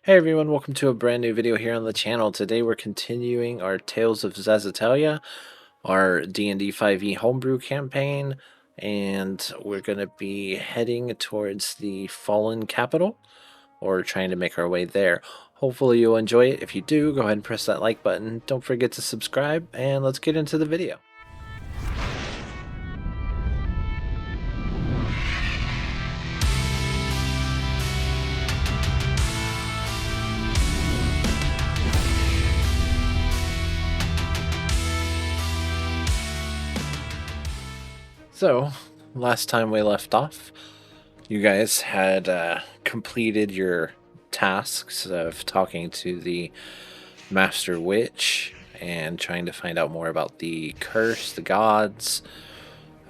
Hey everyone, welcome to a brand new video here on the channel. Today we're continuing our Tales of Zazitaliah, our D&D 5e homebrew campaign, and we're going to be heading towards the Fallen Capital, or trying to make our way there. Hopefully you'll enjoy it. If you do, go ahead and press that like button. Don't forget to subscribe, and let's get into the video. So, last time we left off, you guys had completed your tasks of talking to the Master Witch and trying to find out more about the curse, the gods.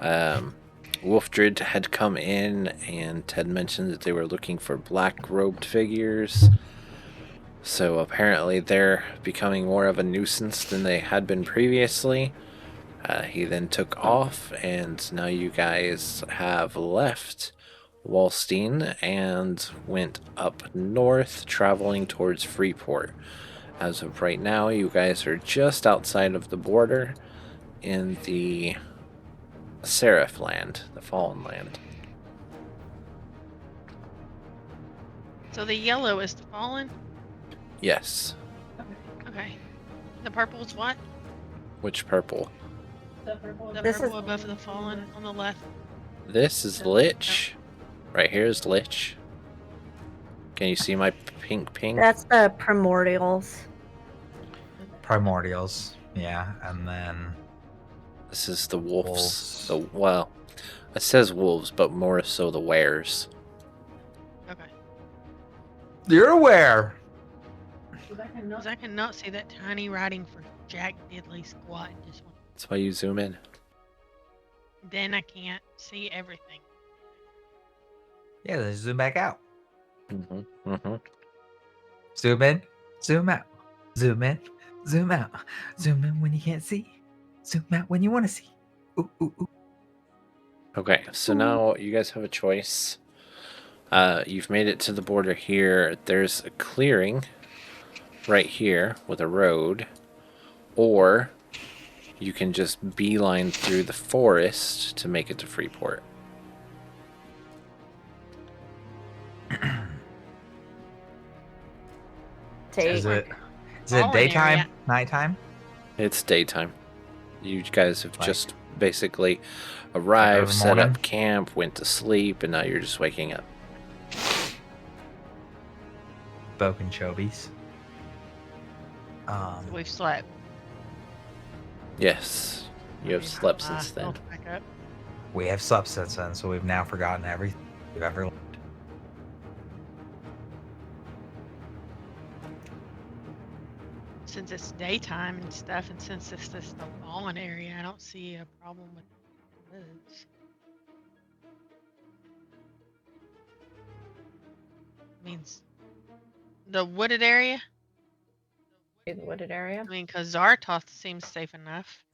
Wolfdrid had come in and had mentioned that they were looking for black-robed figures. So apparently they're becoming more of a nuisance than they had been previously. He then took off, and now you guys have left Wallstein and went up north, traveling towards Freeport. As of right now, you guys are just outside of the border in the Seraph land, the Fallen land. So the yellow is the Fallen? Yes. Okay. The purple's what? Which purple? The purple above the Fallen on the left. This is Lich. Right here is Lich. Can you see my pink ping? That's the primordials. Primordials, yeah, and then This is the wolves. Wolves. Well, it says wolves, but more so the wares. Okay. you're aware. Because I cannot see that tiny writing for Jack Diddley Squat. That's why you zoom in. Then I can't see everything. Yeah, then zoom back out. Mm-hmm. Zoom in, zoom out. Zoom in, zoom out. Zoom in when you can't see. Zoom out when you want to see. Ooh, ooh, ooh. Okay, so now you guys have a choice. You've made it to the border here. There's a clearing right here with a road, or you can just beeline through the forest to make it to Freeport. Is it Fallen daytime, area. nighttime? It's daytime. You guys have Like- just basically arrived, early set morning? up camp, went to sleep, and now you're just waking up. Boken Chobies. We've slept. Yes, you have slept since then. I'll back up. We have slept since then, so we've now forgotten everything we've ever learned. Since it's daytime and stuff, and since this is the Fallen area, I don't see a problem with this. Means the wooded area? The wooded area. I mean, because Zartoth seems safe enough.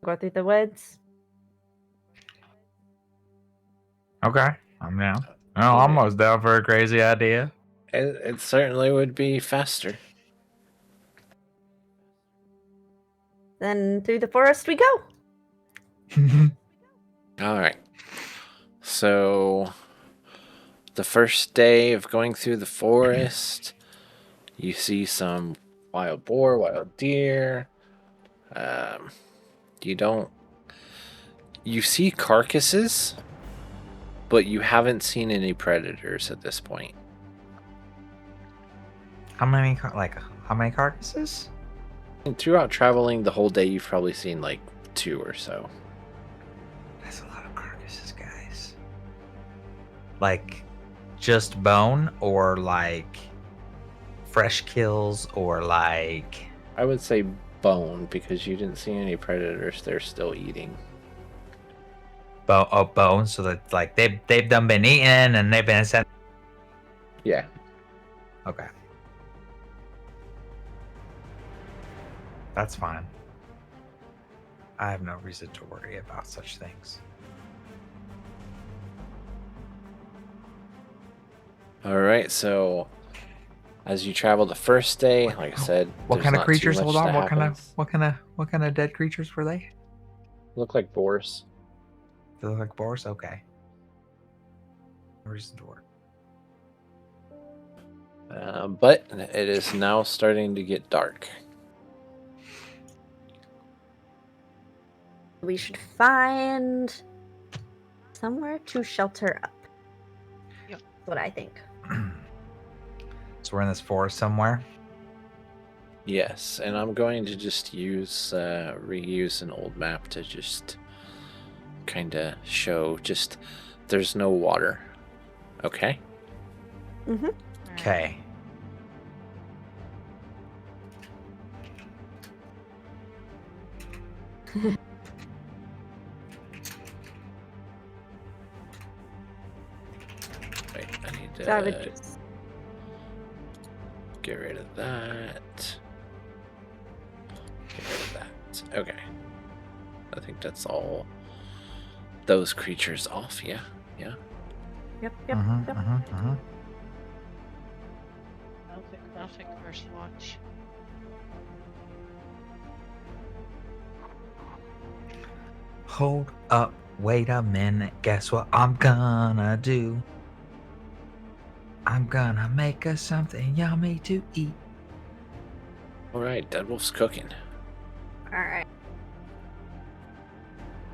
Go through the woods. Okay, I'm down. Oh, I'm almost down for a crazy idea. It certainly would be faster. Then through the forest we go. Alright. So, the first day of going through the forest, you see some wild boar, wild deer. You see carcasses, but you haven't seen any predators at this point. How many carcasses? And throughout traveling the whole day, you've probably seen like 2 or so. That's a lot of carcasses, guys. Like, just bone, or like fresh kills, or like I would say bone, because you didn't see any predators they're still eating. bone, so that like they've done been eaten and they've been sent. Yeah. Okay, that's fine. I have no reason to worry about such things. All right, so as you travel the first day, like I said, What there's kind of not too creatures? much Hold on. that What happens. kind of dead creatures were they? Look like boars. They look like boars. Okay. Reason to work. But it is now starting to get dark. We should find somewhere to shelter up. Yep. That's what I think. So we're in this forest somewhere. Yes, and I'm going to just reuse an old map to just kind of show just there's no water. Okay. Mm-hmm. Okay. Wait, I need to Savages. get rid of that. Get rid of that. Okay. I think that's all those creatures off, yeah? Yeah. Yep. Perfect first watch. Hold up. Wait a minute. Guess what I'm gonna do? I'm gonna make us something yummy to eat. Alright, Deadwolf's cooking. All right.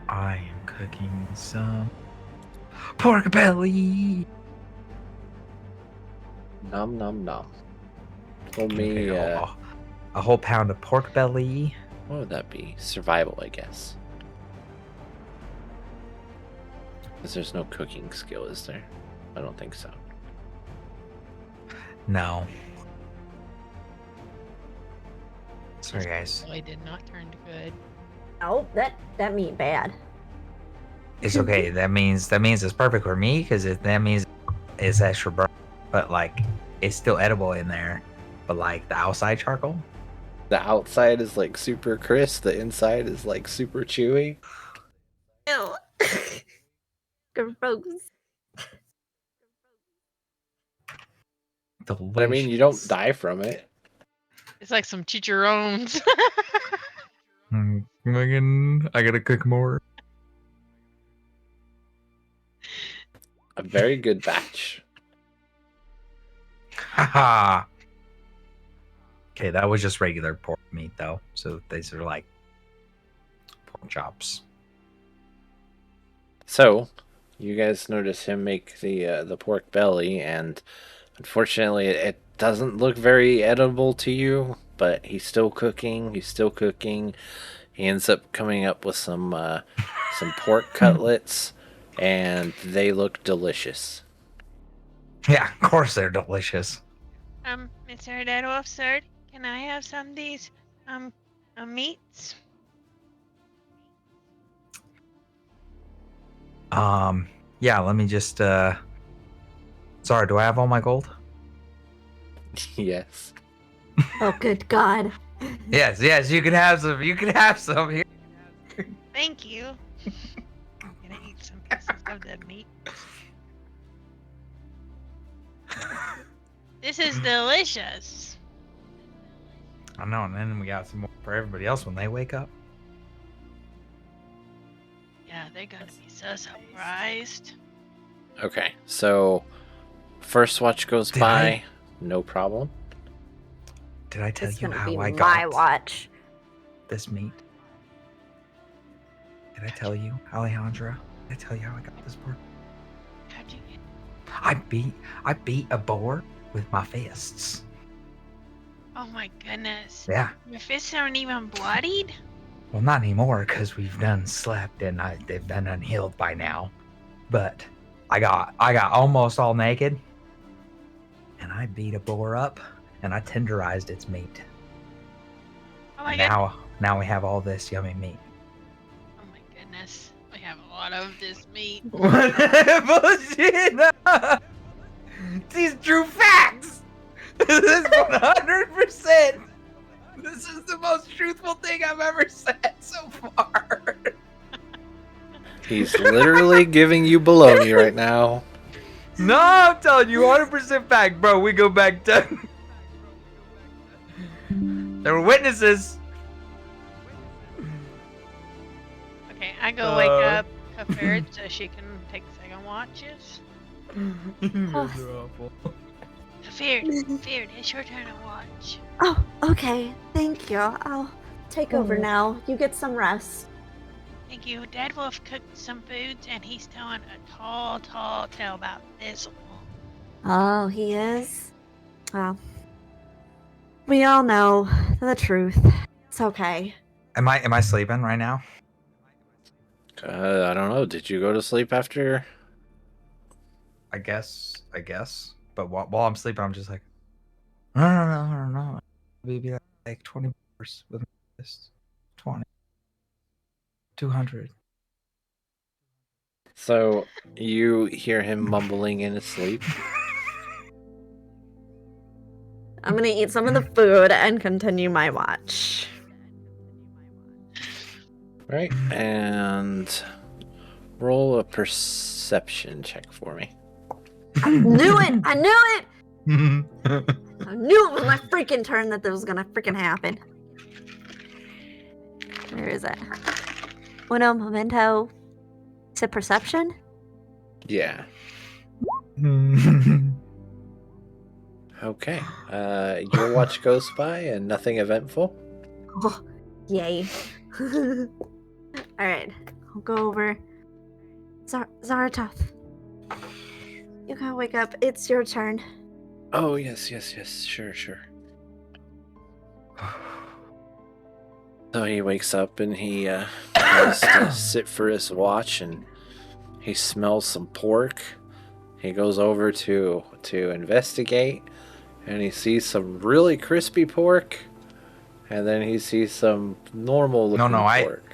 I am cooking some pork belly. Nom nom nom. Told me, Okay, a whole pound of pork belly. what would that be? Survival, I guess. Because there's no cooking skill, is there? I don't think so. No. Sorry, guys. Boy, did not turn to good. Oh, that meat bad. It's okay. that means it's perfect for me because that means it's extra burn. But like, it's still edible in there. But like the outside charcoal. The outside is like super crisp, the inside is like super chewy. Ew. Gross. Delicious. But I mean, you don't die from it. It's like some chicharrones. I gotta cook more. A very good batch. Haha. Okay, that was just regular pork meat though. So these are like pork chops. So, you guys notice him make the pork belly, and unfortunately, it doesn't look very edible to you. But he's still cooking. He's still cooking. He ends up coming up with some pork cutlets, and they look delicious. Yeah, of course they're delicious. Mr. Deadwolf, sir, can I have some of these meats? Yeah, let me just sorry, do I have all my gold? Yes. Oh, good God. Yes, you can have some. You can have some here. Thank you. I'm gonna eat some pieces of the meat. This is delicious. I know, and then we got some more for everybody else when they wake up. Yeah, they're gonna be so surprised. Okay, so first watch goes Did by, I- no problem. Did I tell It's you gonna how be I my got watch. this meat? Did I tell you, Alejandra? Did I tell you how I got this pork? How'd you get? I beat a boar with my fists. Oh my goodness. Yeah. Your fists aren't even bloodied? Well, not anymore because we've done slept and they've been unhealed by now. But I got almost all naked, and I beat a boar up and I tenderized its meat. Oh my And god. now we have all this yummy meat. Oh my goodness. We have a lot of this meat. What bullshit? These true facts. This is 100%. This is the most truthful thing I've ever said so far. He's literally giving you baloney right now. No, I'm telling you, 100% fact, bro. We go back to. There were witnesses. Okay, I go wake up Kafir so she can take second watches. You guys are awful. Kafir, it's your turn to watch. Oh, okay. Thank you. I'll take over now. You get some rest. Thank you. Dad Wolf cooked some foods and he's telling a tall tale about this one. Oh, he is? Well, we all know the truth. It's okay. Am I sleeping right now? I don't know. Did you go to sleep after? I guess. But while I'm sleeping, I'm just like, no. Maybe like 20 hours with this. 20. 200. So you hear him mumbling in his sleep. I'm gonna eat some of the food and continue my watch. Right, and roll a perception check for me. I knew it! I knew it! I knew it was my freaking turn that this was gonna freaking happen. Where is it? Uno momento. Is it perception? Yeah. Okay. Your watch goes by and nothing eventful. Oh, yay. Alright, I'll go over. Zaratoth. You gotta wake up. It's your turn. Oh, yes. Sure. So he wakes up and he has to sit for his watch, and he smells some pork. He goes over to investigate, and he sees some really crispy pork, and then he sees some normal looking pork.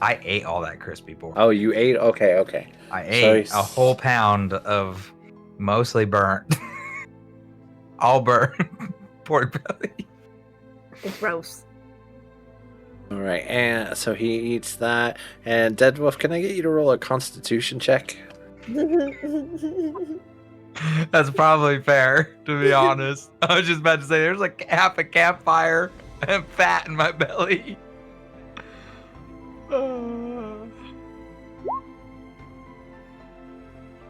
I ate all that crispy pork. Oh, you ate? Okay. I ate a whole pound of mostly burnt, all burnt pork belly. It's gross. All right, and so he eats that. And Dead Wolf, can I get you to roll a Constitution check? That's probably fair, to be honest. I was just about to say, there's like half a campfire and fat in my belly.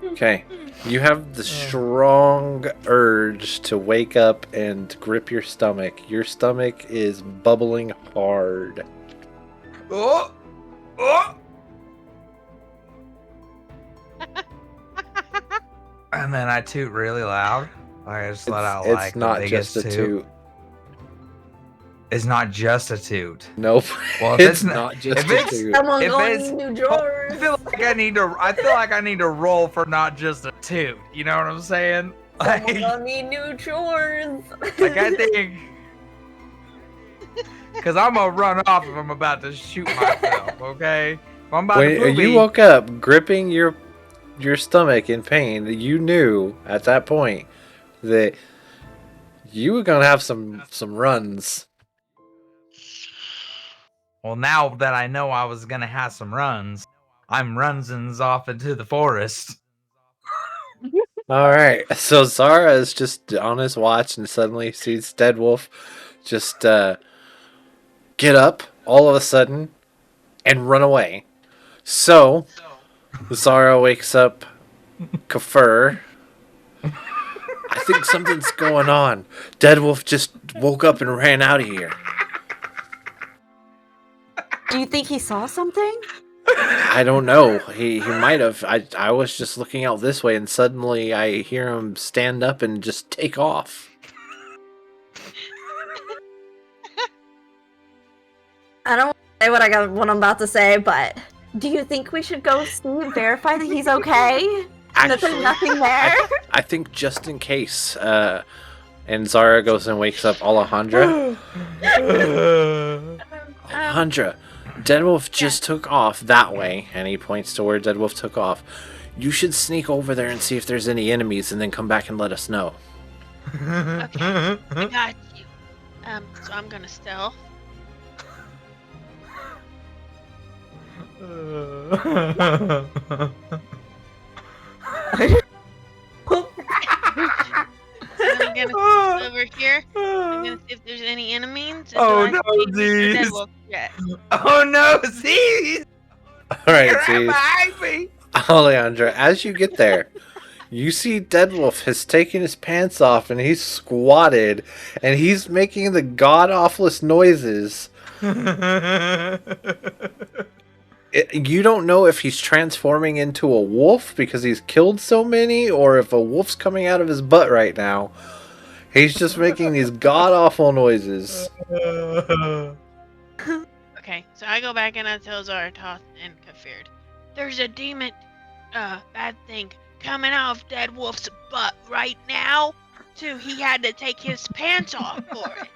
Okay, you have the strong urge to wake up and grip your stomach. Your stomach is bubbling hard. Oh! And then I toot really loud. I just let out like It's not the biggest just a toot. It's not just a toot. Nope. Well, if It's not just if a it's- toot. Someone If going it's- in new drawers. I feel like I need to roll for not just a toot. You know what I'm saying? Someone Like, gonna need new chores. like I think, because I'm gonna run off if I'm about to shoot myself. Okay, if I'm about to When poopy, you woke up gripping your stomach in pain, you knew at that point that you were gonna have some runs. Well, now that I know I was gonna have some runs, I'm runsins off into the forest. All right, so Zara is just on his watch and suddenly sees Dead Wolf just get up all of a sudden and run away. So Zara wakes up Kafir. I think something's going on. Dead Wolf just woke up and ran out of here. Do you think he saw something? I don't know. He might have. I was just looking out this way, and suddenly I hear him stand up and just take off. I don't want to say what I'm about to say, but do you think we should go see and verify that he's okay? And that there's Actually, nothing there? I think just in case. And Zara goes and wakes up Alejandra. Alejandra, Dead Wolf just took off that way, and he points to where Dead Wolf took off. You should sneak over there and see if there's any enemies, and then come back and let us know. Okay, I got you. So I'm gonna stealth. gonna see over here. I'm gonna see if there's any enemies. Oh, until I no, see Mr. Z's. Deadwolf yet. Oh no, see? All right, You're right Z's. behind me. Alejandra, as you get there, you see Deadwolf has taken his pants off and he's squatted and he's making the god awfulest noises. You don't know if he's transforming into a wolf because he's killed so many or if a wolf's coming out of his butt right now. He's just making these god awful noises. Okay, so I go back and I tell Zaratoth and Kafird, there's a demon, bad thing coming out of Deadwolf's butt right now. So he had to take his pants off for it.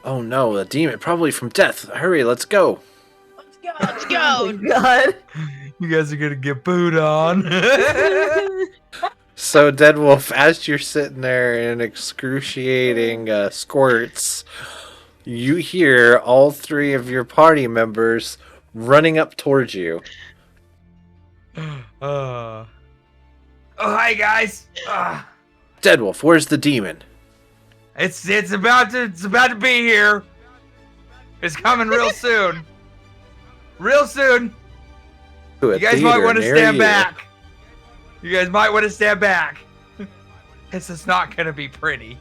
Oh no, a demon, probably from death. Hurry, let's go. Let's Oh go. my god. You guys are gonna get booed on. So, Deadwolf, as you're sitting there in excruciating squirts, you hear all three of your party members running up towards you. Oh, hi guys. Deadwolf, where's the demon? It's about to be here. It's coming real soon. Real soon. To a You guys theater might want to near stand you. back. You guys might want to stand back. This is not gonna be pretty.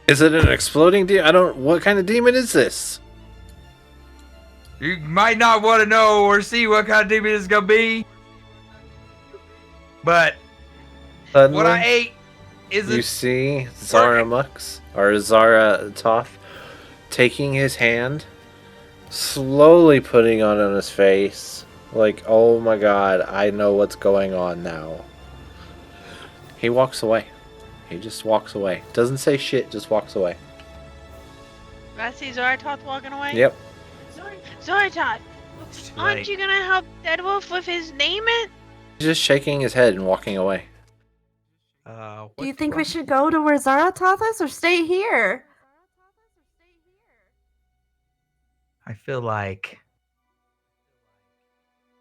Is it an exploding demon? What kind of demon is this? You might not want to know or see what kind of demon it's gonna be. But Suddenly, what I ate is you see Zaramux, or Zaratoth, taking his hand, slowly putting it on his face. Like, oh my god, I know what's going on now. He walks away. He just walks away. Doesn't say shit, just walks away. I see Zaratoth walking away. Yep. Zaratoth, It's too aren't late. you gonna help Deadwolf with his demon? He's just shaking his head and walking away. Do you think we should go to where Zaratoth is or stay here? I feel like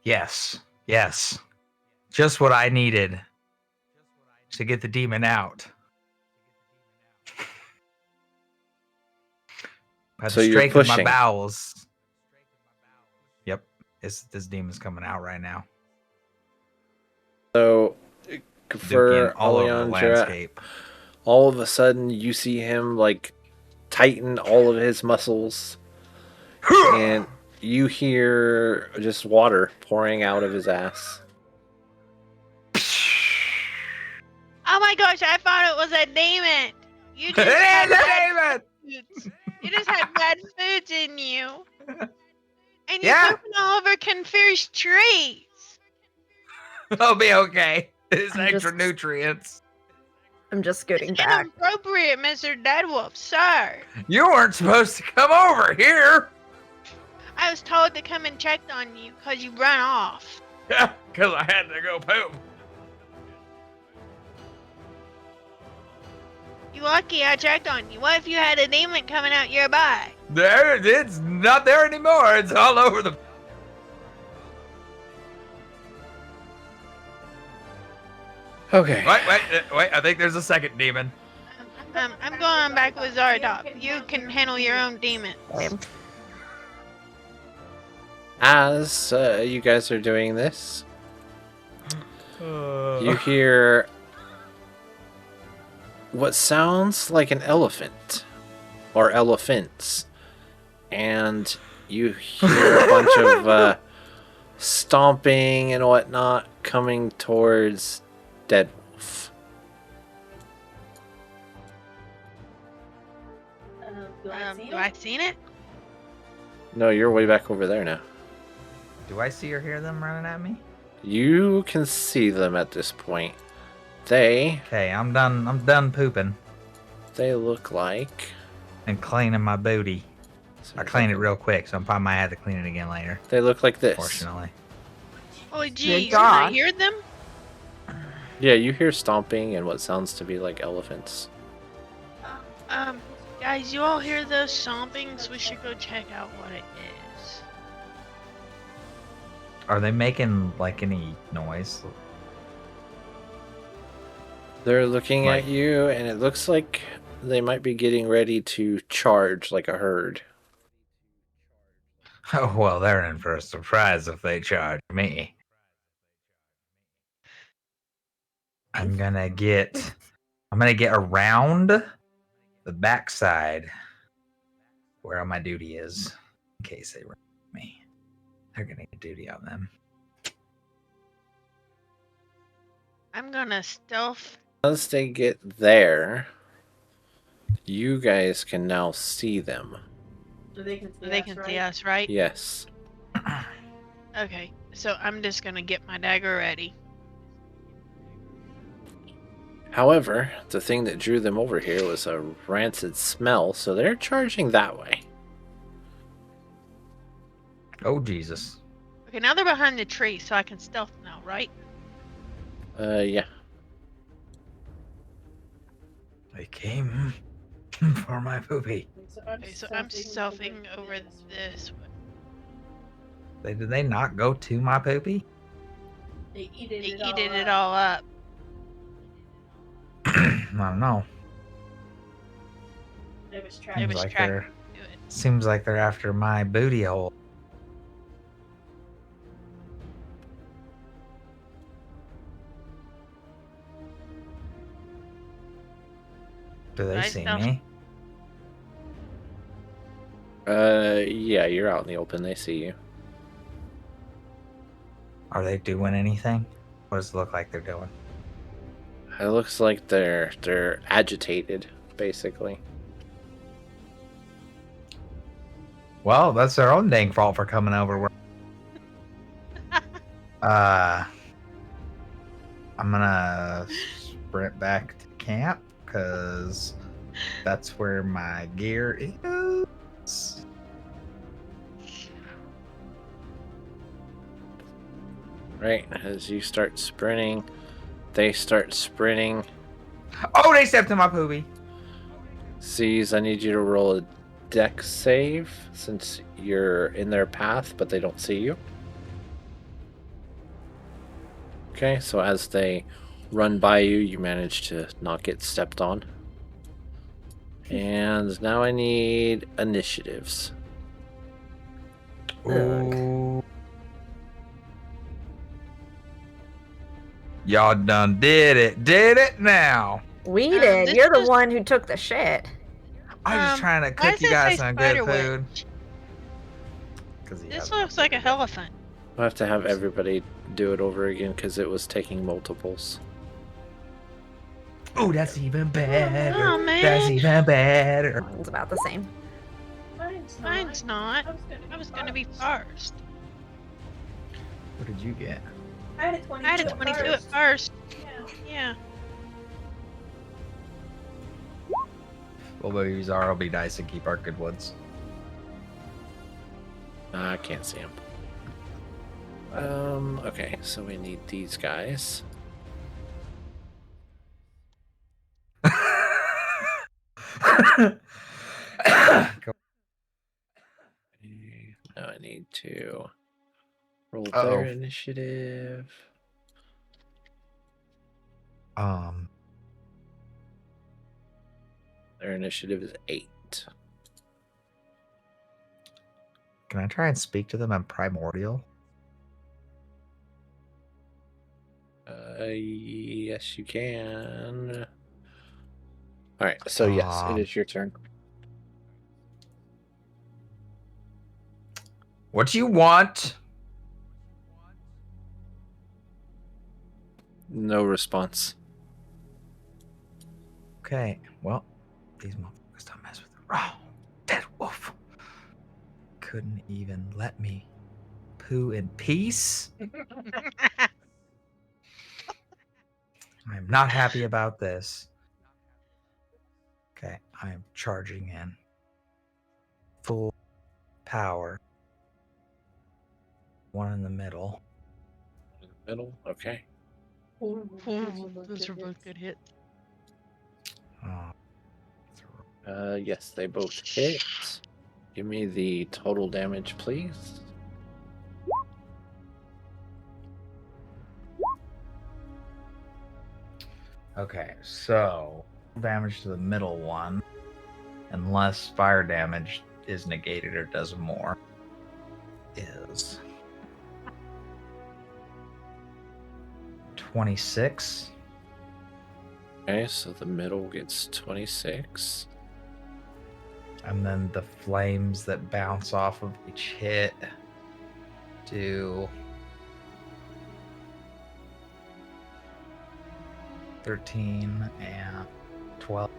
yes. Just what I needed to get the demon out. By So the you're strength of my pushing. bowels. Yep. This demon's coming out right now. So, for Duking all over the Alejandra, landscape. all of a sudden you see him like tighten all of his muscles and you hear just water pouring out of his ass. Oh my gosh, I thought it was a demon. You It just is had a bad demon! foods. You just had bad foods in you. And you're Yeah. pooping all over Confir's trees. I'll be okay. It's I'm extra just- nutrients. I'm just scooting It's back. inappropriate, Mr. Deadwolf, sir. You weren't supposed to come over here. I was told to come and check on you because you run off. Yeah, because I had to go poop. You lucky I checked on you. What if you had a demon coming out your butt? It's not there anymore. It's all over the. Okay. Wait. I think there's a second demon. I'm going back with Zardoff. You can handle your own demon. Same. As you guys are doing this, you hear what sounds like an elephant or elephants, and you hear a bunch of stomping and whatnot coming towards Deadwolf. Do I seen it? No, you're way back over there now. Do I see or hear them running at me? You can see them at this point. They Okay, I'm done. I'm done pooping look like. and cleaning my booty. I cleaned it real quick, so I probably might have to clean it again later. They look like this. Fortunately. Oh, geez. Can God. I hear them? Yeah, you hear stomping and what sounds to be like elephants. Guys, you all hear those stompings? We should go check out what it is. Are they making like any noise? They're looking Like- at you, and it looks like they might be getting ready to charge like a herd. Oh, well, they're in for a surprise if they charge me. I'm gonna get around the backside where my duty is in case they run me. They're gonna get duty on them. I'm gonna stealth. Once they get there, you guys can now see them. They can see us, right? Yes. Okay, so I'm just gonna get my dagger ready. However, the thing that drew them over here was a rancid smell, so they're charging that way. Oh Jesus! Okay, now they're behind the tree, so I can stealth now, right? Yeah. They came for my poopy. Okay, so I'm stealthing over this way. Did they not go to my poopy? They eated it all up. I don't know. It was Seems like tracking they're to it. seems like they're after my booty hole. Do they Right, see stealth. me? Yeah, you're out in the open. They see you. Are they doing anything? What does it look like they're doing? It looks like they're agitated, basically. Well, that's their own dang fault for coming over. I'm gonna sprint back to camp because that's where my gear is. Right, as you start sprinting, they start sprinting. Oh, they stepped in my poopy. Sees, I need you to roll a dex save since you're in their path, but they don't see you. Okay, so as they run by you, you manage to not get stepped on. And now I need initiatives. Ooh. Y'all done did it now. We did. this You're the is- one who took the shit. I was just trying to why cook does you it guys say some spider good witch? food. This looks like a elephant. I'll have to have everybody do it over again because it was taking multiples. Oh, that's even better. Oh, man. That's even better. It's about the same. Mine's not. I was gonna be first. What did you get? I had a 22, I had a 22 at first. Yeah. We'll use our RLB dice and keep our good ones. I can't see them. Okay, so we need these guys. Now I need to roll Uh-oh. their initiative. Their initiative is 8. Can I try and speak to them in primordial? Yes, you can. All right, so yes, it is your turn. What do you want? No response. Okay, well, these motherfuckers don't mess with the raw dead wolf. Couldn't even let me poo in peace. I'm not happy about this. Okay, I am charging in. Full power. One in the middle. Middle, okay. Those are both good hits. Yes, they both hit. Give me the total damage, please. Okay, so damage to the middle one, unless fire damage is negated or does more, is 26. Okay, so the middle gets 26. And then the flames that bounce off of each hit do 13 and 12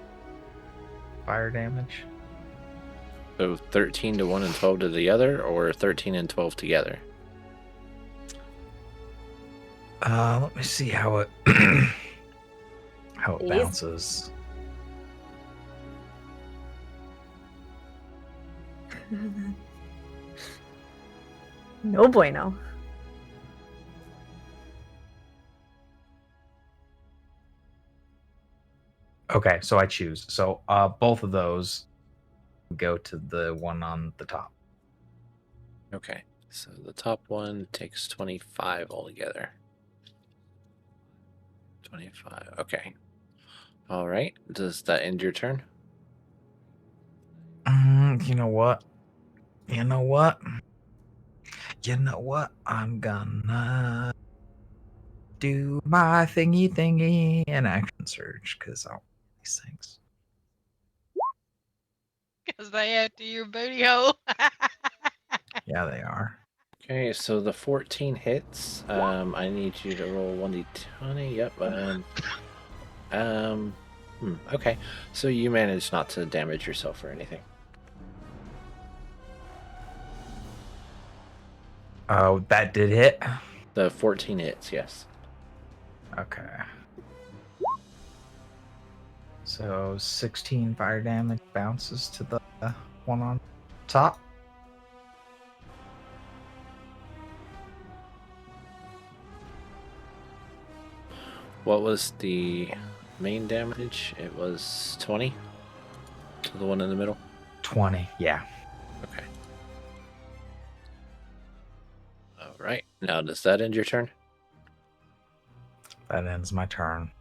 fire damage. So 13 to one and 12 to the other, or 13 and 12 together? Let me see how it how it Please. bounces. No bueno. Okay, so I choose. So both of those go to the one on the top. Okay, so the top one takes 25 altogether. 25, okay. All right, does that end your turn? You know what? You know what? You know what? I'm gonna do my thingy and action surge because I don't want these things. Because they add to your booty hole. Yeah, they are. Okay, so the 14 hits. I need you to roll 1d20. Yep. Okay, so you managed not to damage yourself or anything. Oh, that did hit. The 14 hits, yes. Okay. So 16 fire damage bounces to the one on top. What was the main damage? It was 20 to the one in the middle. 20, yeah. Okay. All right. Now, does that end your turn? That ends my turn.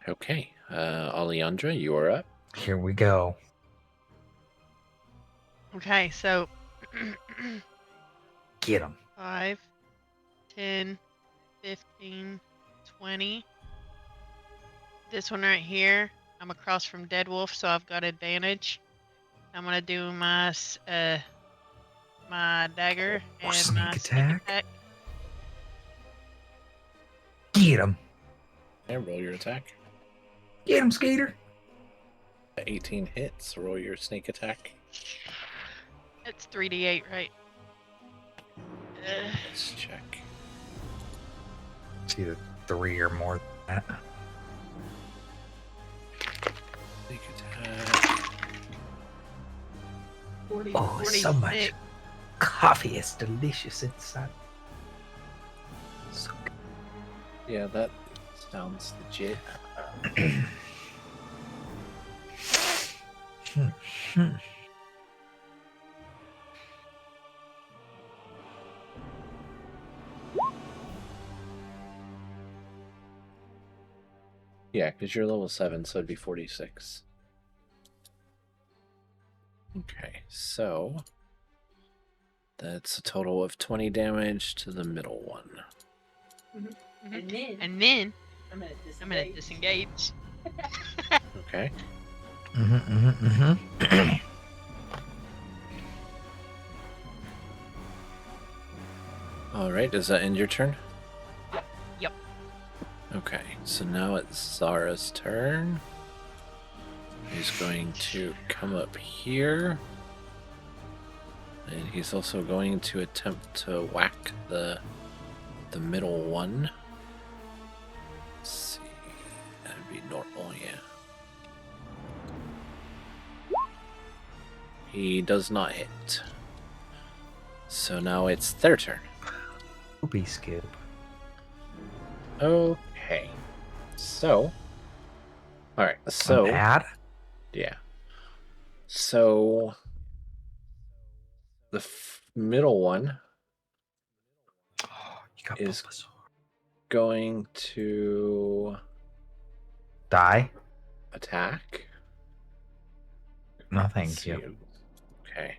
Okay. Alejandra, you are up. Here we go. Okay, so Get him. 5, 10, 15, 20. This one right here, I'm across from Dead Wolf, so I've got advantage. I'm gonna do my my dagger and sneak my attack. sneak attack. Get him. And roll your attack. Get him, Skater. 18 hits. Roll your sneak attack. It's 3d8, right? Let's check. It's either 3 or more than that. Sneak attack. 40, Oh, so much 46. coffee is delicious inside. So good. Yeah, that sounds legit. Yeah, because you're level 7, so it'd be 46. Okay, so that's a total of 20 damage to the middle one. And then I'm gonna disengage. Okay. All right, does that end your turn? Yep. Okay, so now it's Zara's turn. He's going to come up here. And he's also going to attempt to whack the middle one. Let's see. That'd be normal, yeah. He does not hit. So now it's their turn. Poopy scoop. Okay. So. Alright, so. I'm mad. Yeah. So. The middle one Oh, you got is Bulbasaur. going to Die? Attack. No, Let's thank see. you. Okay.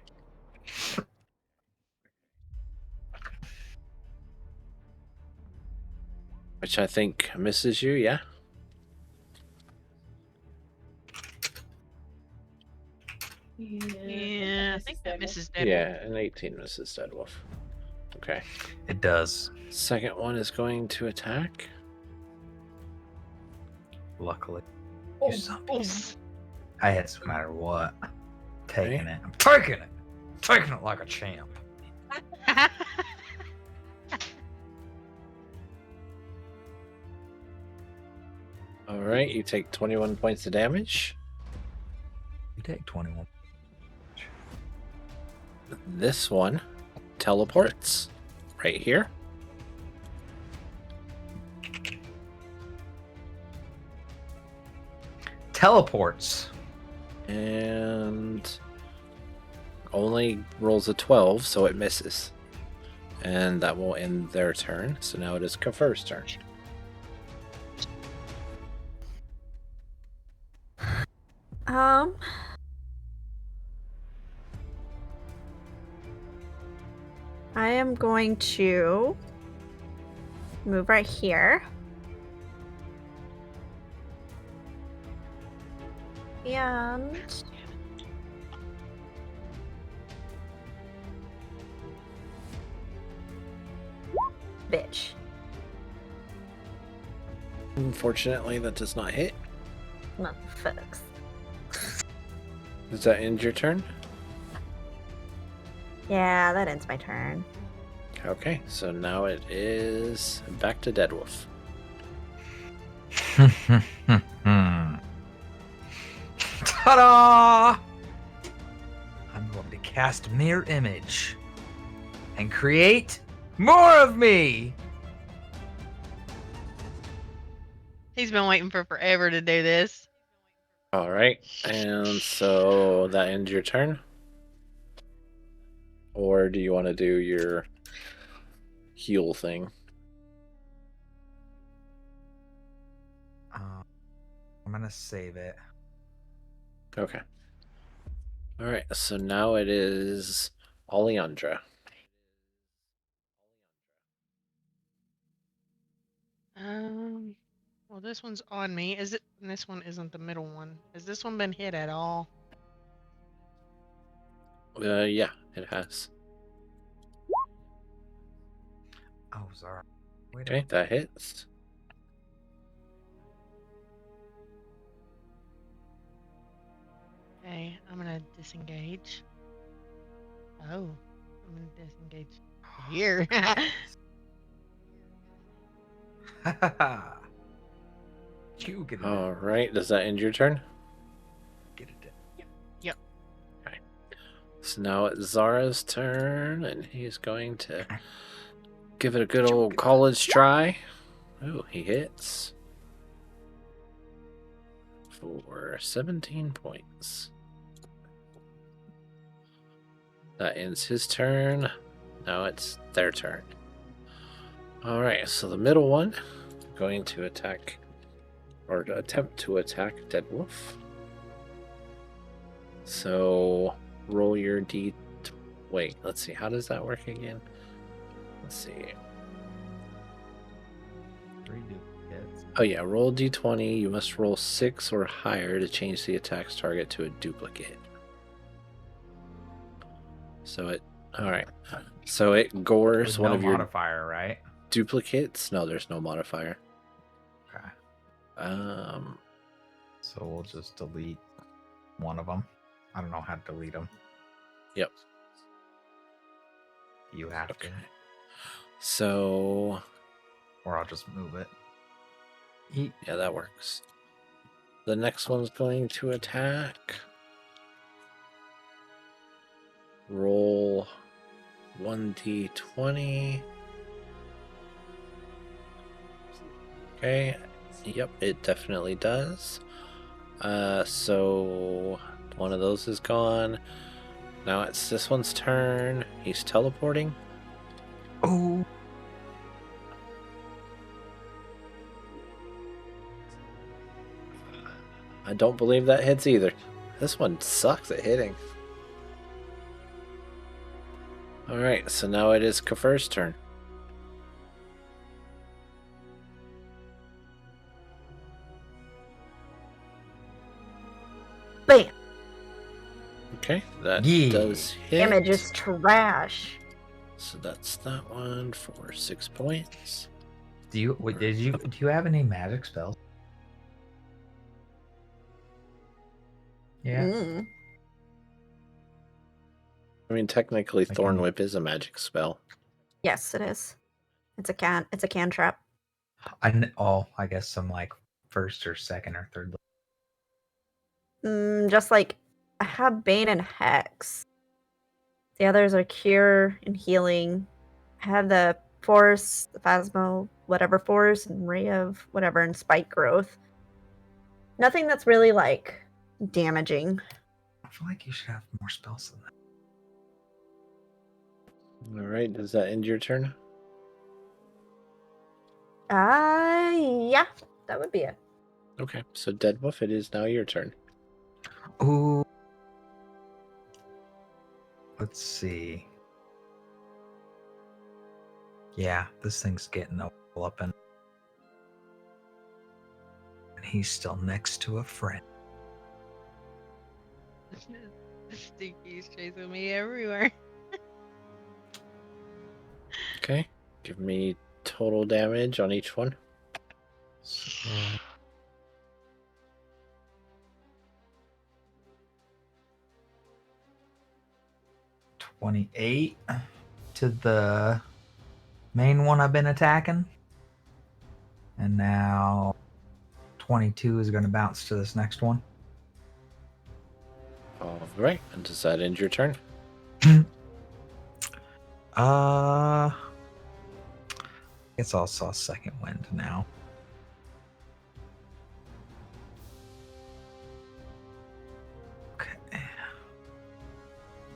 Which I think misses you, yeah? Yeah, I think that misses Deadwolf. Yeah, an 18 misses Deadwolf. Okay. It does. Second one is going to attack. Luckily. Oh, You son of a- Oof. I hit no matter what. Taking Okay. it. I'm taking it. Taking it like a champ. Alright, you take 21 points of damage. You take 21. This one teleports right here. Teleports. And only rolls a 12, so it misses. And that will end their turn. So now it is Kafir's turn. I am going to move right here. And bitch. Unfortunately, that does not hit. Not folks. Does that end your turn? Yeah, that ends my turn. Okay, so now it is back to Deadwolf. Ta-da! I'm going to cast Mirror Image and create more of me. He's been waiting for forever to do this. Alright, and so that ends your turn? Or do you want to do your heal thing? I'm gonna save it. Okay. Alright, so now it is Oleandra. Well, this one's on me. Is it? And this one isn't the middle one. Has this one been hit at all? Yeah, it has. Oh, sorry. Wait Okay, that hits. Okay, I'm gonna disengage. Oh, I'm gonna disengage here. You get it. Alright, does that end your turn? Get it. Yep. So now it's Zara's turn, and he's going to give it a good old college try. Oh, he hits. For 17 points. That ends his turn. Now it's their turn. Alright, so the middle one going to attack, or to attempt to attack Deadwolf. So roll your D. Wait, let's see. How does that work again? Let's see. 3 duplicates. Oh yeah, roll D20. You must roll 6 or higher to change the attack's target to a duplicate. So it. Alright. So it gores There's one no of your modifier, right? duplicates. No, there's no modifier. Okay. So we'll just delete one of them. I don't know how to delete them. Yep. You have Okay. to. So Or I'll just move it. yeah, that works. The next one's going to attack. Roll 1d20. Okay. Yep, it definitely does. So one of those is gone. Now it's this one's turn. He's teleporting. Oh. I don't believe that hits either. This one sucks at hitting. Alright, so now it is Kafir's turn. Bam! Okay, that Yeah. does hit. Damage is trash. So that's that one for 6 points. Do you have any magic spells? Yeah. Mm. I mean, technically, I Thorn can- Whip is a magic spell. Yes, it is. It's a cantrip. I guess some like first or second or third. Just like I have Bane and Hex. The others are Cure and Healing. I have the Force, the Phasmo, whatever Force, and Ray of whatever, and Spike Growth. Nothing that's really like damaging. I feel like you should have more spells than that. Alright, does that end your turn? Yeah, that would be it. Okay, so Dead Wolf, it is now your turn. Ooh. Let's see. Yeah, this thing's getting all up and he's still next to a friend. Stinky's chasing me everywhere. Okay, give me total damage on each one. So, 28 to the main one I've been attacking. And now 22 is going to bounce to this next one. Alright, and does that end your turn? I guess I'll saw second wind now. Okay.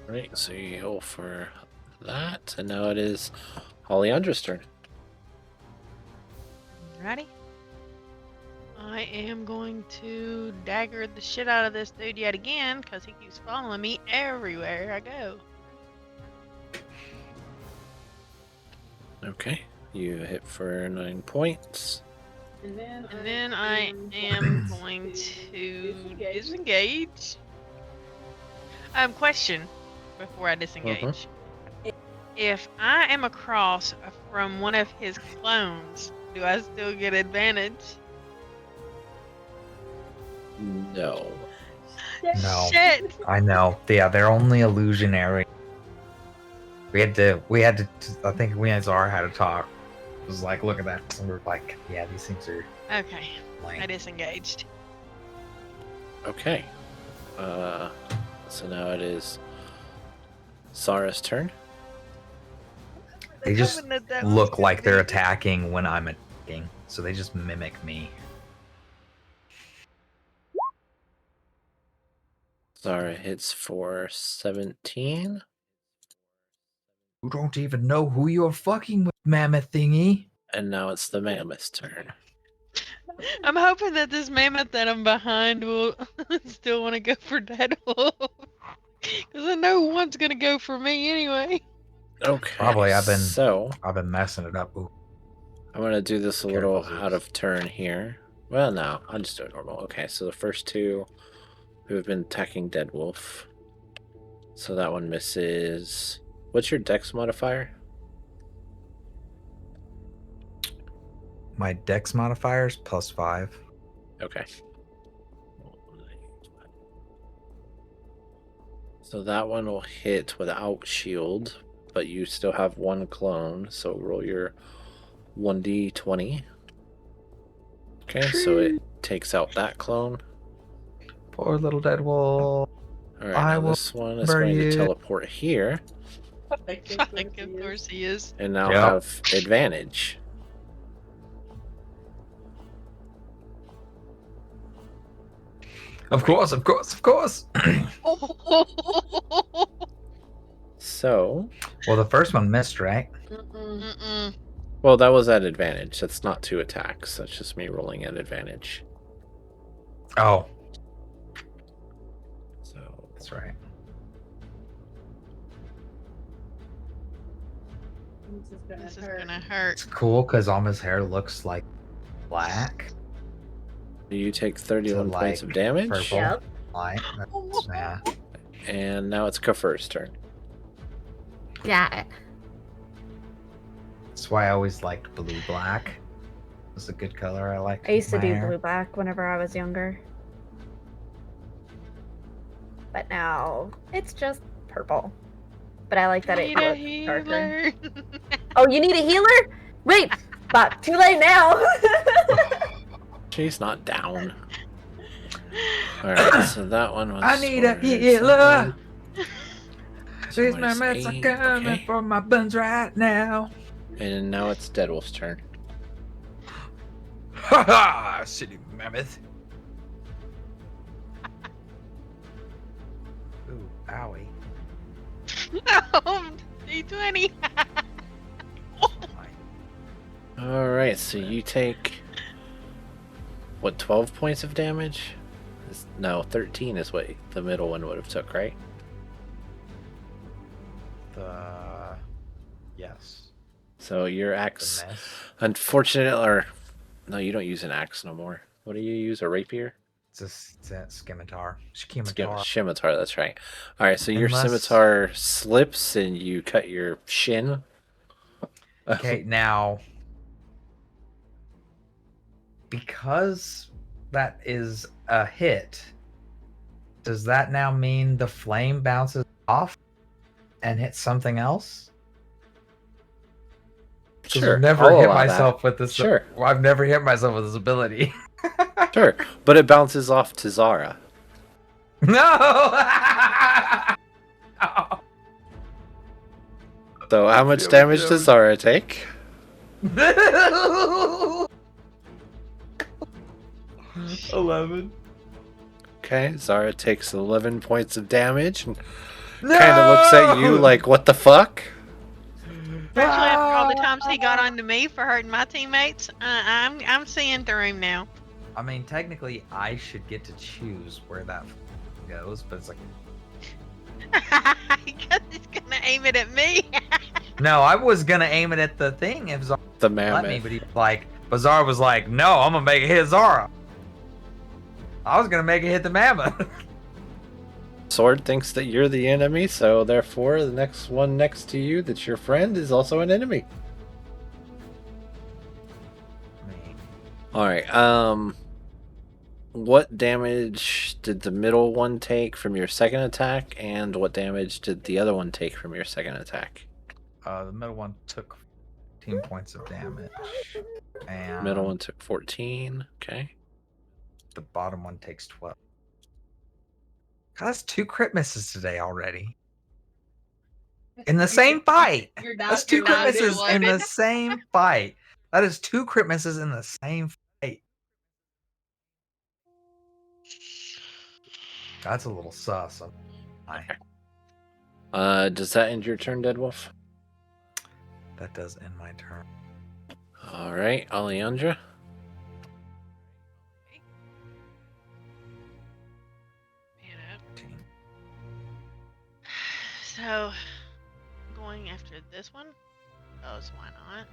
Alright, so you heal for that, and now it is Alejandro's turn. Ready? I am going to dagger the shit out of this dude yet again because he keeps following me everywhere I go. Okay, you hit for 9 points. And And then I am going to disengage. Question before I disengage. If I am across from one of his clones, do I still get advantage? No. No. Shit! I know. Yeah, they're only illusionary. We had to, I think we and Zara had a talk. It was like, look at that. And we're like, yeah, these things are Okay, I lame. disengaged. Okay. So now it is Zara's turn. They just Hoping that was look like they're gonna attacking when I'm attacking. So they just mimic me. Zara hits for 17. You don't even know who you're fucking with, mammoth thingy. And now it's the mammoth's turn. be- I'm hoping that this mammoth that I'm behind will still want to go for Dead Wolf. Because I know one's going to go for me anyway. Okay. Probably, I've been messing it up. Ooh. I'm going to do this a Careful, little Zeus. out of turn here. Well, no, I'll just do it normal. Okay, so the first two who have been attacking Dead Wolf. So that one misses. What's your dex modifier? My dex modifier is +5. Okay. So that one will hit without shield, but you still have one clone, so roll your 1d20. Okay, so it takes out that clone. Poor little dead wolf. Alright, I now will this one is bury going to it. teleport here, Fuck, of course he is. and now Yep. have advantage. Of course, of course, of course. So, Well, the first one missed, right? Mm-mm. well, that was at advantage. That's not 2 attacks. That's just me rolling at advantage. Oh, That's right. This is gonna hurt. It's cool because Alma's hair looks like black. You take 31 to, points like, of damage. Purple. Yep. Light. That's, yeah. And now it's Kafir's turn. Yeah. That's why I always liked blue black. It was a good color. I liked. I used to my do hair. blue black whenever I was younger. But now it's just purple. But I like that it Need a looks darker. healer. Oh, you need a healer? Wait, but too late now. She's not down. Alright, so that one was. I need a for healer. So These minus mammoths are 8, coming okay. for my buns right now. And now it's Deadwolf's turn. Ha ha! City mammoth. Ooh, owie. No, D20. Alright, so you take. What, 12 points of damage? No, 13 is what the middle one would have took, right? Yes. So your axe, The mess. unfortunately, or no, you don't use an axe no more. What do you use? A rapier? It's a scimitar. Scimitar, that's right. All right, so your Unless- scimitar slips and you cut your shin. Okay, now because that is a hit, does that now mean the flame bounces off and hits something else? 'Cause Sure, I've never I'll hit allow that. myself with this. Sure. Well, I've never hit myself with this ability. Sure, but it bounces off to Zara. No. So how much Yeah, damage yeah. does Zara take? 11. Okay, Zara takes 11 points of damage and kind of looks at you like, what the fuck? Especially after all the times he got onto me for hurting my teammates, I'm seeing through him now. I mean, technically, I should get to choose where that goes, but it's like, Because he's gonna aim it at me. no, I was gonna aim it at the thing if Zara The let me, mammoth. but Zara was like, no, I'm gonna make it hit Zara. I was gonna make it hit the mammoth. Sword thinks that you're the enemy, so therefore the next one next to you that's your friend is also an enemy. Alright, what damage did the middle one take from your second attack, and what damage did the other one take from your second attack? The middle one took 15 points of damage, and Middle one took 14, okay. the bottom one takes 12. God, that's 2 crit misses today already. In the same fight. That's 2 crit misses in the same fight. That is 2 crit misses in the same fight. That's a little sus. Does that end your turn, Deadwolf? That does end my turn. Alright, Alejandra. So, going after this one, because why not?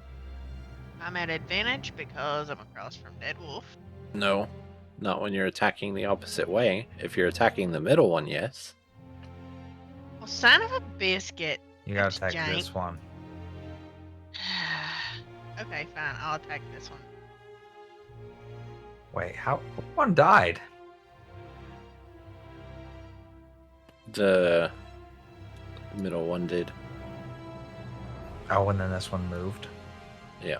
I'm at advantage because I'm across from Deadwolf. No, not when you're attacking the opposite way. If you're attacking the middle one, yes. Well, son of a biscuit. You gotta That's attack this jank. one. Okay, fine. I'll attack this one. Wait, how? One died. The middle one did. Oh, and then this one moved. Yeah.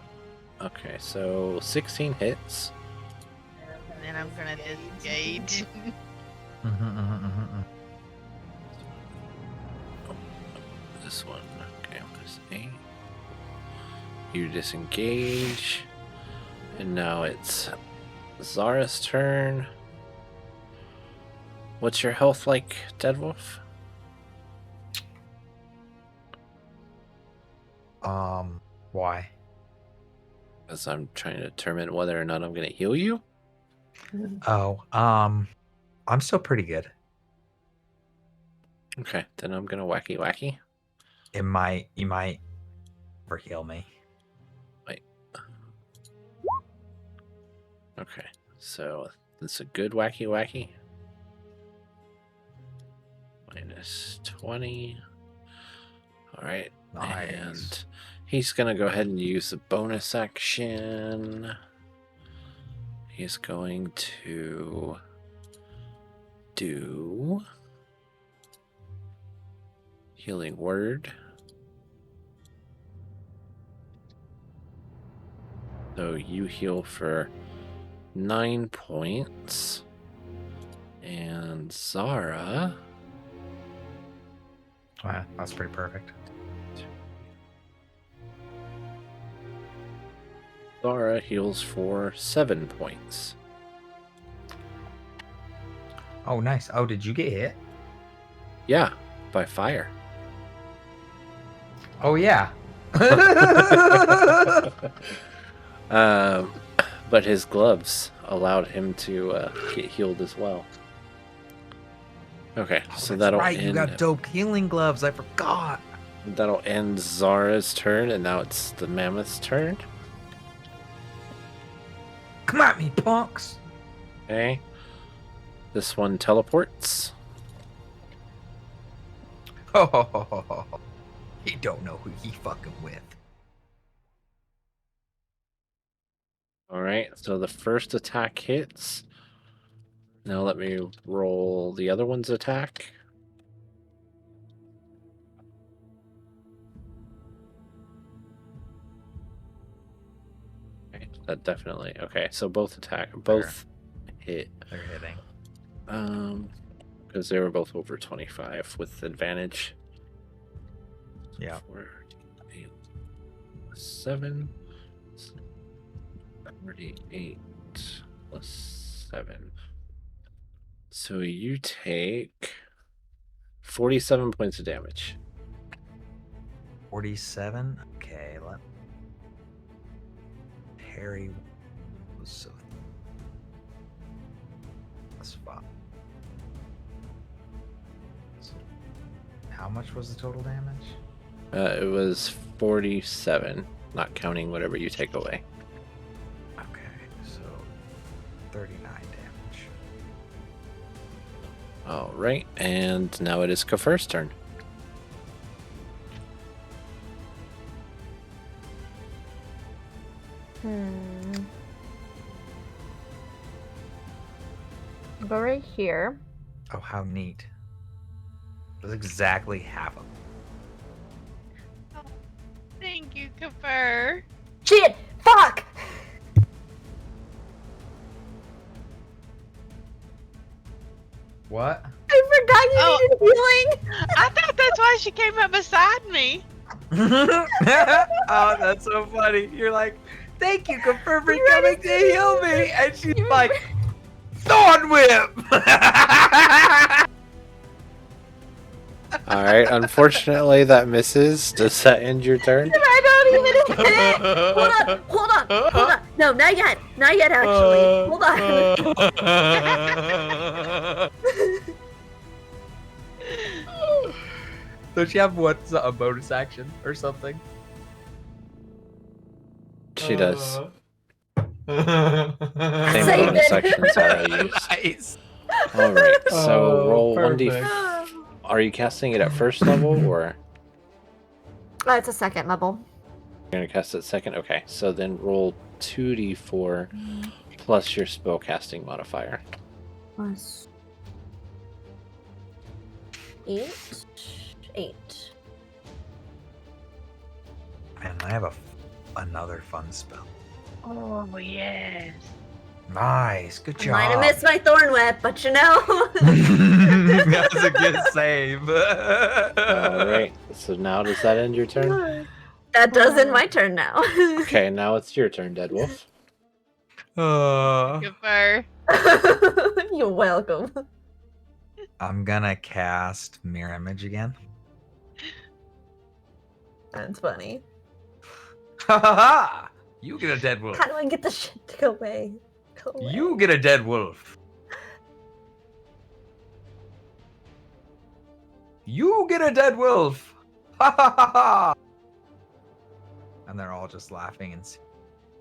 Okay, so 16 hits. And then I'm gonna disengage. This one. Okay, plus 8. You disengage. And now it's Zara's turn. What's your health like, Deadwolf? Why? Because I'm trying to determine whether or not I'm going to heal you. Oh, I'm still pretty good. Okay, then I'm gonna wacky wacky. You might overheal me. Wait. Okay, so it's a good wacky wacky. Minus 20. All right. Nice. And he's going to go ahead and use the bonus action. He's going to do Healing Word. So you heal for 9 points. And Zara. Wow, that's pretty perfect. Zara heals for 7 points. Oh, nice. Oh, did you get hit? Yeah, by fire. Oh, yeah. But his gloves allowed him to get healed as well. Okay, Oh, so that's that'll right. end. You got dope healing gloves. I forgot. That'll end Zara's turn, and now it's the mammoth's turn. Come at me, punks. Okay, this one teleports. Oh, he don't know who he fucking with. All right, so the first attack hits. Now let me roll the other one's attack. Okay, that definitely. Okay, so both hit. They're hitting. Because they were both over 25 with advantage. Yeah. 4, 8, 7, 48 plus 7. So you take 47 points of damage. 47. Okay, Harry was so. That's fine. So, how much was the total damage? It was 47, not counting whatever you take away. Okay, so 39 damage. All right, and now it is Kafir's turn. Go right here. Oh, how neat. That's exactly half of them. Thank you, Kafir. Shit! Fuck! What? I forgot you Oh. needed healing! I thought that's why she came up beside me. Oh, that's so funny. You're like, thank you, Kafir, for coming to heal me. And she's like, Thorn Whip! All right, unfortunately that misses. Does that end your turn? I don't even hit it! Hold on! No, not yet! Not yet, actually. Hold on. Don't you have what's a bonus action or something? She does. Same Save bonus it. actions are used. Nice. All right, so roll perfect. 1d. Are you casting it at first level or It's a second level. you're gonna cast it second? Okay, so then roll 2d4 plus your spellcasting modifier. Plus 8. 8. Man, I have another fun spell. Oh, yes. Nice, good I job. might have missed my thorn whip, but you know. That was a good save. All right, so now does that end your turn? That does end my turn now. Okay, now it's your turn, Dead Wolf. Kafir. You're welcome. I'm gonna cast Mirror Image again. That's funny. Ha ha ha! You get a dead wolf. How do I get the shit to go away? Go away. You get a dead wolf. You get a dead wolf! Ha ha ha ha! And they're all just laughing and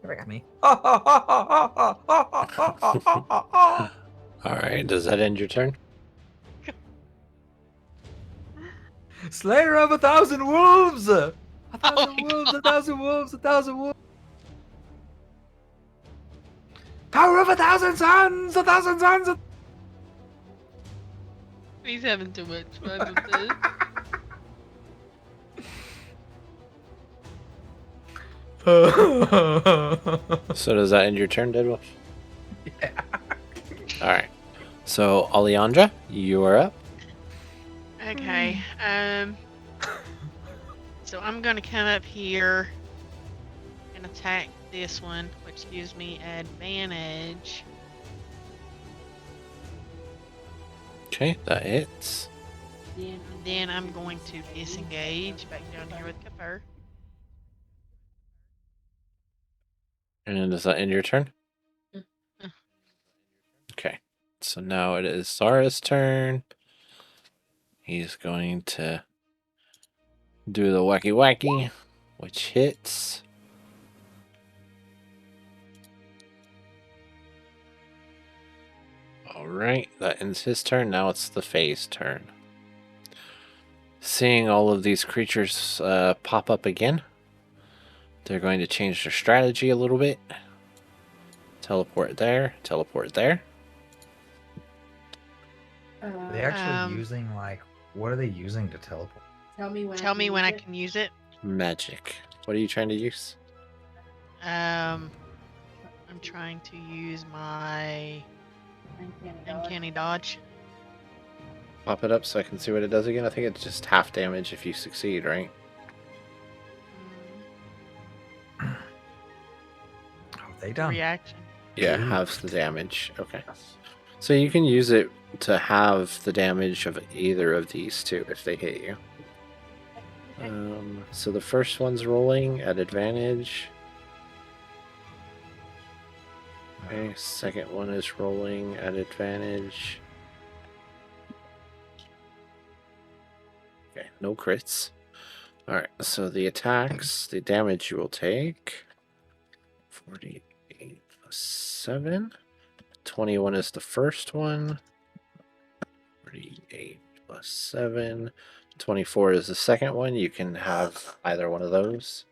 Here we go. at me. Ha ha ha ha ha ha ha ha ha ha ha! All right, does that end your turn? Slayer of 1,000 wolves! A Oh thousand my wolves, God. 1,000 wolves, 1,000 wolves! Power of 1,000 suns, 1,000 suns! He's having too much fun with this. So does that end your turn, Deadwolf? Yeah. All right. So Alejandra, you are up. Okay. So I'm gonna come up here and attack this one, which gives me advantage. Okay, that hits. Then I'm going to disengage back down here with Kafir. And then does that end your turn? Mm. Okay. So now it is Zara's turn. He's going to do the wacky wacky, which hits. Alright, that ends his turn. Now it's the Fae's turn. Seeing all of these creatures pop up again, they're going to change their strategy a little bit. Teleport there, teleport there. Are they actually using, like, what are they using to teleport? Tell me when. Tell me when I can use it. Magic. What are you trying to use? I'm trying to use my uncanny dodge. Pop it up so I can see what it does again. I think it's just half damage if you succeed, right? Mm, Oh, they done. reaction. Yeah, Ooh. halves the damage. Okay. So you can use it to have the damage of either of these two if they hit you. So the first one's rolling at advantage. Okay, second one is rolling at advantage. Okay, no crits. Alright, so the attacks, the damage you will take. 48 plus 7. 21 is the first one. 48 plus 7. 24 is the second one. You can have either one of those.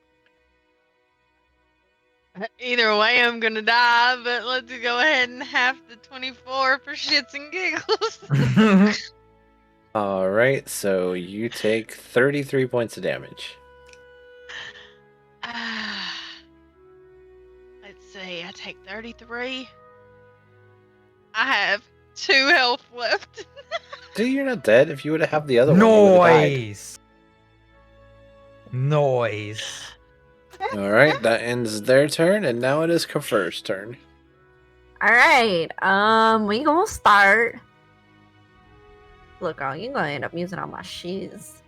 Either way, I'm gonna die, but let's go ahead and have the 24 for shits and giggles. Alright, so you take 33 points of damage. Let's see, I take 33. I have 2 health left. Dude, you're not dead. If you would have the other one, you would have died. Noise! Noise. Alright, that ends their turn, and now it is Kafir's turn. All right. We gonna start. Look, girl, you gonna end up using all my shoes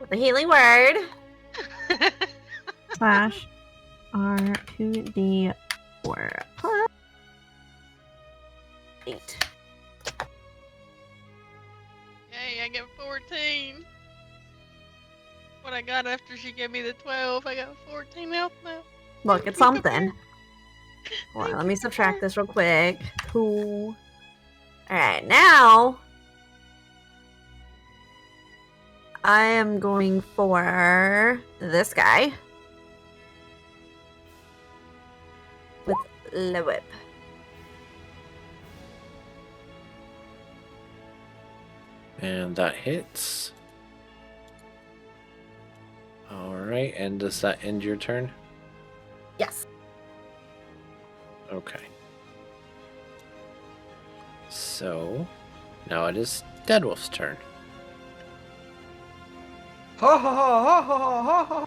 with the healing word slash R2D4 plus 8. Hey, I get 14. What I got after she gave me the 12, I got 14 health now. Look, it's something. Hold on, let me subtract this real quick. Cool. Alright, now I am going for this guy with the whip. And that hits. Alright, and does that end your turn? Yes. Okay. So, now it is Deadwolf's turn. Ha ha ha ha ha ha ha!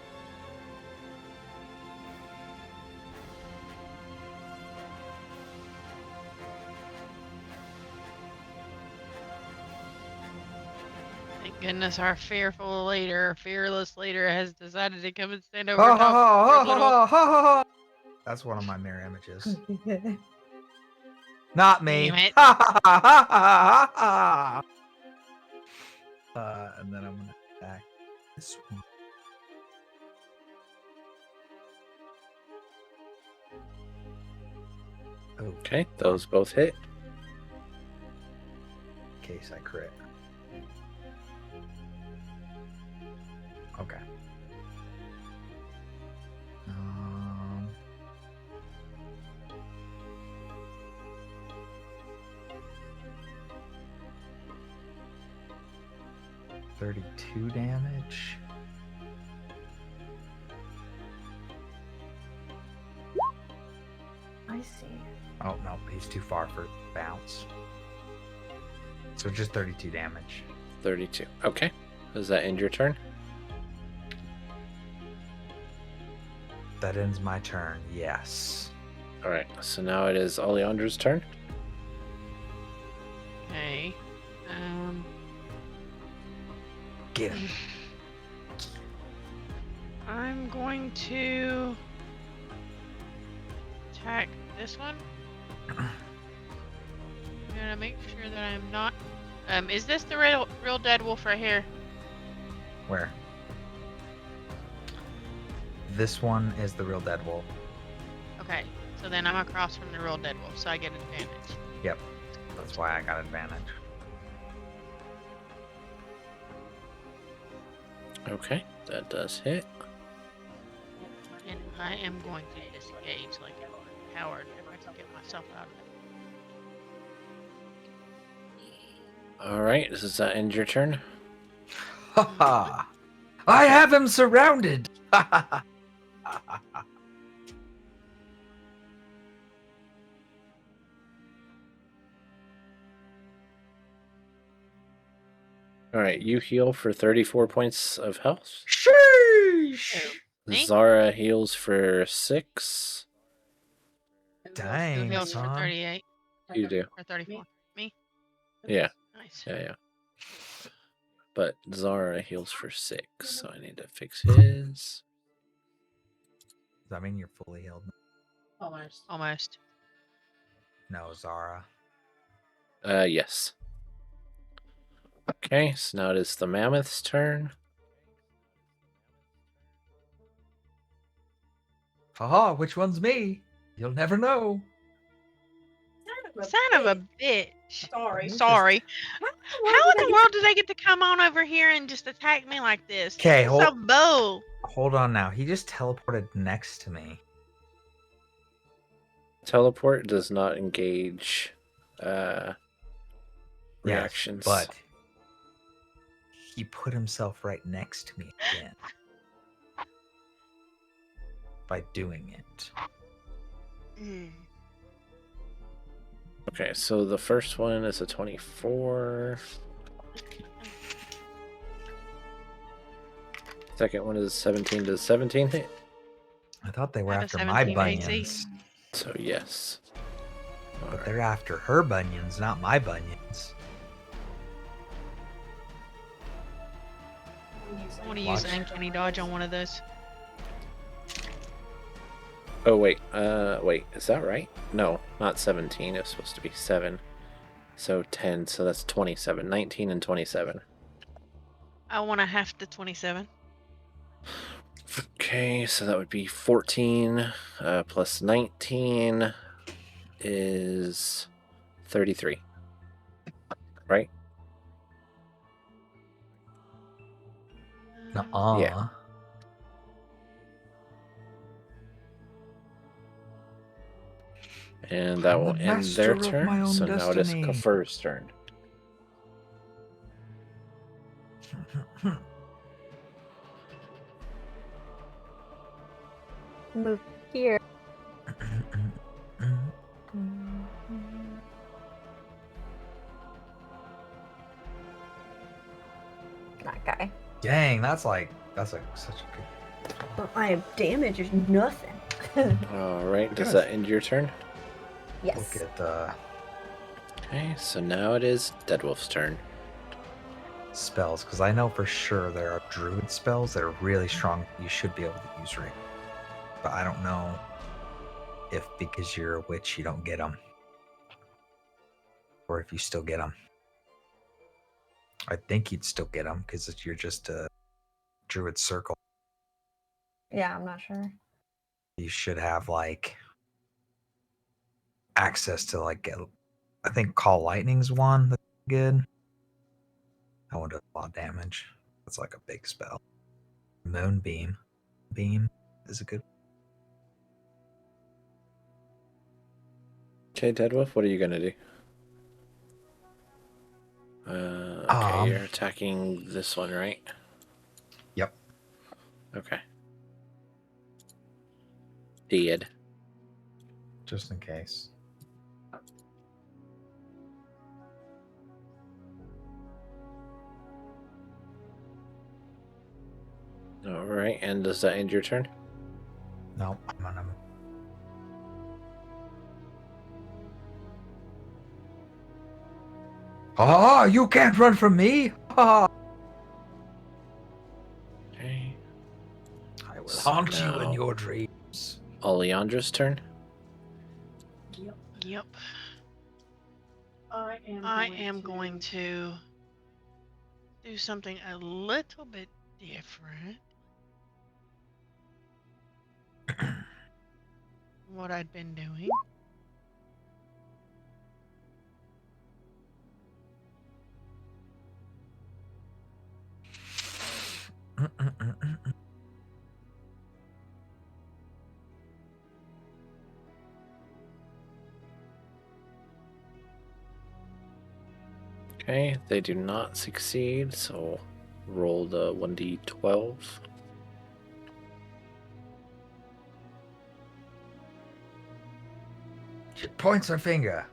Thank goodness our fearless leader has decided to come and stand over Ha ha top ha for a ha little. ha ha ha ha! That's one of my mirror images. Not me. Damn it. Ha ha ha ha ha ha! And then I'm gonna attack this one. Oh, Okay, those both hit. in case I crit. Okay. 32 damage. I see. Oh no, he's too far for bounce. So just 32 damage. 32. Okay. Does that end your turn? That ends my turn. Yes. All right. So now it is Oleandra's turn. Okay. Get him. I'm going to attack this one. I'm gonna make sure that I'm not. Is this the real dead wolf right here? Where? This one is the real dead wolf. Okay. So then I'm across from the real dead wolf, so I get advantage. Yep. That's why I got advantage. Okay, that does hit. And I am going to disengage like a coward if I can get myself out of it. All right. Does that end your turn? Ha ha! I have him surrounded! Ha ha ha! All right. You heal for 34 points of health. Sheesh! Me? Zara heals for 6. Who Dang, heals for son. 38 You do. or 34? Me? Yeah. Nice. Yeah. But Zara heals for 6, so I need to fix his. Does that mean you're fully healed? Almost. No, Zara. Yes. Okay, so now it is the mammoth's turn. Haha, which one's me? You'll never know. Son of a bitch. Sorry. Sorry. How in the world do they get to come on over here and just attack me like this? 'Kay, It's so bull. Hold on now. He just teleported next to me. Teleport does not engage reactions. Yes, but he put himself right next to me again. By doing it. Okay, so the first one is a 24. Second one is 17. Does 17 hit? I thought they were I have a after my 17 AC. bunions. So yes. But they're after her bunions, not my bunions. I want to use Uncanny Dodge on one of those. Oh wait, is that right? No, not 17. It's supposed to be 7. So 10, so that's 27. 19 and 27. I want to half the 27. Okay, so that would be 14 plus 19 is 33. Right? Nuh-uh. Yeah. And that I'm will the end their master of my turn. own So now it is destiny. Kafur's turn. Move here. That guy. Dang, that's such a good. But my damage is nothing. All right, does that end your turn? Yes. Look at the Okay, so now it is Deadwolf's turn. spells, because I know for sure there are druid spells that are really strong. You should be able to use right, but I don't know if because you're a witch you don't get them, or if you still get them. I think you'd still get them because you're just a druid circle. Yeah, I'm not sure. You should have like access to like I think Call Lightning's one that's good. That one does a lot of damage. It's like a big spell. Moonbeam. Beam is a good. Okay, Deadwolf, what are you gonna do? Okay, you're attacking this one, right? Yep. Okay. Dead. Just in case. Alright, and does that end your turn? No, I'm on him. Oh, you can't run from me! Oh. Okay. I will So haunt you in now- your dreams. Oleandra's turn. Yep. I am going to do something a little bit different. from what I'd been doing. Okay, they do not succeed, so roll the 1d12. She points her finger.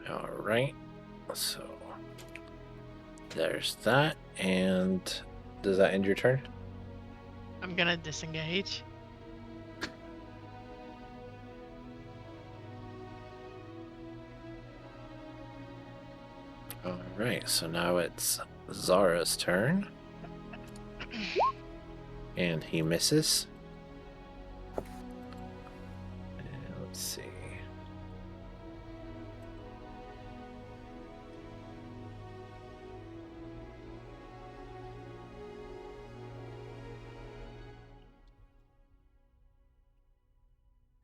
Alright, so there's that, and does that end your turn? I'm gonna disengage. Alright, so now it's Zara's turn. And he misses. And let's see.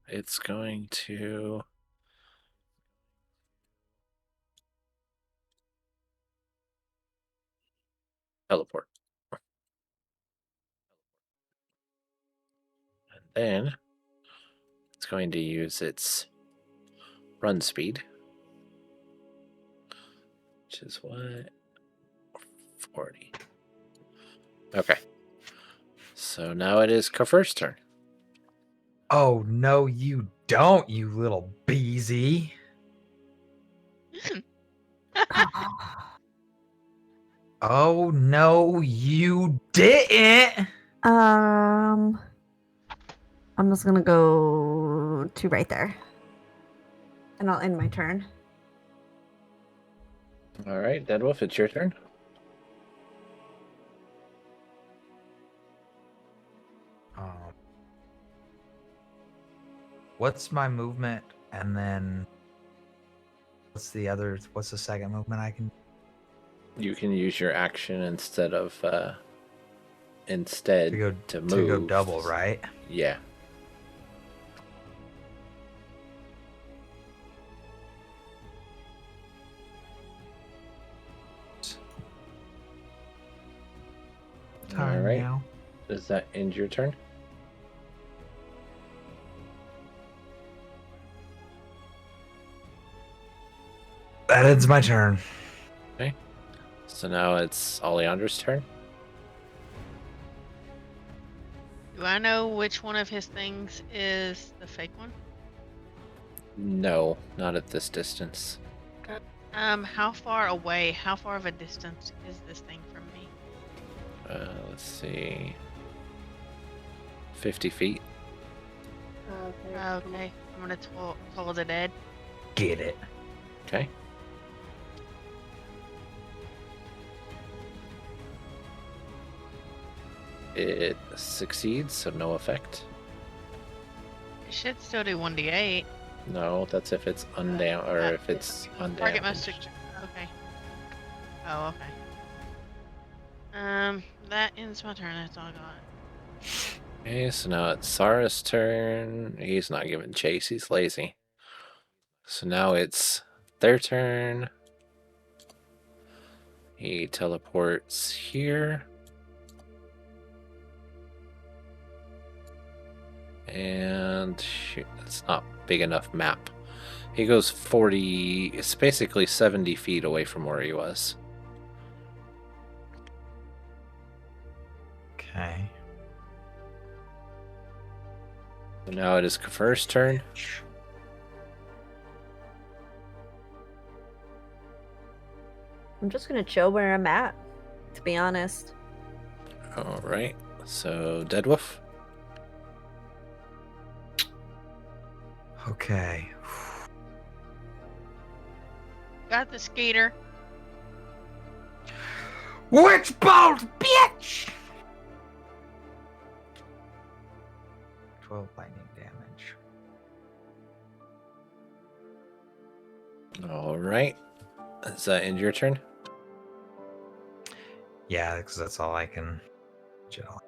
It's going to teleport. And then it's going to use its run speed. Which is what? 40. Okay. So now it is Kafir's turn. Oh, no, you don't, you little beezy. Oh, no, you didn't. I'm just gonna go to right there. And I'll end my turn. Alright, Deadwolf, it's your turn. What's my movement? And then what's the second movement I can? You can use your action instead of To move. to go double, right? Yeah. Time Alright. now. Does that end your turn? That ends my turn. Okay. So now it's Oleandra's turn. Do I know which one of his things is the fake one? No, not at this distance. How far of a distance is this thing from me? Let's see. 50 feet. Okay, I'm gonna toll the dead. Get it. Okay. It succeeds, so no effect. It should still do 1d8. No, that's if it's if it's Target undamaged. must. Okay. Oh, okay. That ends my turn. That's all I got. Okay, so now it's Sarah's turn. He's not giving chase, he's lazy. So now it's their turn. He teleports here. And shoot, that's not big enough map. He goes 40, it's basically 70 feet away from where he was. Okay. So now it is Kafir's turn. I'm just gonna chill where I'm at, to be honest. Alright, so Deadwolf. Okay. Got the skater. Witch bolt, bitch! 12 lightning damage. Alright. Is that end your turn? Yeah, because that's all I can gel.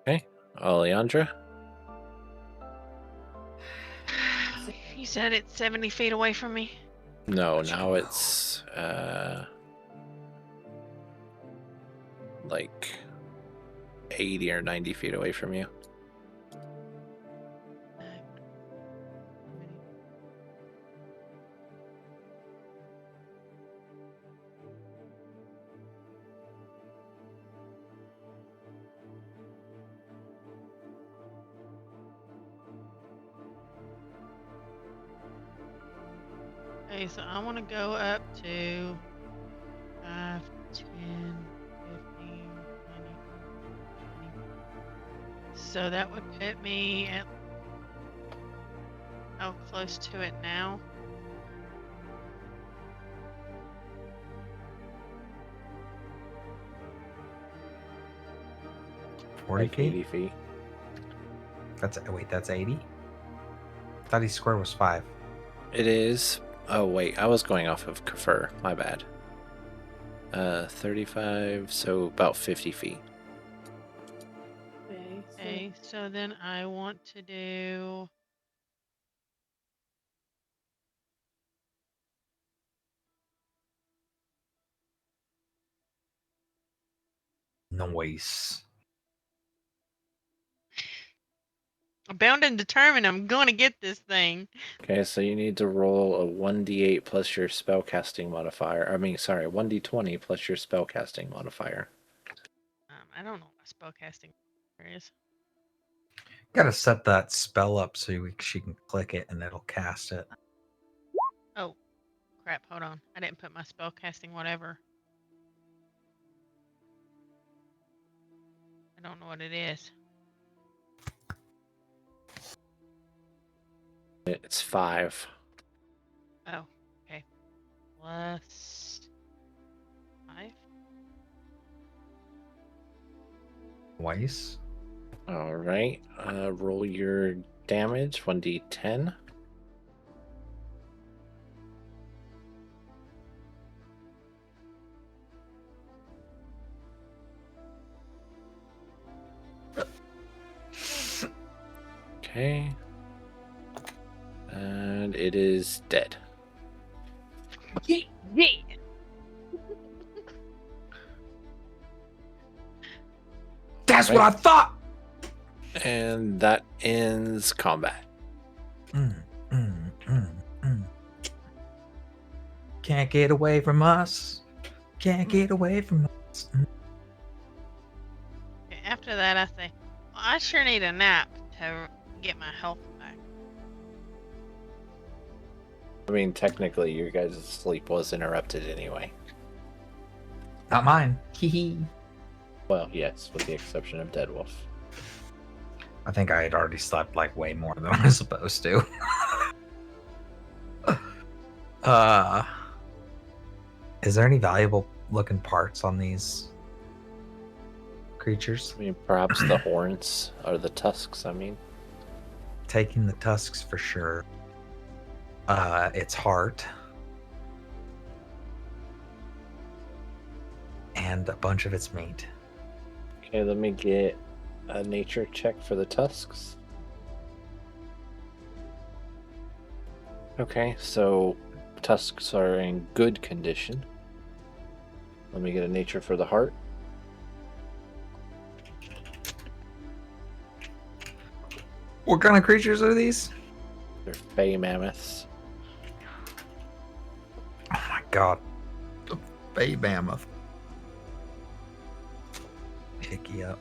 Okay. Alejandra. You said it's 70 feet away from me. No, now it's like 80 or 90 feet away from you. Okay, so I want to go up to 5, 10, 15, 20. So that would put me at how close to it now? Like 80 feet. That's 80? I thought his square was 5. It is. Oh, wait. I was going off of Kafir. My bad. 35, so about 50 feet. Okay, so then I want to do... Noise. I'm bound and determined I'm going to get this thing. Okay, so you need to roll a 1d8 plus your spellcasting modifier. I mean, sorry, 1d20 plus your spellcasting modifier. I don't know what spellcasting is. Gotta set that spell up so she can click it and it'll cast it. Oh, crap. Hold on. I didn't put my spellcasting whatever. I don't know what it is. It's 5. Oh, okay. Plus 5? Twice. Alright, roll your damage, 1d10. Okay. And it is dead. Yeah. That's what I thought! And that ends combat. Can't get away from us. Can't get away from us. Okay, after that, I say, well, I sure need a nap to get my health back. I mean, technically, your guys' sleep was interrupted anyway. Not mine. Hee hee. Well, yes, with the exception of Deadwolf. I think I had already slept like way more than I was supposed to. Is there any valuable looking parts on these creatures? I mean, perhaps the horns or the tusks, I mean. Taking the tusks for sure. Its heart. and a bunch of its meat. Okay, let me get a nature check for the tusks. Okay, so tusks are in good condition. Let me get a nature for the heart. What kind of creatures are these? They're fey mammoths. Oh my god. The bay mammoth. Picky up.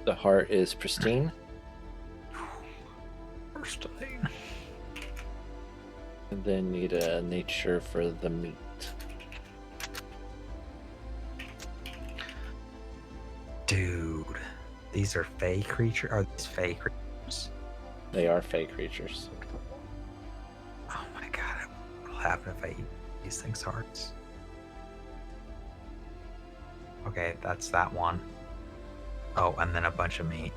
The heart is pristine. First thing. And then need a nature for the meat. Dude, these are fey creatures. Are these fey creatures? They are fey creatures. Oh my god, what will happen if I eat these things' hearts? Okay, that's that one. Oh, and then a bunch of meat.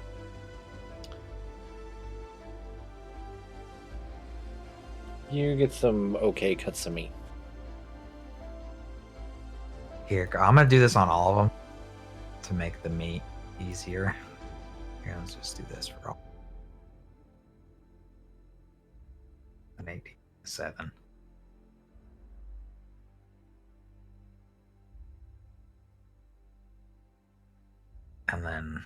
You get some okay cuts of meat. Here, I'm gonna do this on all of them to make the meat easier. Here, let's just do this for all. An 87. And then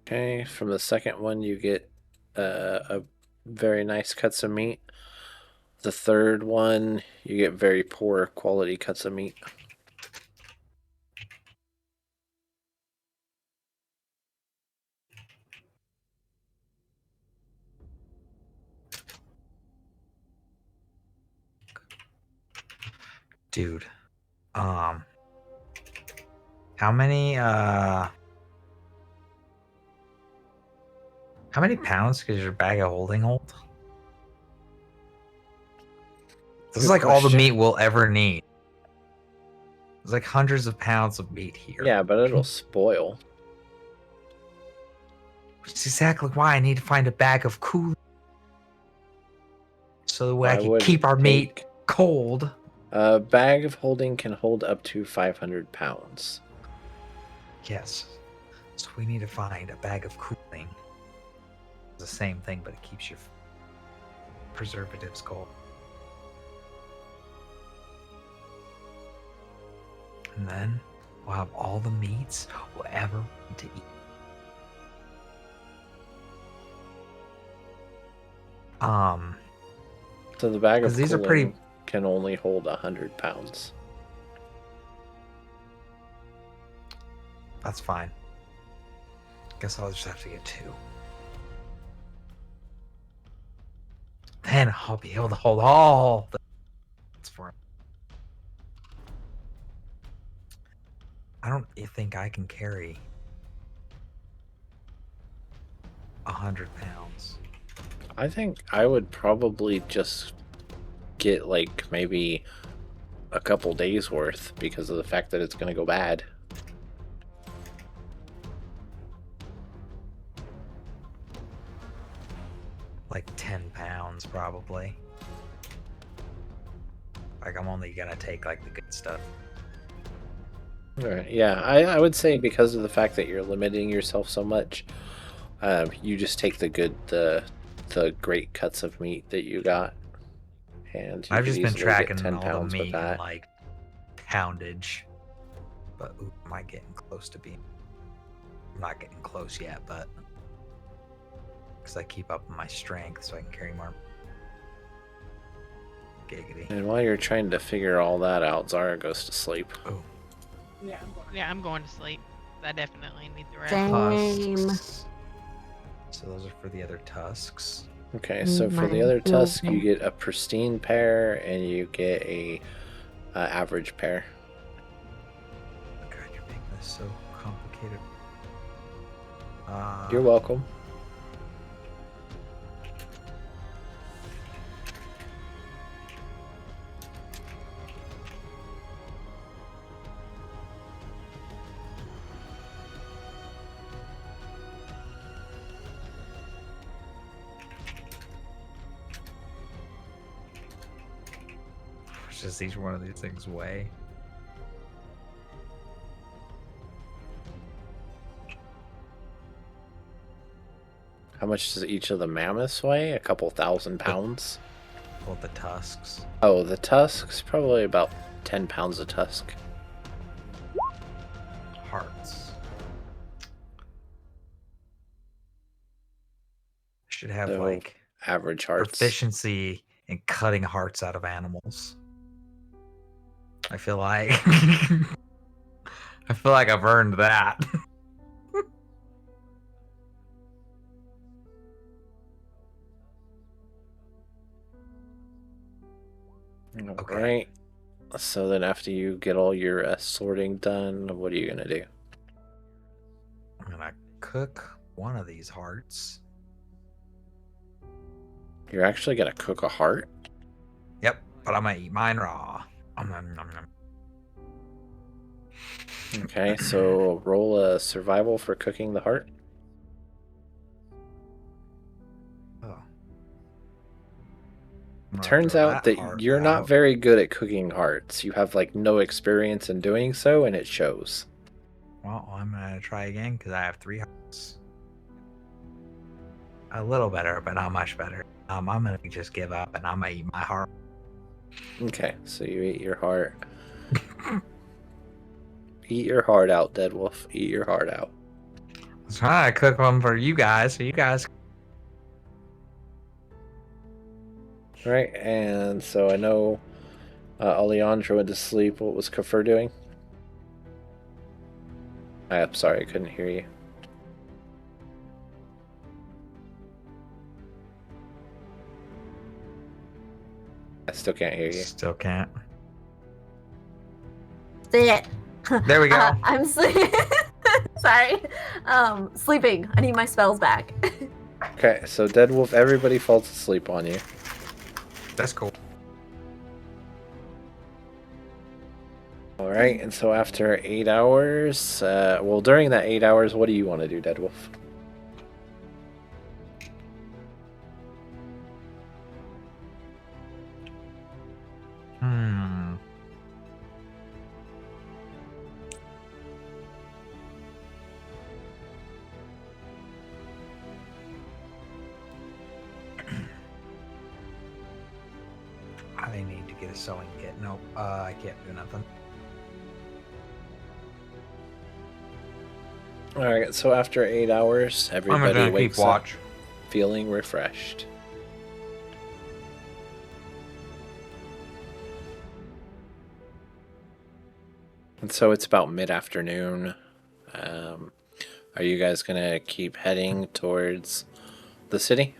Okay, from the second one you get a very nice cuts of meat. The third one you get very poor quality cuts of meat. dude, how many pounds does your bag of holding hold? This is Good like all the question. meat we'll ever need. There's like hundreds of pounds of meat here. Yeah, but it'll spoil. Which is exactly why I need to find a bag of cooling. So that way I can would keep our meat take- cold. A bag of holding can hold up to 500 pounds. Yes. So we need to find a bag of cooling. It's the same thing, but it keeps your preservatives cold. And then we'll have all the meats we'll ever want to eat. So the bag of 'Cause these are cooling pretty- can only hold 100 pounds. That's fine. Guess I'll just have to get 2. Then I'll be able to hold all the for him. I don't think I can carry 100 pounds. I think I would probably just get like maybe a couple days worth because of the fact that it's going to go bad. Like 10 pounds probably. Like I'm only gonna take like the good stuff. Alright, yeah, I would say because of the fact that you're limiting yourself so much, you just take the great cuts of meat that you got, and you I've could just been easily tracking get 10 all the pounds with meat and that. like poundage. But ooh, am I getting close to being? I'm not getting close yet, but because I keep up my strength so I can carry more. Giggity. And while you're trying to figure all that out, Zara goes to sleep. Oh, Yeah, I'm going to sleep. I definitely need the rest. Same. tusks. So those are for the other tusks. Okay, so for the My other tusk, you goodness. get a pristine pair, and you get a average pair. God, you're making this so complicated. You're welcome. Does each one of these things weigh? How much does each of the mammoths weigh? A couple thousand pounds? Pull the tusks. Oh, the tusks? Probably about 10 pounds a tusk. Hearts. Should have So, like average hearts. proficiency in cutting hearts out of animals. I feel like I feel like I've earned that. Okay. Alright. So then after you get all your sorting done, what are you going to do? I'm gonna cook one of these hearts. You're actually going to cook a heart? Yep, but I'm gonna eat mine raw. Nom, nom, nom. Okay, so roll a survival for cooking the heart. Oh. I'm gonna Turns throw out that heart you're not out. very good at cooking hearts. You have like no experience in doing so, and it shows. Well, I'm gonna try again because I have 3 hearts. A little better, but not much better. I'm gonna just give up and I'm gonna eat my heart. Okay, so you eat your heart. Eat your heart out, Dead Wolf. Eat your heart out. I was trying to cook one for you guys, so you guys. Right, and so I know Alejandro went to sleep. What was Kafir doing? I'm sorry, I couldn't hear you. I still can't hear you. Still can't. Sit. There we go. I'm sleeping. Sorry. Sleeping. I need my spells back. Okay, so Dead Wolf, everybody falls asleep on you. That's cool. Alright, and so after 8 hours, well, during that 8 hours, what do you want to do, Dead Wolf? I need to get a sewing kit. Nope, I can't do nothing. Alright, so after 8 hours, I'm everybody gonna wakes keep watch. up feeling refreshed. And so it's about mid-afternoon. Are you guys gonna keep heading towards the city?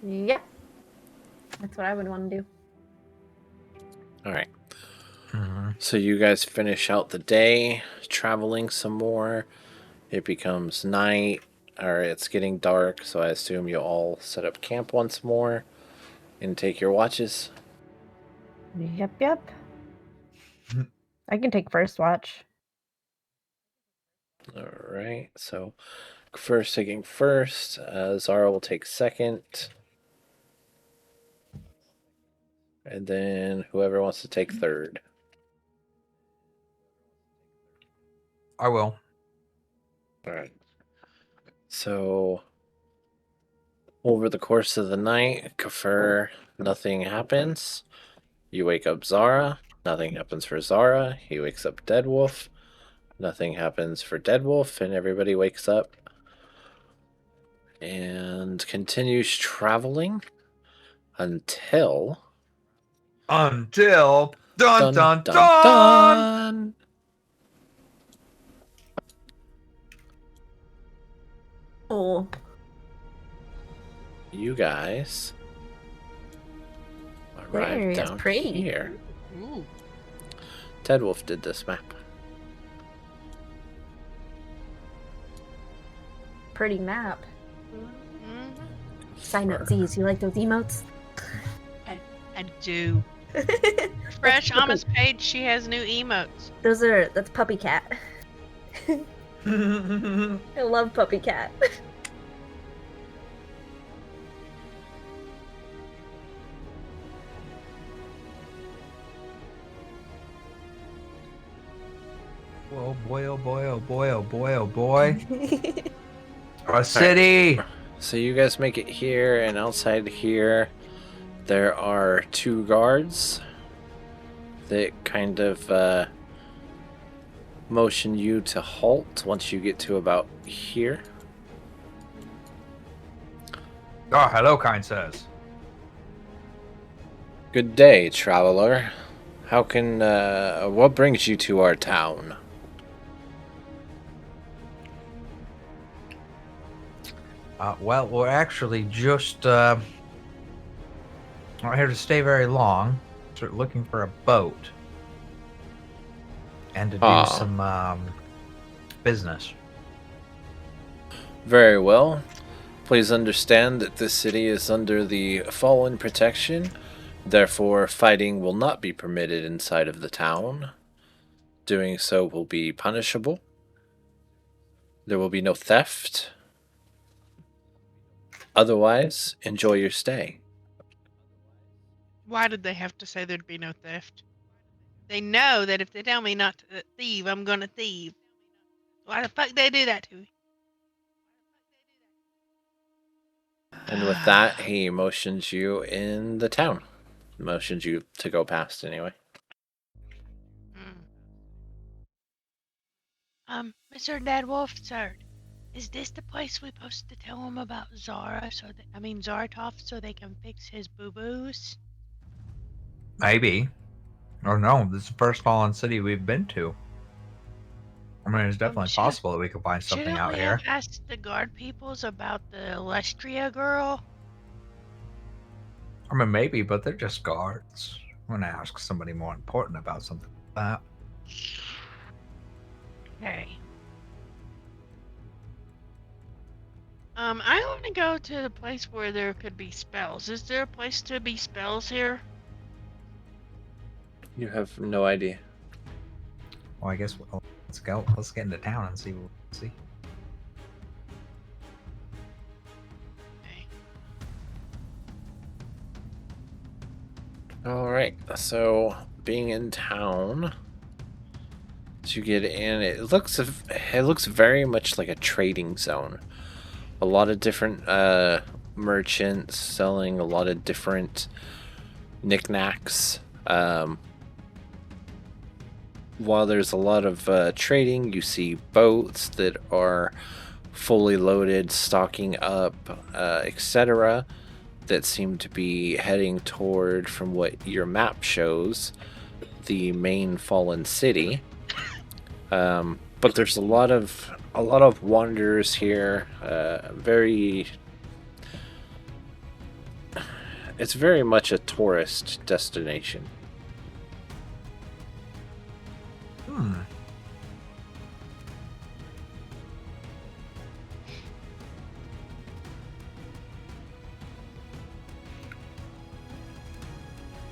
Yep. That's what I would want to do. Alright. Mm-hmm. So you guys finish out the day, traveling some more. It becomes night, or it's getting dark, so I assume you'll all set up camp once more and take your watches. Yep. I can take first watch. Alright, so first taking first, Zara will take second. And then whoever wants to take third. I will. Alright. So over the course of the night, Kafir, nothing happens. You wake up Zara, nothing happens for Zara. He wakes up Dead Wolf, nothing happens for Dead Wolf, and everybody wakes up and continues traveling until dun dun dun. dun. Oh. You guys There, arrived it's down pretty. here. Ooh. Dead Wolf did this map. Pretty map. Mhm. Side note, Z's, you like those emotes? I do. Refresh Alma's page. She has new emotes. That's Puppy Cat. I love Puppy Cat. Oh boy, oh boy, oh boy, oh boy, oh boy. A city! So you guys make it here, and outside here, there are 2 guards that kind of motion you to halt once you get to about here. Oh, hello, kind sirs. Good day, traveler. How can, what brings you to our town? Well, we're actually just not here to stay very long. So we're looking for a boat and to do some business. Very well. Please understand that this city is under the Fallen protection. Therefore, fighting will not be permitted inside of the town. Doing so will be punishable. There will be no theft. Otherwise, enjoy your stay. Why did they have to say there'd be no theft? They know that if they tell me not to thieve, I'm gonna thieve. Why the fuck they do that to me? And with that, he motions you in the town. Motions you to go past anyway. Mr. Deadwolf, sir, is this the place we're supposed to tell him about Zartov, so they can fix his boo-boos? Maybe. Or no, this is the first fallen city we've been to. I mean, it's definitely possible that we could find something out here. Shouldn't we have asked the guard peoples about the Lestria girl? I mean, maybe, but they're just guards. I'm gonna ask somebody more important about something like that. Okay. I want to go to the place where there could be spells. Is there a place to be spells here? You have no idea. Well, I guess let's go. Let's get into town and see what we see. Okay. Alright, so being in town, as you get in, it looks very much like a trading zone. A lot of different merchants selling a lot of different knickknacks. While there's a lot of trading, you see boats that are fully loaded, stocking up, etc., that seem to be heading toward, from what your map shows, the main fallen city. But there's a lot of wanderers here. It's very much a tourist destination.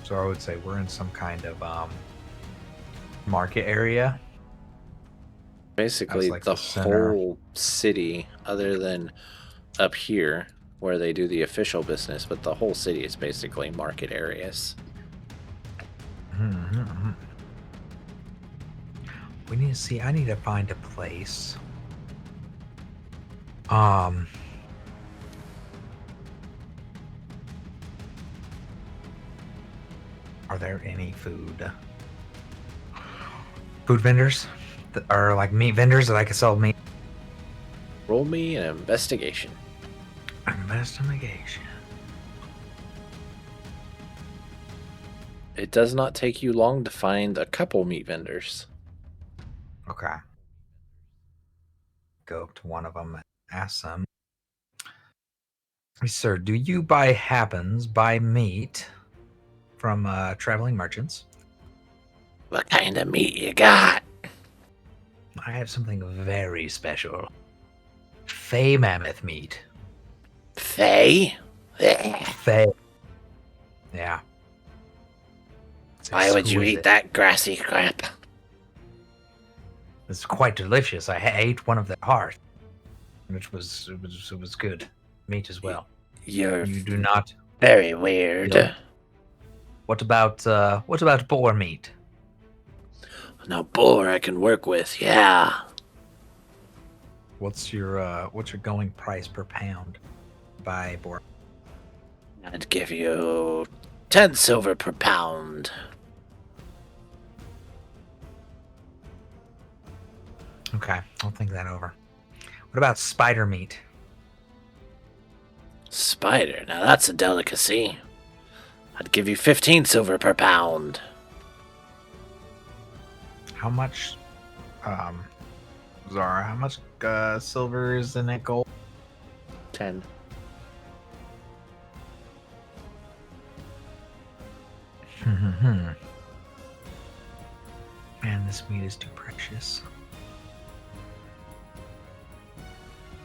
So I would say we're in some kind of market area. Basically, like the the center. whole city, other than up here where they do the official business, but the whole city is basically market areas. We need to see. I need to find a place. Are there any food vendors that are like meat vendors that I can sell meat? Roll me an investigation. Investigation. It does not take you long to find a couple meat vendors. Okay. Go up to one of them and ask them. Sir, do you by happens buy meat from traveling merchants? What kind of meat you got? I have something very special. Fey mammoth meat. Fey? Fey. Yeah. Why would you eat that grassy crap? It's quite delicious. I ate one of their hearts, which was good meat as well. You do not. Very weird. Yeah. What about boar meat? No, boar I can work with. Yeah. What's your going price per pound? buy boar. I'd give you 10 silver per pound. Okay, I'll think that over. What about spider meat? Spider, now that's a delicacy. I'd give you 15 silver per pound. How much, Zara, how much silver is in that gold? 10. Man, this meat is too precious.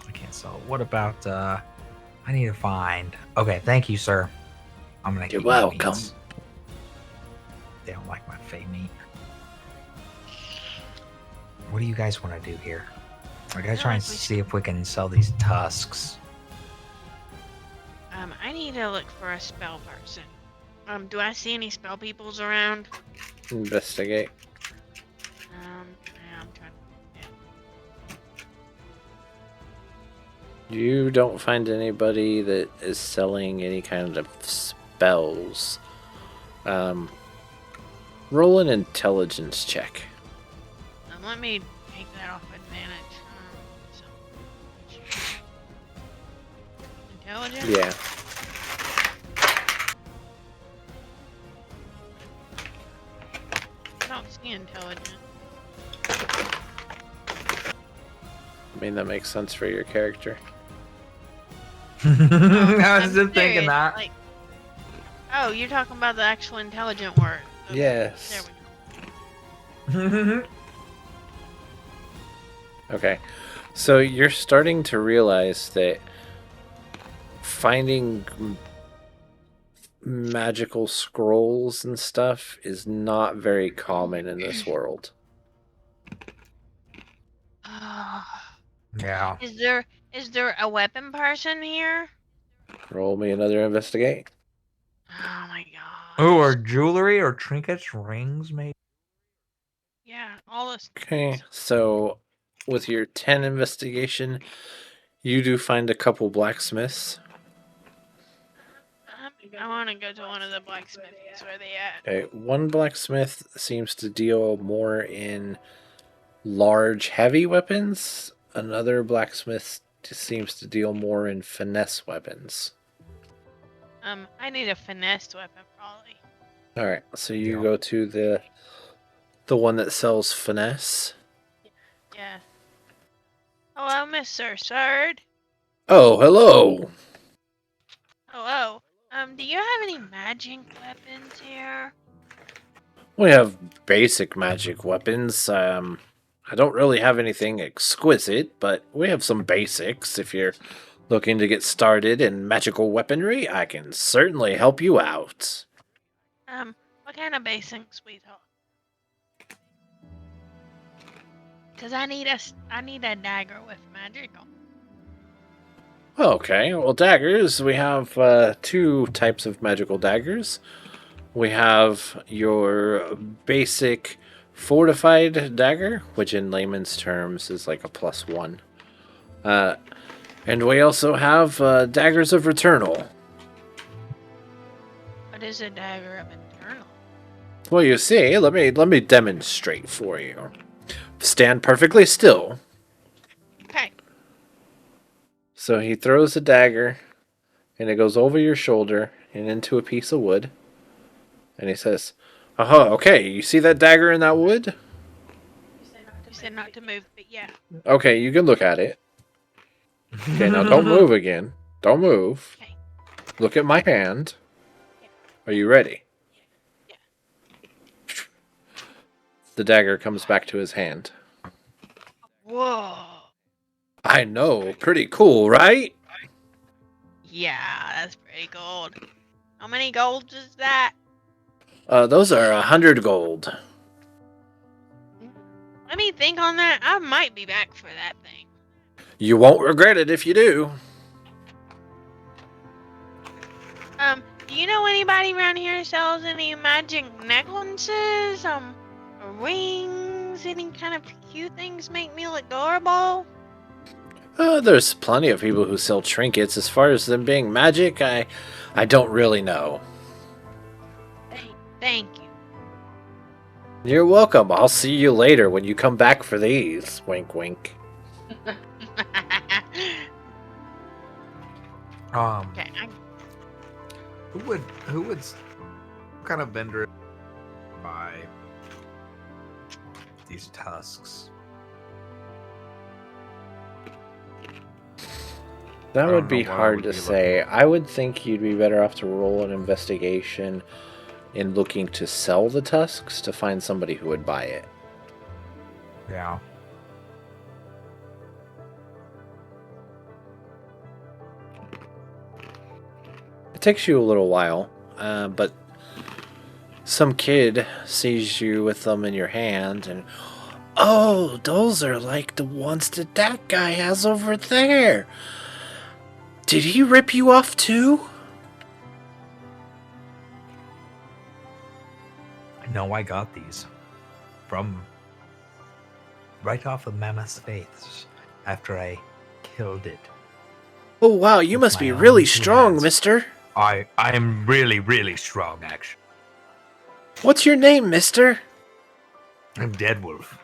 I can't sell it. What about, I need to find... Okay, thank you, sir. I'm gonna You're keep my welcome. meats. They don't like my fey meat. What do you guys want to do here? I gotta try and see if we can sell these tusks. I need to look for a spell person. Do I see any spell peoples around? Investigate. Yeah, I'm trying to. You don't find anybody that is selling any kind of spells. Roll an intelligence check. Let me take that off advantage. Intelligence? Yeah. I don't see intelligence. I mean, that makes sense for your character. I was I'm just thinking serious, that. like- oh, you're talking about the actual intelligent word. Okay, Yes. there we go. Okay. So you're starting to realize that finding magical scrolls and stuff is not very common in this world. Yeah. Is there a weapon person here? Roll me another investigate. Oh my god. Oh, or jewelry or trinkets, rings, maybe? Yeah, all this. Okay, so with your 10 investigation, you do find a couple blacksmiths. I want to go to one of the blacksmithies. Where they at? Okay, one blacksmith seems to deal more in large, heavy weapons. Another blacksmith seems to deal more in finesse weapons. I need a finesse weapon, probably. Alright, so you Yeah. go to the one that sells finesse. Yeah. Hello, Mr. Surd. Oh, hello! Hello. Do you have any magic weapons here? We have basic magic weapons. I don't really have anything exquisite, but we have some basics. If you're looking to get started in magical weaponry, I can certainly help you out. What kind of basics we talk? Cause I need a dagger with magic on. Okay, well, daggers, we have two types of magical daggers. We have your basic fortified dagger, which in layman's terms is like a +1. And we also have daggers of returnal. What is a dagger of eternal? Well, you see, let me demonstrate for you. Stand perfectly still. Okay. So he throws a dagger, and it goes over your shoulder and into a piece of wood. And he says, "Aha, okay, you see that dagger in that wood? You said not to move, but yeah. Okay, you can look at it. Okay, now don't move again. Don't move. Okay. Look at my hand. Are you ready?" Yeah. The dagger comes back to his hand. Whoa. I know, pretty cool, right? Yeah, that's pretty gold. How many golds is that? Those are 100 gold. Let me think on that. I might be back for that thing. You won't regret it if you do. Do you know anybody around here sells any magic necklaces? Or rings? Any kind of cute things make me look adorable? There's plenty of people who sell trinkets. As far as them being magic, I don't really know. Thank you. You're welcome. I'll see you later when you come back for these. Wink, wink. Okay, Who would kind of vendor by these tusks? That I don't would be know what I hard would to be say. looking for. I would think you'd be better off to roll an investigation in looking to sell the tusks to find somebody who would buy it. Yeah. It takes you a little while, but some kid sees you with them in your hand and, oh, those are like the ones that guy has over there. Did he rip you off too? No, I got these from right off of Mammoth's face after I killed it. Oh wow, you With must my be own really two strong, hands. mister. I am really, really strong, actually. What's your name, mister? I'm Deadwolf. I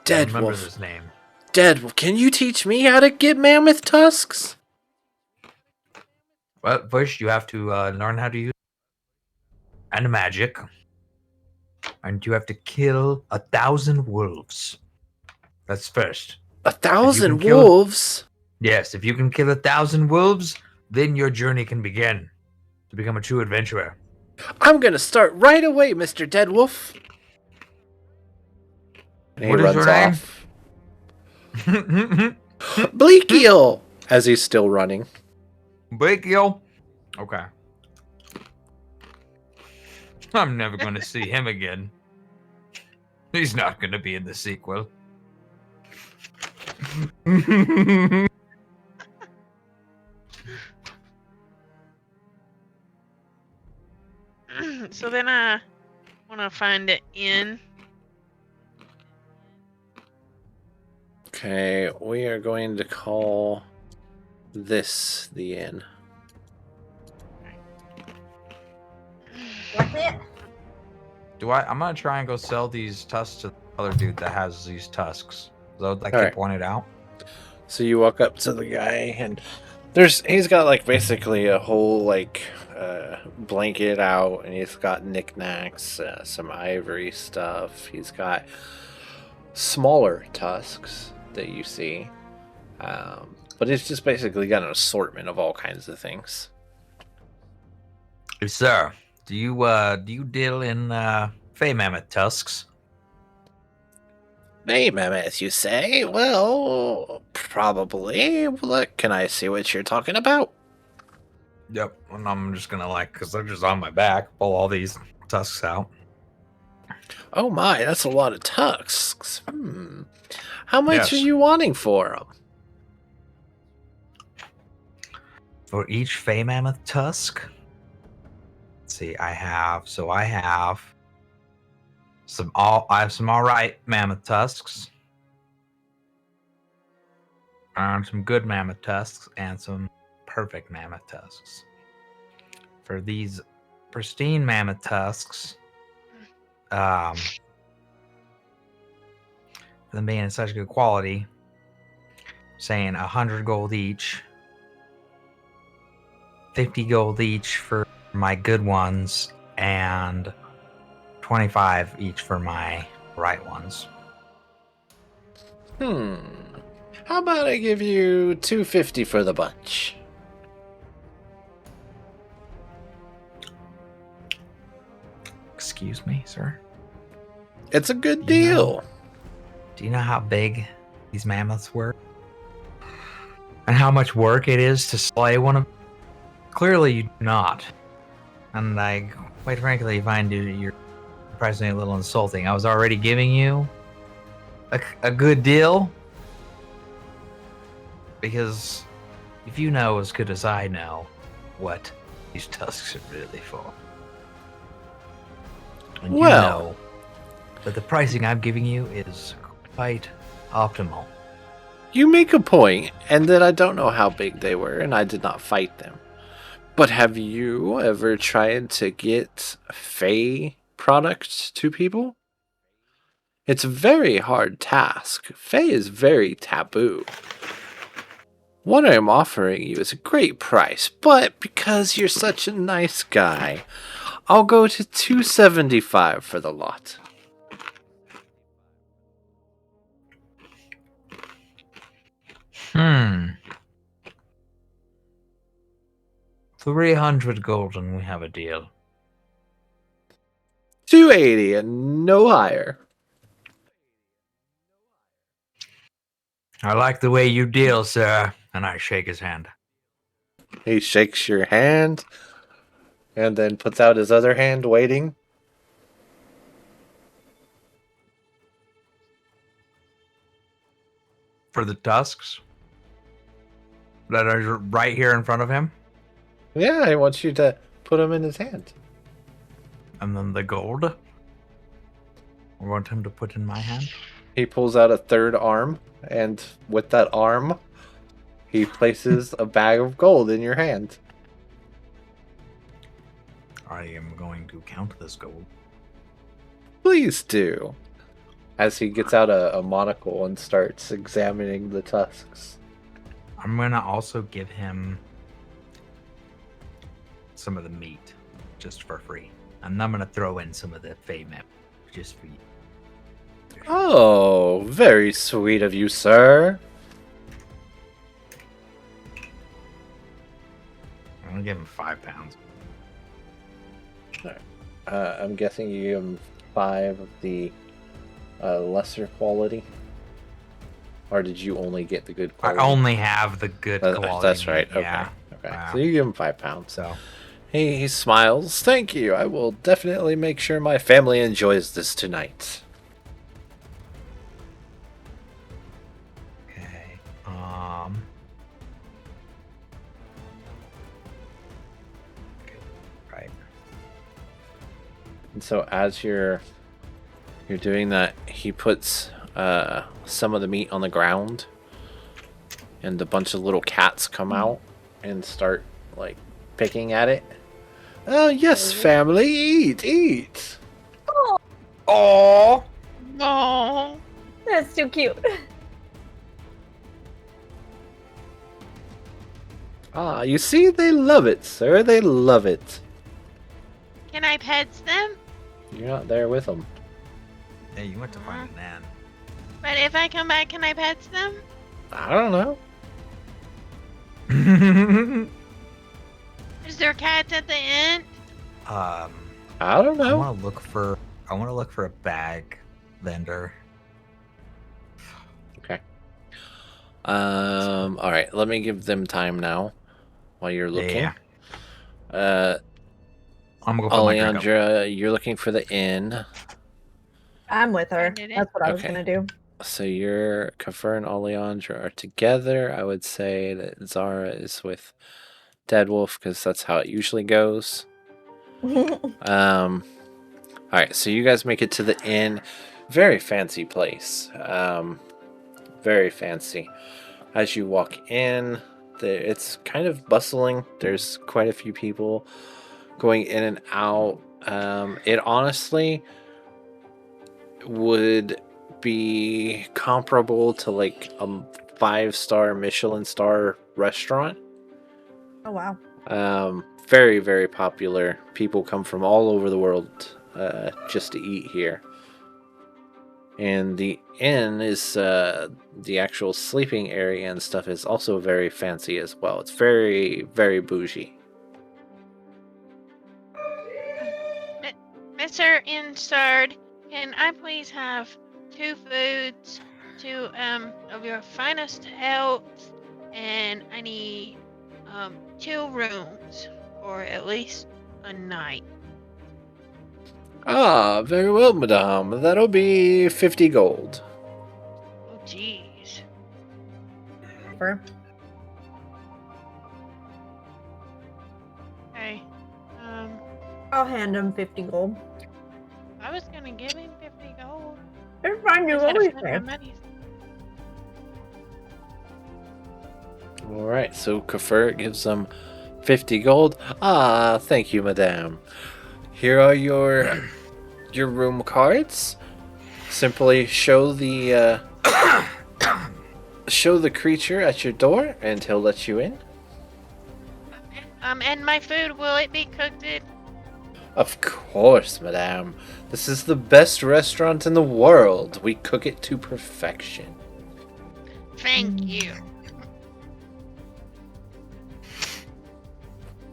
Dead remember Wolf. this name. Dead, can you teach me how to get mammoth tusks? Well, first you have to learn how to use and magic, and you have to kill 1,000 wolves. That's first. 1,000 kill- wolves? Yes, if you can kill 1,000 wolves, then your journey can begin to become a true adventurer. I'm gonna start right away, Mr. Dead Wolf. And he What is your runs name? off. Bleak Eel! As he's still running. Bakio. Okay. I'm never going to see him again. He's not going to be in the sequel. so then I want to find an inn. Okay, we are going to call this the inn. What's it? I'm going to try and go sell these tusks to the other dude that has these tusks. So I Alright. keep pointed out. So you walk up to the guy and he's got like basically a whole like blanket out, and he's got knickknacks, some ivory stuff. He's got smaller tusks that you see, but it's just basically got an assortment of all kinds of things. Hey, sir, do you deal in Fey Mammoth tusks? Hey, mammoth, you say? Well, probably. Look, can I see what you're talking about? Yep. And I'm just gonna because they're just on my back, pull all these tusks out. Oh my, that's a lot of tusks. How much Yes. are you wanting for them? For each Fey Mammoth tusk. Let's see, I have some alright mammoth tusks. And some good mammoth tusks and some perfect mammoth tusks. For these pristine mammoth tusks, for them being in such good quality, saying 100 gold each, 50 gold each for my good ones, and 25 each for my right ones. How about I give you 250 for the bunch? Excuse me, sir? It's a good You deal. know- Do you know how big these mammoths were? And how much work it is to slay one of them? Clearly you do not. And I, quite frankly, find you're surprisingly a little insulting. I was already giving you a good deal. Because if you know as good as I know what these tusks are really for. And Well. you know that the pricing I'm giving you is quite optimal. You make a point, and that I don't know how big they were, and I did not fight them. But have you ever tried to get Fey products to people? It's a very hard task. Fey is very taboo. What I am offering you is a great price, but because you're such a nice guy, I'll go to $275 for the lot. Hmm. 300 gold and we have a deal. $280 and no higher. I like the way you deal, sir. And I shake his hand. He shakes your hand and then puts out his other hand, waiting. For the tusks that are right here in front of him. Yeah, I want you to put them in his hand. And then the gold. I want him to put in my hand. He pulls out a third arm, and with that arm, he places a bag of gold in your hand. I am going to count this gold. Please do. As he gets out a monocle and starts examining the tusks. I'm going to also give him some of the meat just for free. And I'm going to throw in some of the Fey map just for you. Oh, very sweet of you, sir. I'm going to give him 5 pounds. I'm guessing you give him 5 of the lesser quality? Or did you only get the good quality? I only have the good quality. That's right. meat, yeah. Okay. Wow. So you give him 5 pounds. So He smiles. Thank you. I will definitely make sure my family enjoys this tonight. okay. Right. And so as you're doing that, he puts some of the meat on the ground, and a bunch of little cats come out and start like picking at it. Oh yes, family, eat. Oh. No. That's too cute. Ah, you see, they love it, sir. They love it. Can I pet them? You're not there with them. Hey, you went to find an ant. But if I come back, can I pet them? I don't know. Is there cats at the end? I don't I know. want to look for a bag vendor. Okay. All right. Let me give them time now, while you're looking. Yeah. I'm gonna go put my drink up. Alejandra, you're looking for the inn. I'm with her. did it. That's what I was Okay. gonna do. So your Kafir and Alejandra are together. I would say that Zara is with Deadwolf because that's how it usually goes. All right, so you guys make it to the inn. Very fancy place. Very fancy. As you walk in, it's kind of bustling. There's quite a few people going in and out. It honestly would be comparable to like a 5-star Michelin star restaurant. Oh wow. Very, very popular. People come from all over the world just to eat here. And the inn is the actual sleeping area and stuff is also very fancy as well. It's very, very bougie. Mr. Insard, can I please have 2 foods, 2 of your finest health, and I need 2 rooms for at least a night. Ah, very well, madame. That'll be 50 gold. Oh, jeez. Her. Okay. I'll hand him 50 gold. I was gonna give him 50 gold. It's fine, you Just had to always spend my say. money. All right, so Kafir gives them 50 gold. Ah, thank you, madame. Here are your room cards. Simply show the show the creature at your door, and he'll let you in. And my food, will it be cooked in? Of course, madame. This is the best restaurant in the world. We cook it to perfection. Thank you.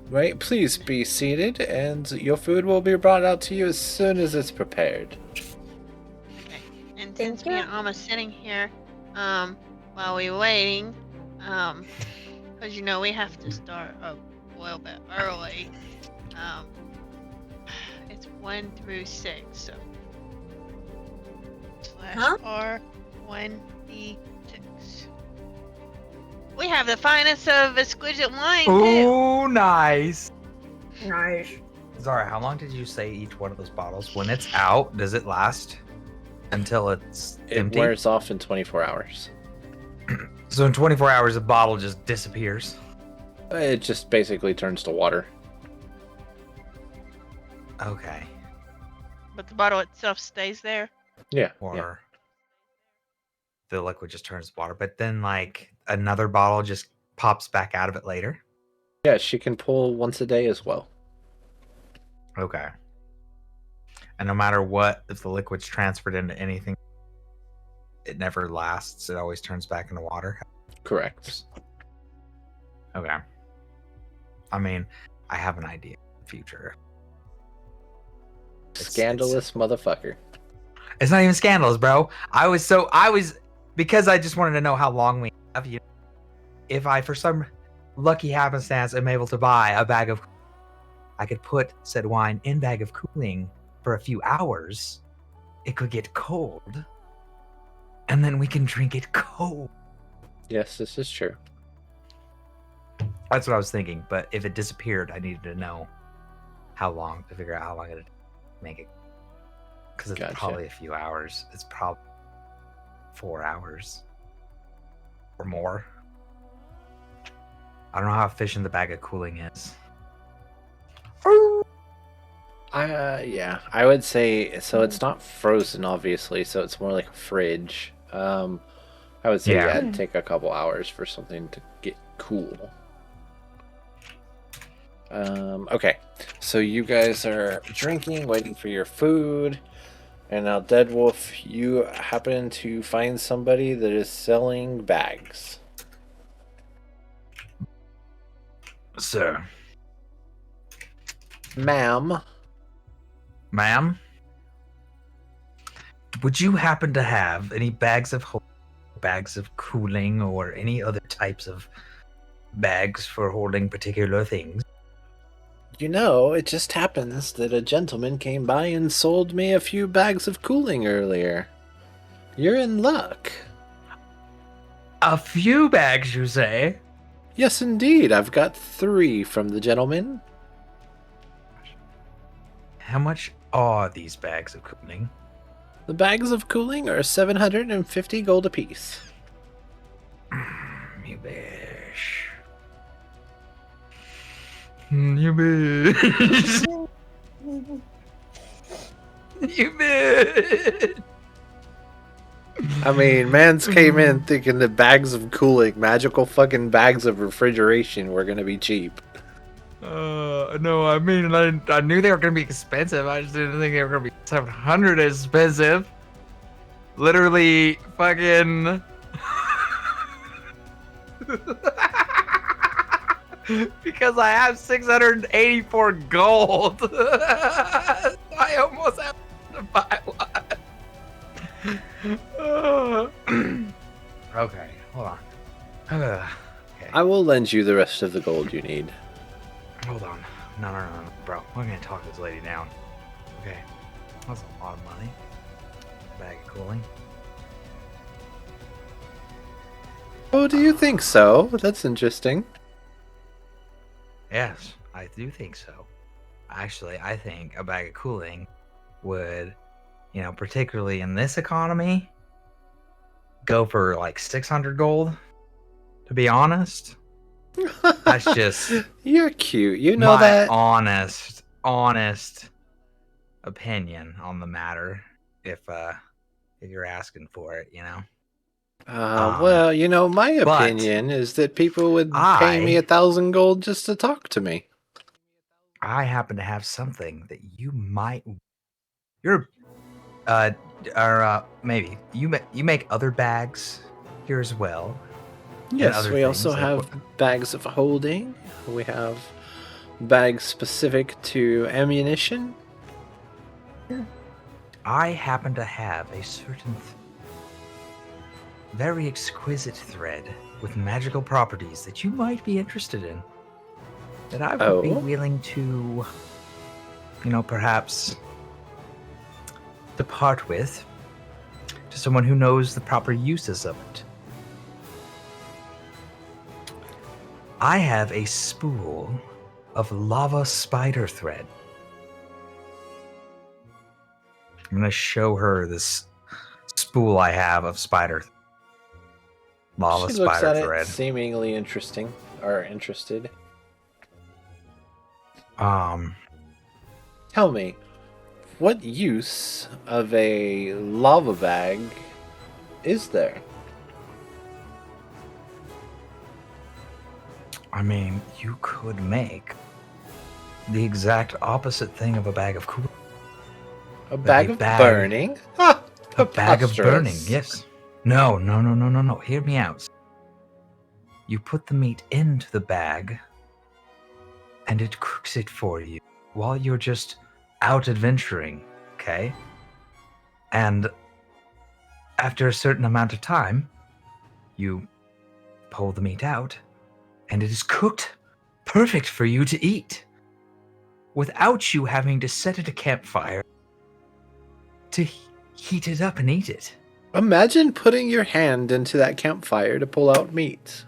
Right, please be seated, and your food will be brought out to you as soon as it's prepared. Okay. And Thank since me and you. Alma's sitting here, while we're waiting, because we have to start a little bit early. It's 1 through 6, so Huh? /R1D6. We have the finest of exquisite wine too. Ooh, nice. Nice. Zara, how long did you say each one of those bottles? When it's out, does it last until it's It empty? wears off in 24 hours. So in 24 hours, the bottle just disappears. It just basically turns to water. Okay. But the bottle itself stays there. Yeah. Or the liquid just turns to water. But then, like, another bottle just pops back out of it later. Yeah, she can pull once a day as well. Okay. And no matter what, if the liquid's transferred into anything, it never lasts. It always turns back into water. Correct. Okay. I mean, I have an idea of the future. Scandalous motherfucker. It's not even scandalous, bro. Because I just wanted to know how long we have. If I, for some lucky happenstance, am able to buy a bag of, I could put said wine in bag of cooling for a few hours. It could get cold, and then we can drink it cold. Yes, this is true. That's what I was thinking. But if it disappeared, I needed to know how long to figure out how long it'd make it. Because it's Gotcha. probably a few hours. It's probably 4 hours or more. I don't know how efficient the bag of cooling is. Yeah, I would say so. It's not frozen, obviously, so it's more like a fridge. I would say Yeah. it'd take a couple hours for something to get cool. Okay, so you guys are drinking, waiting for your food, and now Dead Wolf, you happen to find somebody that is selling bags. Sir. Ma'am. Ma'am? Would you happen to have any bags of bags of cooling, or any other types of bags for holding particular things? You know, it just happens that a gentleman came by and sold me a few bags of cooling earlier. You're in luck. A few bags, you say? Yes, indeed. I've got 3 from the gentleman. How much are these bags of cooling? The bags of cooling are 750 gold apiece. You bish. You bish. You bish. I mean, mans came in thinking that bags of cooling, magical fucking bags of refrigeration, were gonna be cheap. No, I mean, I knew they were gonna be expensive. I just didn't think they were gonna be 700 expensive. Literally, fucking. Because I have 684 gold. I almost have to buy one. Okay, hold on. Okay. I will lend you the rest of the gold you need. Hold on. No, bro. We're gonna talk this lady down. Okay. That's a lot of money. Bag of cooling. Oh, do you think so? That's interesting. Yes, I do think so. Actually, I think a bag of cooling would, particularly in this economy, go for like 600 gold, to be honest. That's just You're cute. You know my that. honest opinion on the matter. If you're asking for it, you know. Well, you know, my but opinion is that people would pay me 1,000 gold just to talk to me. I happen to have something that you might. You're, or maybe you make other bags here as well. Yes, other we also things, like have bags of holding. We have bags specific to ammunition. I happen to have a certain very exquisite thread with magical properties that you might be interested in. That I would be willing to, perhaps depart with to someone who knows the proper uses of it. I have a spool of lava spider thread. I'm going to show her this spool I have of lava She spider looks at thread. it seemingly interesting, or interested. Tell me, what use of a lava bag is there? I mean, you could make the exact opposite thing of a bag of cooling. A bag of burning? Ha! A bag of burning, yes. No. Hear me out. You put the meat into the bag, and it cooks it for you while you're just out adventuring, okay? And after a certain amount of time, you pull the meat out, and it is cooked perfect for you to eat without you having to set it a campfire to heat it up and eat it. Imagine putting your hand into that campfire to pull out meat.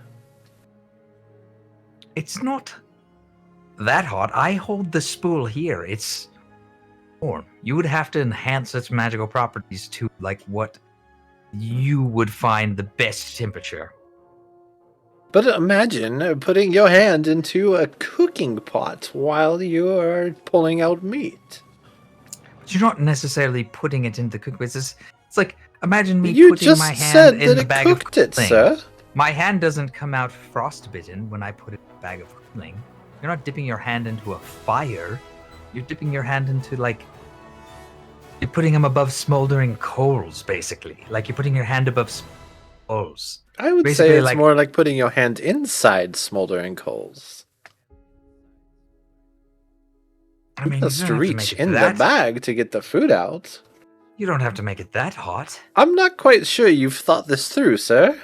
It's not that hot. I hold the spool here. It's warm. You would have to enhance its magical properties to like what you would find the best temperature. But imagine putting your hand into a cooking pot while you are pulling out meat. But you're not necessarily putting it into the cooking pot. It's like, imagine me putting my hand said in that the it bag of cooked it, cooling. sir. My hand doesn't come out frostbitten when I put it in the bag of cooling. You're not dipping your hand into a fire. You're dipping your hand into, like, you're putting them above smoldering coals, basically. Like, you're putting your hand above coals. I would Basically, say it's like, more like putting your hand inside smoldering coals. I mean, You just you don't have to reach make it in the bag to get the food out. You don't have to make it that hot. I'm not quite sure you've thought this through, sir.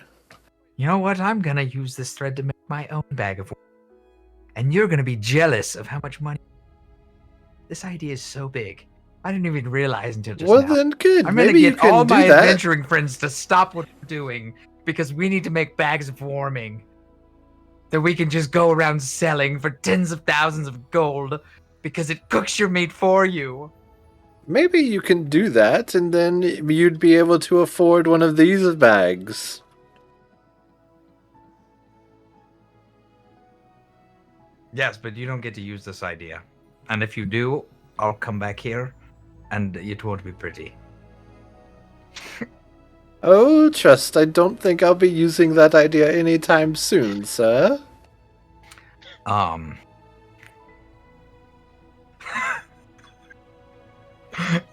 You know what? I'm gonna use this thread to make my own bag of wool. And you're gonna be jealous of how much money. This idea is so big. I didn't even realize until just Well, now. then good. I'm Maybe gonna you get can all do my that. adventuring friends to stop what we're doing because we need to make bags of warming that we can just go around selling for tens of thousands of gold because it cooks your meat for you. Maybe you can do that, and then you'd be able to afford one of these bags. Yes, but you don't get to use this idea. And if you do, I'll come back here, and it won't be pretty. Oh, trust, I don't think I'll be using that idea anytime soon, sir.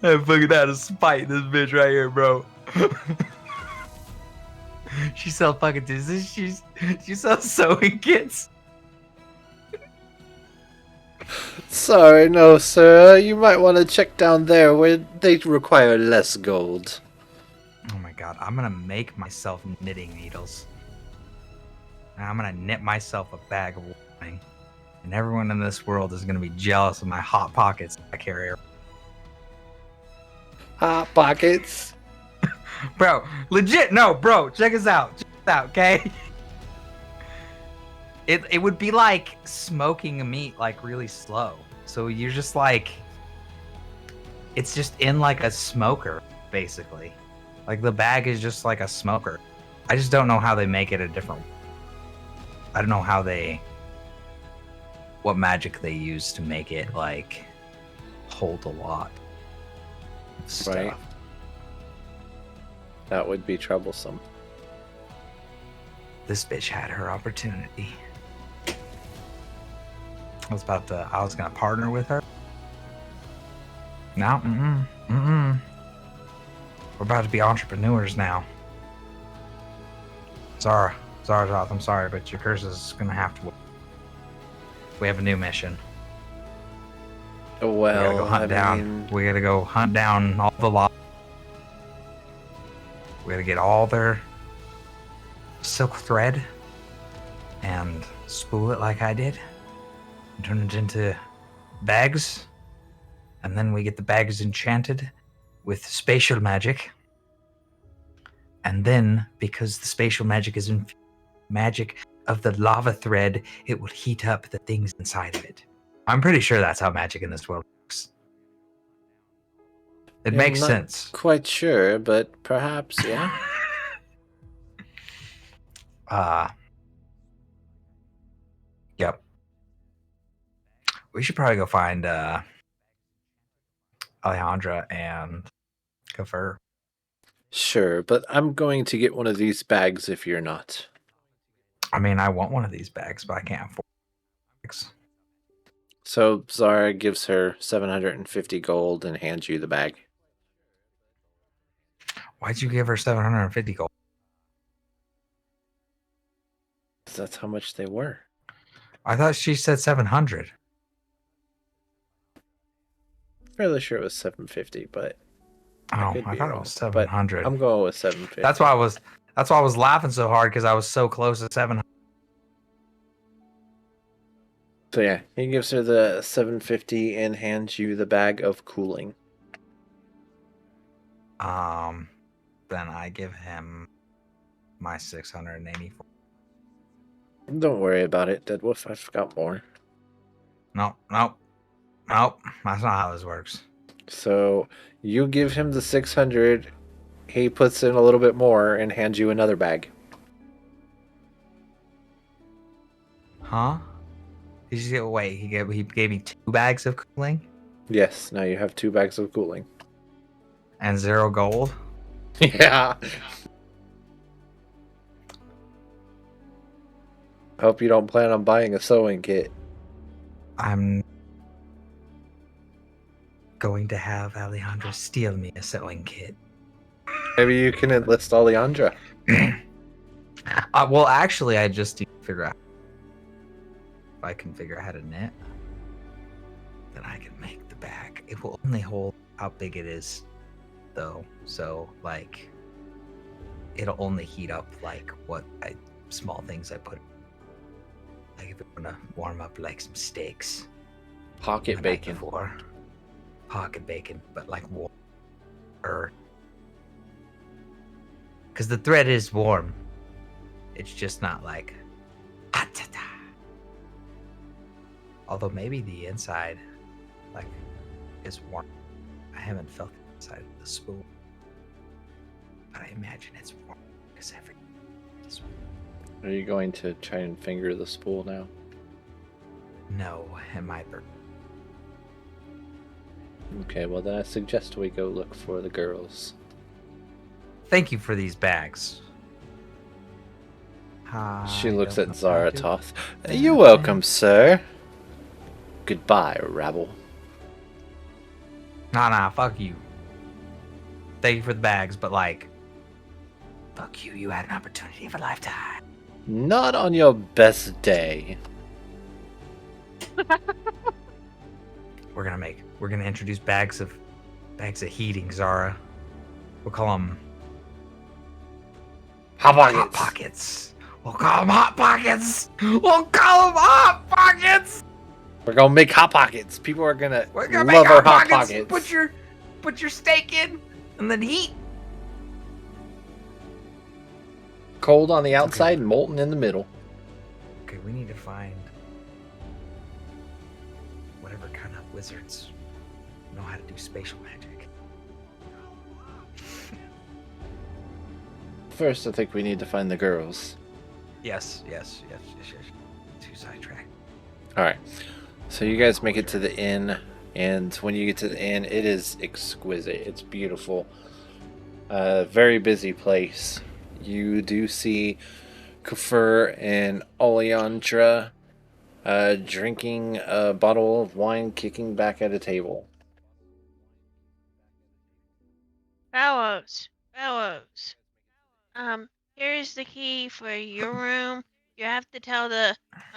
I'm fucking out of spite, this bitch right here, bro. She sells fucking Disney. She sells sewing kits. Sorry, no, sir. You might want to check down there where they require less gold. Oh my god, I'm gonna make myself knitting needles. And I'm gonna knit myself a bag of warming. And everyone in this world is gonna be jealous of my hot pockets I carry. Hot pockets. Bro, legit, no, bro, check us out. Check us out, okay? It would be like smoking a meat like really slow. So you're just like, it's just in like a smoker, basically. Like the bag is just like a smoker. I just don't know how they make it a different. I don't know what magic they use to make it like hold a lot of stuff. Right. That would be troublesome. This bitch had her opportunity. I was gonna partner with her. No, We're about to be entrepreneurs now. Zaratoth, I'm sorry, but your curse is gonna have to. We have a new mission. Well, We gotta go hunt down. We gotta go hunt down all the lava. We gotta get all their silk thread and spool it like I did. And turn it into bags. And then we get the bags enchanted with spatial magic. And then, because the spatial magic is magic of the lava thread, it will heat up the things inside of it. I'm pretty sure that's how magic in this world works. It Yeah, makes I'm not sense. quite sure, but perhaps, yeah. Yep. We should probably go find Alejandra and Kafir. Sure, but I'm going to get one of these bags if you're not. I mean, I want one of these bags, but I can't afford bags. So Zara gives her 750 gold and hands you the bag. Why'd you give her 750 gold? That's how much they were. I thought she said 700. Fairly sure it was 750, but Oh, could I be thought wrong, it was but 700. I'm going with 750. That's why I was laughing so hard because I was so close to 700. So yeah, he gives her the 750 and hands you the bag of cooling. Then I give him my 684. Don't worry about it, Deadwolf. I've got more. Nope. That's not how this works. So you give him the 600. He puts in a little bit more and hands you another bag. Huh? Wait, he gave me 2 bags of cooling Yes, now you have 2 bags of cooling. and 0 gold. Yeah. Hope you don't plan on buying a sewing kit. I'm going to have Alejandra steal me a sewing kit. Maybe you can enlist Alejandra. Well, actually, I just need to figure out if I can figure out how to knit. Then I can make the bag. It will only hold how big it is, though. So, like, it'll only heat up like small things I put. Like if I want to warm up like some steaks. Pocket bacon. Before. Pocket bacon, but like warm. Because the thread is warm. It's just not like. Although maybe the inside, like, is warm. I haven't felt the inside of the spool, but I imagine it's warm because everything is warm. Are you going to try and finger the spool now? No, it might burn. Okay, well then I suggest we go look for the girls. Thank you for these bags. She looks at I don't know how to- Zaratoth. You're welcome, sir. Goodbye, rabble. Nah, fuck you. Thank you for the bags, but like, fuck you. You had an opportunity of a lifetime. Not on your best day. We're gonna introduce bags of heating, Zara. We'll call them Hot Hot Pockets. We'll call them Hot Pockets. We'll call them Hot Pockets. We're gonna make Hot Pockets. People are gonna We're gonna love make our Hot Hot Pockets. Pockets. Put your steak in, and then heat. Cold on the outside, molten in the middle. Okay, we need to find whatever kind of wizards know how to do spatial magic. First, I think we need to find the girls. Yes. Too sidetracked. All right. So you guys make it to the inn, and when you get to the inn, it is exquisite. It's beautiful. Very busy place. You do see Kafur and Oleandra drinking a bottle of wine, kicking back at a table. Fellows. Here's the key for your room. You have to tell the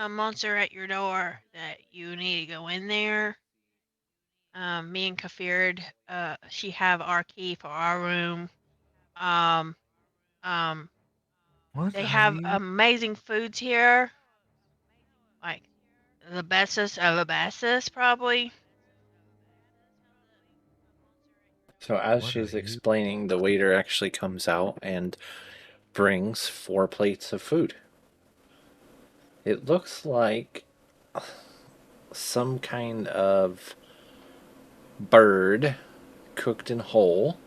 monster at your door that you need to go in there. Me and Kafird, she have our key for our room. Um, um, What they are have you? amazing foods here, like the bestest of the bestest, probably. So as What she's are you? explaining, the waiter actually comes out and brings 4 plates of food. It looks like some kind of bird cooked in whole,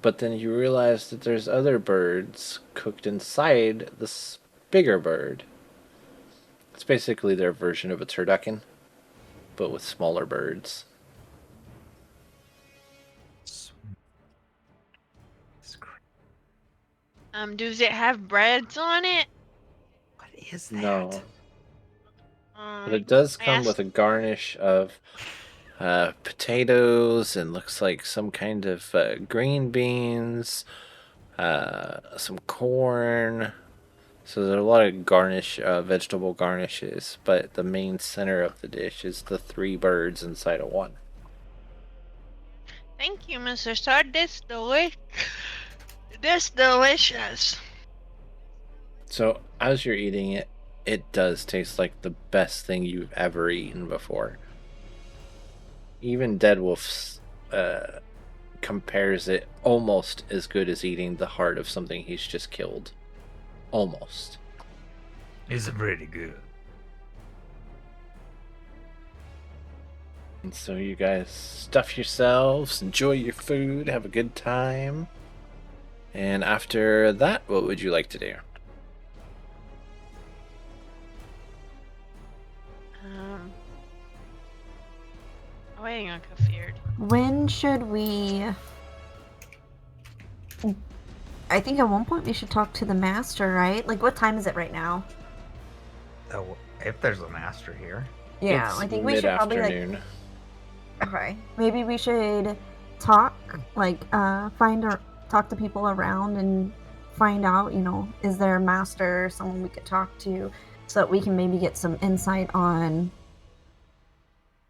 but then you realize that there's other birds cooked inside this bigger bird. It's basically their version of a turducken, but with smaller birds. Does it have breads on it? What is that? No. But it does come with a garnish of potatoes and looks like some kind of green beans, some corn. So there's a lot of garnish, vegetable garnishes, but the main center of the dish is the 3 birds inside of one. Thank you, Mr. Sard. This delicious. So as you're eating it, it does taste like the best thing you've ever eaten before. Even Deadwolf's compares it almost as good as eating the heart of something he's just killed. Almost. It's pretty good. And so you guys stuff yourselves, enjoy your food, have a good time. And after that, what would you like to do? Waiting on Kafird. When should we? I think at one point we should talk to the master, right? Like, what time is it right now? Oh, if there's a master here. Yeah, It's I think we should probably like. mid-afternoon. Okay, maybe we should talk, like, talk to people around and find out, is there a master, someone we could talk to, so that we can maybe get some insight on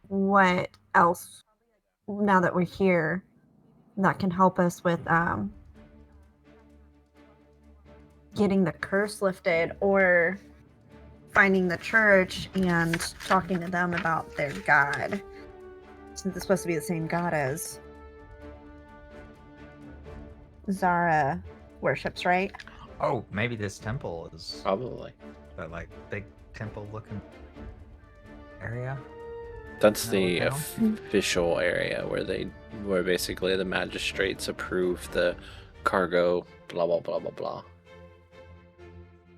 what else, now that we're here, that can help us with getting the curse lifted, or finding the church and talking to them about their god, since it's supposed to be the same god as Zara worships, right? Oh, maybe this temple is Probably. that like big temple looking area. That's Is that the what official area where basically the magistrates approve the cargo, blah blah blah blah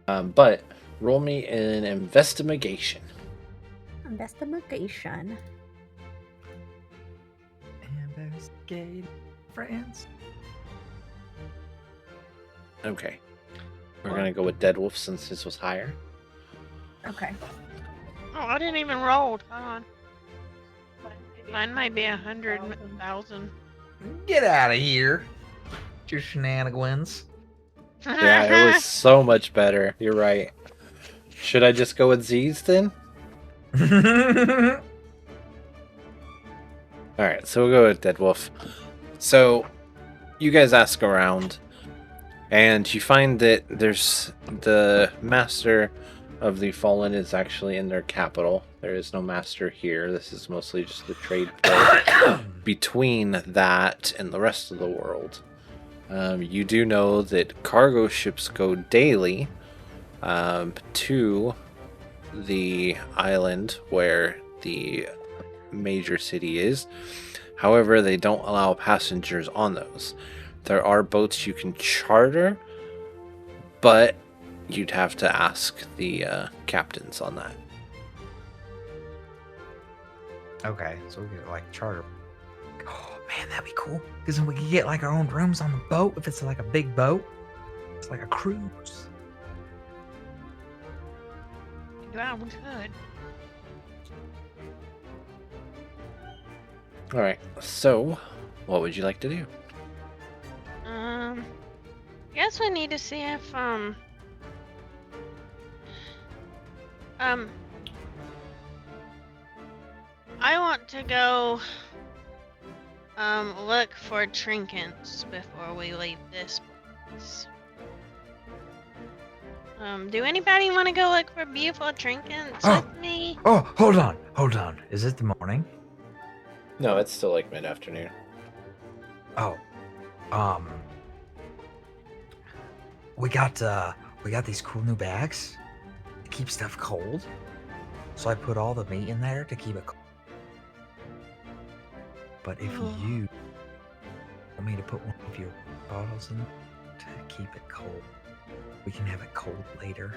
blah. But roll me an investigation. Investigation. Investigate friends. Okay. We're gonna go with Deadwolf since his was higher. Okay. Oh, I didn't even roll. Hold on. Mine might be 100,000. Get out of here. Your shenanigans. Yeah, it was so much better. You're right. Should I just go with Z's then? Alright, so we'll go with Deadwolf. So, you guys ask around, and you find that there's the master of the Fallen is actually in their capital. There is no master here. This is mostly just the trade port between that and the rest of the world. You do know that cargo ships go daily to the island where the major city is. However, they don't allow passengers on those. There are boats you can charter, but you'd have to ask the captains on that. Okay, so we get like charter. Oh man, that'd be cool. Because then we could get like our own rooms on the boat if it's like a big boat. It's like a cruise. Yeah, we could. All right. So, what would you like to do? Guess we need to see if I want to go look for trinkets before we leave this place. Do anybody want to go look for beautiful trinkets Oh. with me? Oh, hold on. Is it the morning? No, it's still like mid-afternoon. Oh, we got these cool new bags to keep stuff cold. So I put all the meat in there to keep it cold. But if you want me to put one of your bottles in to keep it cold, we can have it cold later.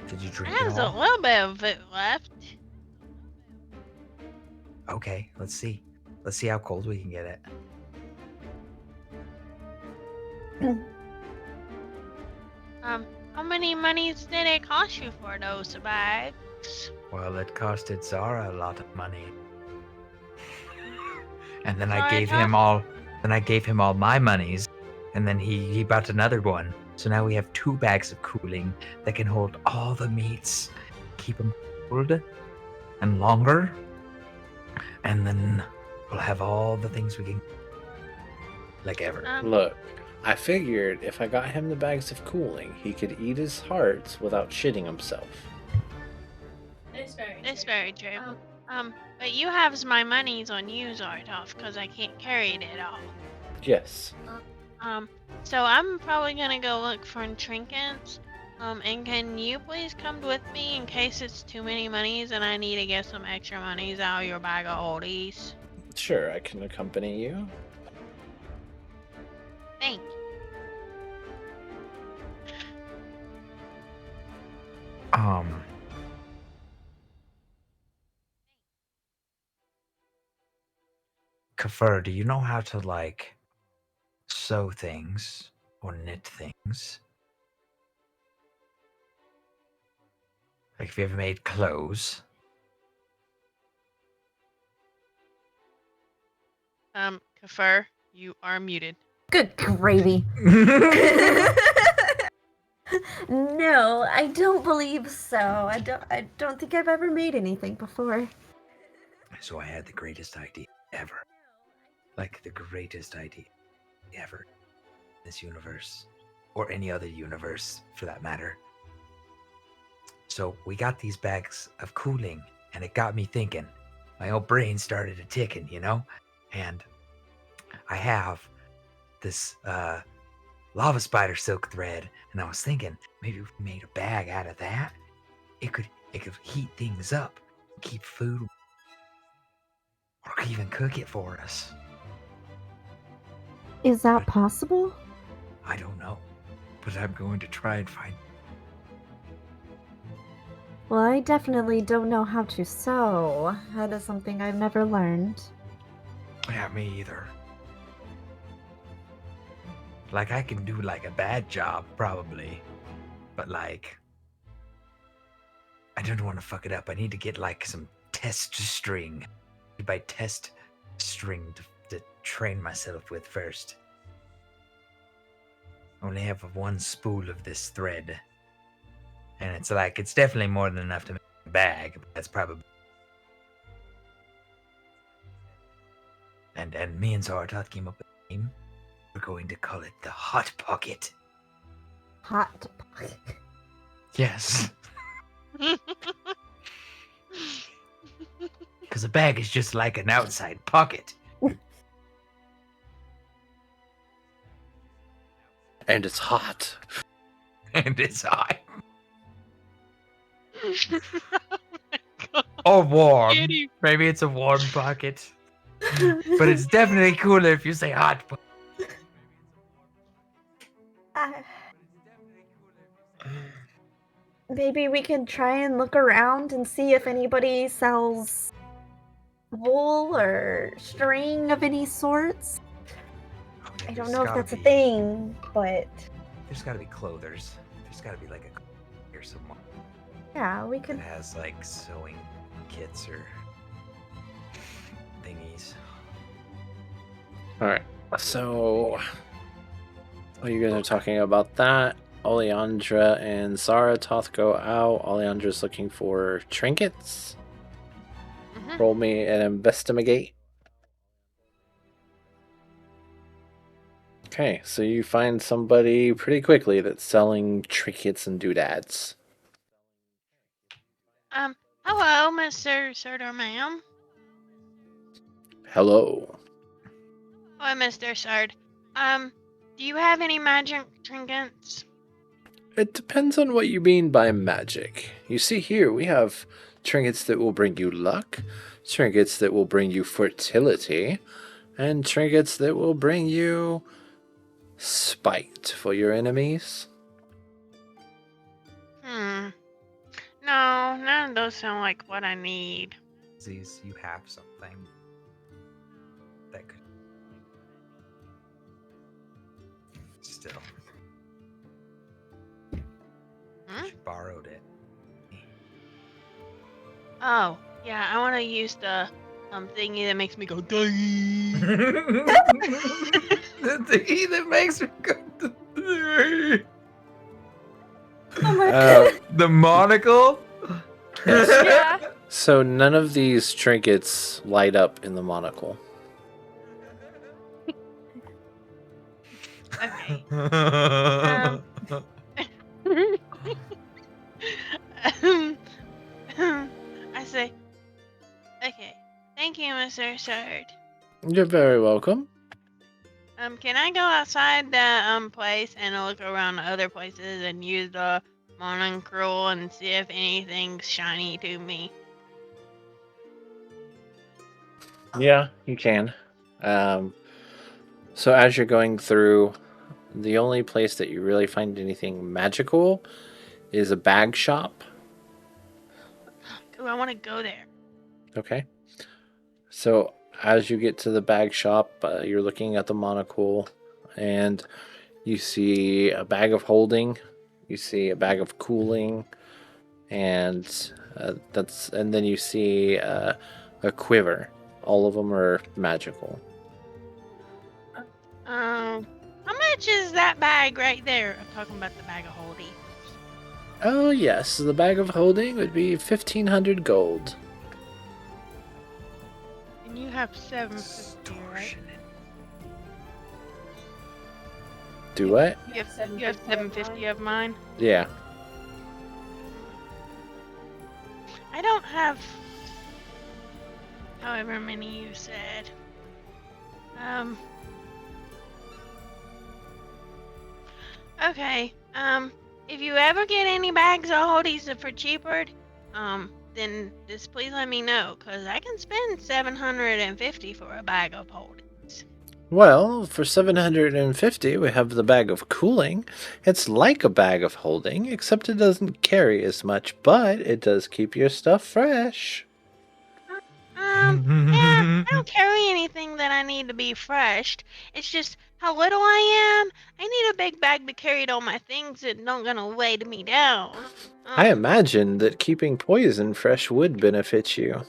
Did you drink it There's a all? little bit of it left. Okay, let's see. Let's see how cold we can get it. How many monies did it cost you for those bags? Well, it costed Zara a lot of money. And then I Zara gave him all my monies, and then he bought another one. So now we have 2 bags of cooling that can hold all the meats, keep them cold and longer. And then we'll have all the things we can like ever. Look, I figured if I got him the bags of cooling, he could eat his hearts without shitting himself. It's very true. But you have my monies on you, Zartov, because I can't carry it all. Yes. So I'm probably gonna go look for trinkets. And can you please come with me in case it's too many monies and I need to get some extra monies out of your bag of oldies? Sure, I can accompany you. Thank you. Kafir, do you know how to like sew things or knit things? Like, have you ever made clothes? Kafir, you are muted. Good gravy. No, I don't believe so. I don't think I've ever made anything before. So I had the greatest idea ever. Like the greatest idea ever in this universe. Or any other universe, for that matter. So we got these bags of cooling, and it got me thinking. My old brain started a-ticking, you know? And I have this lava spider silk thread, and I was thinking, maybe if we made a bag out of that, it could heat things up, keep food, or even cook it for us. Is that possible? I don't know, but I'm going to try and find. Well, I definitely don't know how to sew. That is something I've never learned. Yeah, me either. Like, I can do like a bad job, probably, but like, I don't want to fuck it up. I need to get like some test string. By test string to train myself with first. I only have 1 spool of this thread. And it's like, it's definitely more than enough to make a bag. But that's probably. And me and Zaratoth came up with a name. We're going to call it the Hot Pocket. Hot pocket. Yes. Because a bag is just like an outside pocket. And it's hot. And it's hot. Or warm. Kitty. Maybe it's a warm pocket. But it's definitely cooler if you say hot pocket. maybe we can try and look around and see if anybody sells wool or string of any sorts. Oh, yeah, I there's don't know if gotta that's a be- thing, but There's got to be clothers. There's got to be like a here somewhere yeah, we that could. has like sewing kits or thingies. All right. So, while you guys are talking about that, Oleandra and Zaratoth go out. Oleandra's looking for trinkets. Mhm. Roll me an investigate. Okay, so you find somebody pretty quickly that's selling trinkets and doodads. Hello, Mr. Sir or ma'am. Hello. Hello, Mr. Sard. Do you have any magic trinkets? It depends on what you mean by magic. You see here, we have trinkets that will bring you luck, trinkets that will bring you fertility, and trinkets that will bring you spite for your enemies. No, none of those sound like what I need. These you have something that could still. Hmm? You borrowed it. Oh, yeah, I want to use the thingy that makes me go die. The thing that makes me go. Oh my The monocle. Yes. Yeah. So none of these trinkets light up in the monocle. Okay. I say, okay. Thank you, Mr. Sard. You're very welcome. Can I go outside the place and look around other places and use the monocle and see if anything's shiny to me? Yeah, you can. So as you're going through, the only place that you really find anything magical is a bag shop. Ooh, I want to go there. Okay. So as you get to the bag shop, you're looking at the monocle, and you see a bag of holding, you see a bag of cooling, and then you see a quiver. All of them are magical. How much is that bag right there? I'm talking about the bag of holding. Oh yes, the bag of holding would be 1,500 gold. And you have 750, right? Extortionate. Do what? You have 750 of mine. Yeah. I don't have however many you said. Okay. If you ever get any bags of holdies for cheaper, then just please let me know, cause I can spend 750 for a bag of holdies. Well, for 750, we have the bag of cooling. It's like a bag of holding, except it doesn't carry as much, but it does keep your stuff fresh. Yeah, I don't carry anything that I need to be fresh. It's just how little I am. I need a big bag to carry all my things that don't gonna weigh me down. I imagine that keeping poison fresh would benefit you.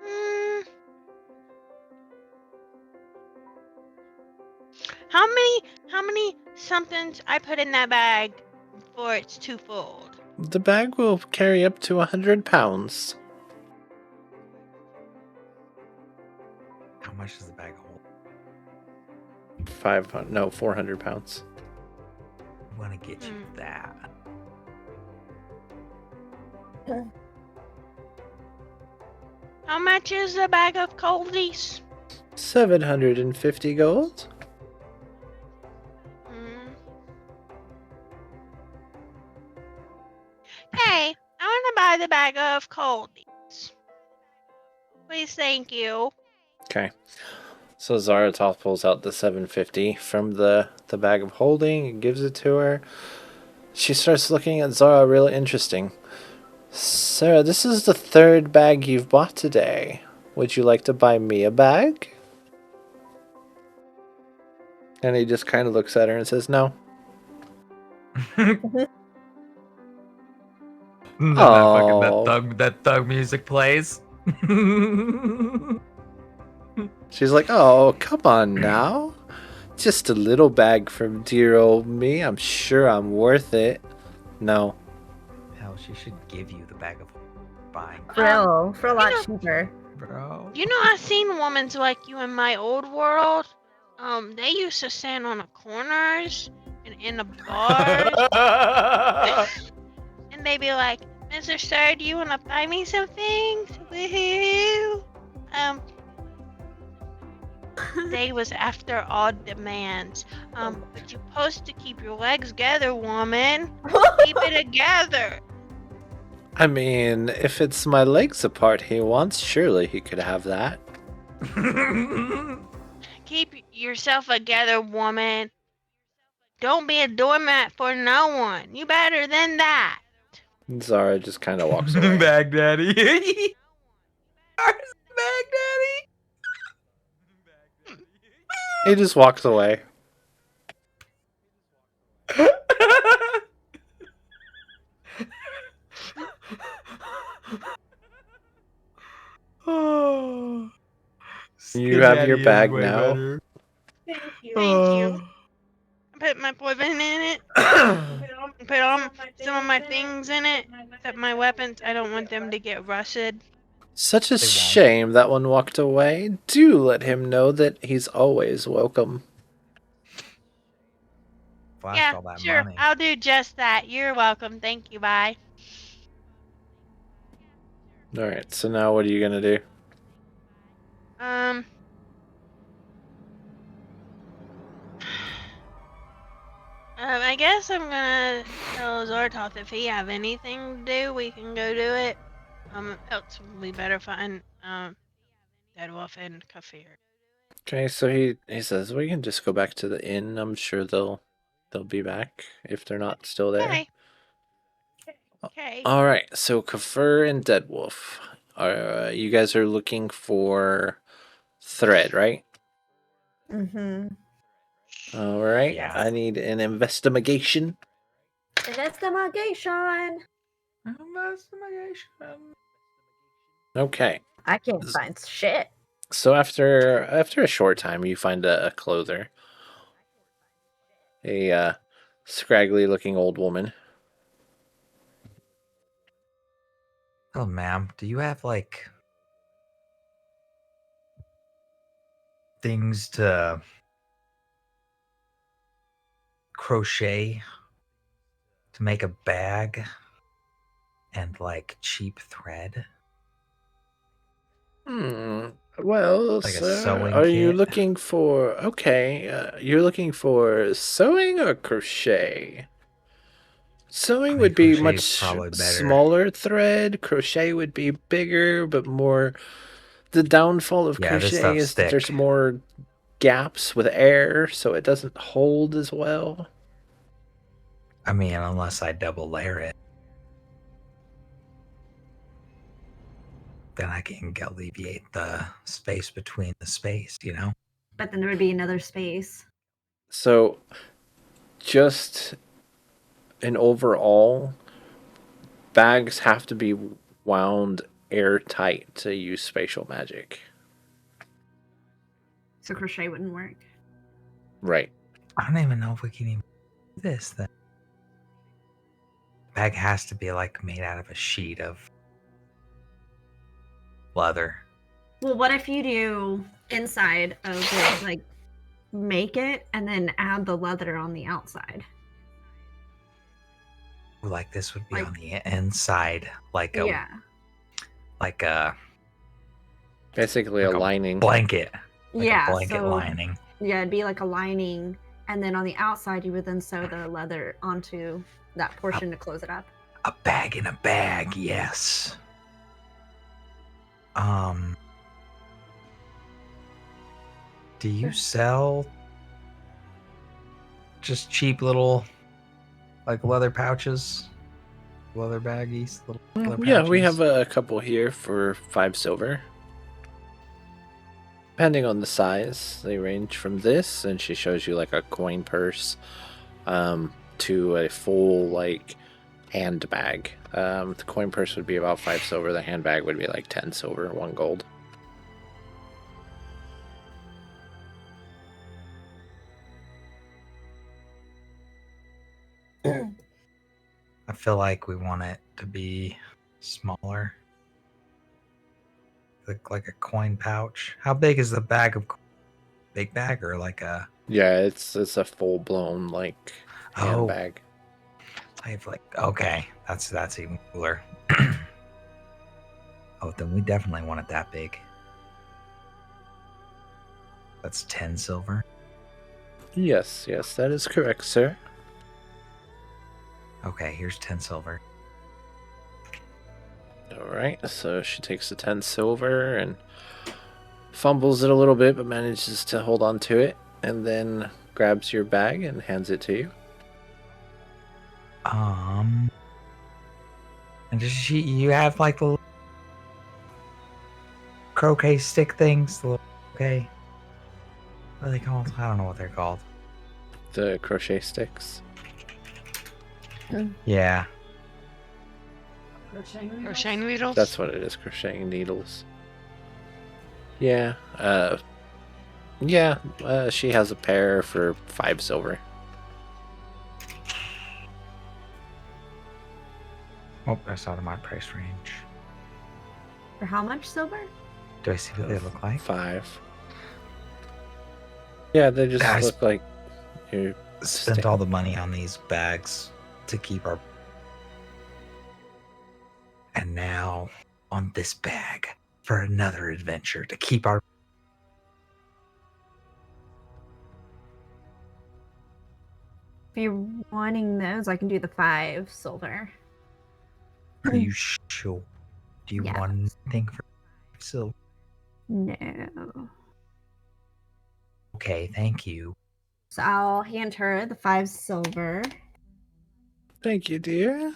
Mm, how many somethings I put in that bag before it's twofold? The bag will carry up to 100 pounds. How much is the bag of hold? 400 pounds. I want to get you that. How much is a bag of coldies? 750 gold? Hey, I want to buy the bag of coldies. Please, thank you. Okay. So Zaratoth pulls out the 750 from the bag of holding and gives it to her. She starts looking at Zara really interesting. Sarah, this is the third bag you've bought today. Would you like to buy me a bag? And he just kind of looks at her and says, no. Then Oh. that thug music plays. She's like, oh, come on now. Just a little bag from dear old me. I'm sure I'm worth it. No. Hell, she should give you the bag of buying, For a you lot know- cheaper. bro. You know, I seen women like you in my old world. They used to stand on the corners and in the bars, and they'd be like, "Mr. Sir, do you want to buy me some things?" Woohoo! They was after all demands. But you're supposed to keep your legs together, woman. Keep it together. I mean, if it's my legs apart he wants, surely he could have that. Keep yourself together, woman. Don't be a doormat for no one. You better than that. Zara just kind of walks away. Bag daddy. Bag He just walks away. daddy. Oh, You have your bag now. Thank you. Thank you. I put my boyfriend in it. Put on some of my things in it. Except my weapons. I don't want them to get rusted. Such a They won't. shame that one walked away. Do let him know that he's always welcome. Flashed Yeah, all that sure. money. I'll do just that. You're welcome. Thank you. Bye. Alright, so now what are you gonna do? I guess I'm gonna tell Zortoth if he have anything to do, we can go do it. Else we better find Deadwolf and Kafir. Okay, so he says we can just go back to the inn. I'm sure they'll be back if they're not still there. Okay. Okay. Alright, so Kafir and Deadwolf. You guys are looking for thread, right? Mm-hmm. Alright, Yeah. I need an investigation. Investigation. Okay, I can't find shit. so after a short time, you find a clother. A scraggly looking old woman. Oh, ma'am, do you have like things to crochet to make a bag and like cheap thread? Well, Like a sir, sewing are you kit? looking for... Okay, you're looking for sewing or crochet? Sewing mean, would be crochet's much probably better. smaller thread. Crochet would be bigger, but more... The downfall of Yeah, this crochet stuff's is that there's thick. more gaps with air, so it doesn't hold as well. I mean, unless I double layer it, then I can alleviate the space between the space, you know? But then there would be another space. So, just an overall, bags have to be wound airtight to use spatial magic. So crochet wouldn't work. Right. I don't even know if we can even do this then. Bag has to be like made out of a sheet of leather. Well, what if you do inside of it, like make it and then add the leather on the outside? Like this would be Like- on the inside, like a like a Basically Like a a lining. blanket. Like yeah, a blanket so lining. yeah, it'd be like a lining, and then on the outside you would then sew the leather onto that portion to close it up. A bag in a bag, yes. Do you sell just cheap little like leather pouches, leather baggies, little leather Yeah, we pouches? have a couple here for 5 silver. Depending on the size, they range from this, and she shows you like a coin purse, to a full like handbag. The coin purse would be about 5 silver. The handbag would be like 10 silver, 1 gold. I feel like we want it to be smaller. Like a coin pouch. How big is the bag of big bag or like a Yeah, it's a full blown like handbag. I have like okay, that's even cooler. Oh, then we definitely want it that big. That's 10 silver. Yes, that is correct, sir. Okay, here's 10 silver. Alright, so she takes the 10 silver and fumbles it a little bit, but manages to hold on to it, and then grabs your bag and hands it to you. And does you have like the little croquet stick things? The little croquet. What are they called? I don't know what they're called. The crochet sticks. Yeah. Crocheting needles? That's what it is, crocheting needles. Yeah, she has a pair for 5 silver. Oh, that's out of my price range. For how much silver? Do I see what they look like? 5. Yeah, they just Guys, look like you Spent all the money on these bags to keep our... And now on this bag for another adventure to keep our... If you're wanting those, I can do the 5 silver. Are you sure? Do you Yeah. want anything for silver? No. Okay, thank you. So I'll hand her the 5 silver. Thank you, dear.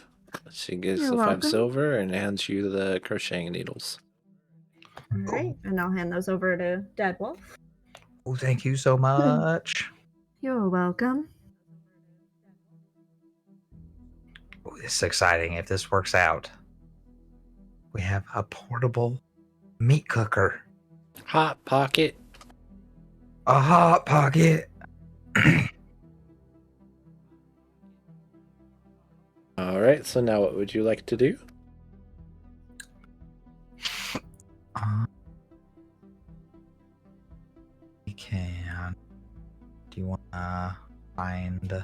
She gives You're the 5 welcome. silver and hands you the crocheting needles. All right, and I'll hand those over to Dead Wolf. Oh, thank you so much. You're welcome. Oh, this is exciting if this works out. We have a portable meat cooker. Hot Pocket. A hot pocket. Alright, so now what would you like to do? We can. Do you want to find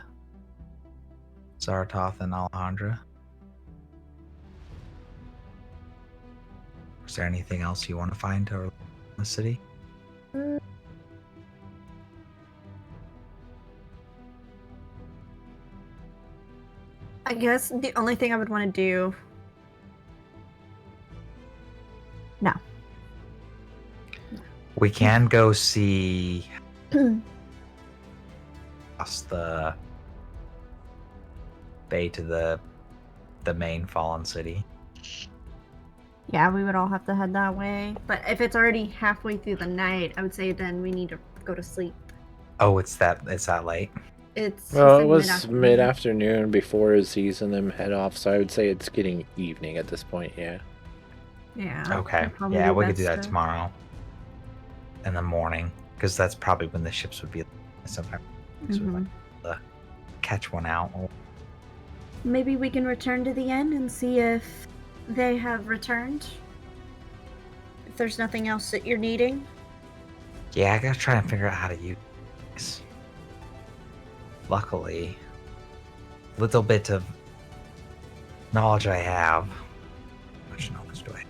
Zartoth and Alejandra? Is there anything else you want to find or in the city? I guess the only thing I would want to do. No. We can go see across the bay to the main fallen city. Yeah, we would all have to head that way. But if it's already halfway through the night, I would say then we need to go to sleep. Oh, it's that late. It's Well, he it said was mid-afternoon before Aziz and them head off, so I would say it's getting evening at this point, yeah. Yeah. Okay. it'd probably Yeah, be we could do best that to- tomorrow in the morning because that's probably when the ships would be sometime. So we Mhm. might catch one out. Maybe we can return to the inn and see if they have returned. If there's nothing else that you're needing. Yeah, I gotta try and figure out how to use this. Luckily, little bit of knowledge I have. How much knowledge do I have?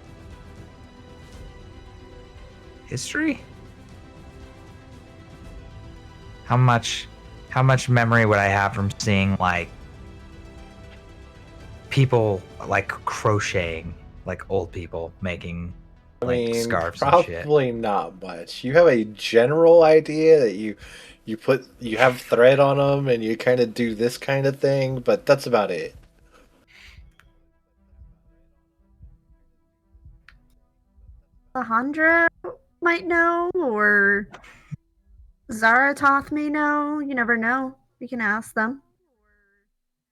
History? How much memory would I have from seeing like people like crocheting, like old people making I like mean, scarves and shit. probably not much. You have a general idea that you have thread on them and you kind of do this kind of thing, but that's about it. Alejandra might know, or Zaratoth may know. You never know. We can ask them.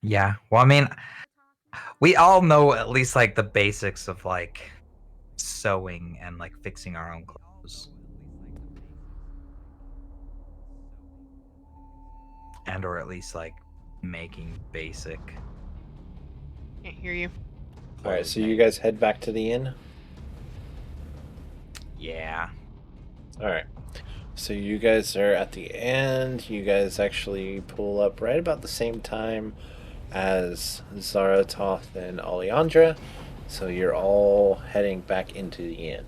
Yeah. Well, I mean, we all know at least like the basics of like sewing and like fixing our own clothes. And or at least like making basic. Can't hear you. All right, clothes so you made. guys head back to the inn. Yeah. All right. So you guys are at the end. You guys actually pull up right about the same time as Zaratoth and Oleandra. So you're all heading back into the inn.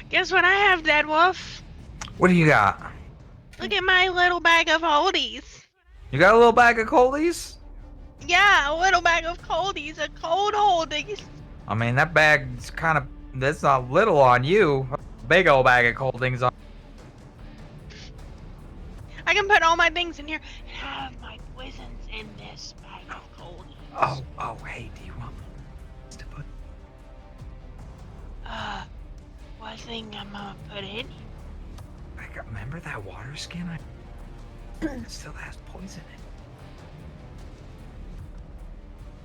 Guess what I have, Dead Wolf? What do you got? Look at my little bag of oldies. You got a little bag of coldies? Yeah, a little bag of coldies, a cold oldies. I mean, that bag's kind of, that's not little on you. A big old bag of coldings on. I can put all my things in here and have my poisons in this bag of coldies. Oh, hey, do you want to put? What thing I'm gonna put in? Remember that water skin? It still has poison in it.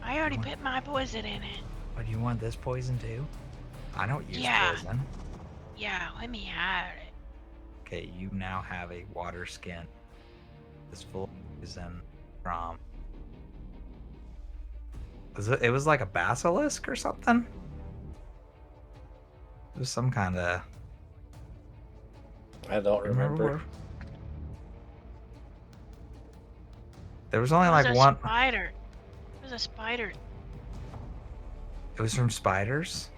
I already put my poison in it. But you want this poison too? I don't use Yeah. poison. Yeah, let me have it. Okay, you now have a water skin. It's full of poison from. It was like a basilisk or something? It was some kind of. I don't remember. There was only It was like a one. spider. It was a spider. It was from spiders?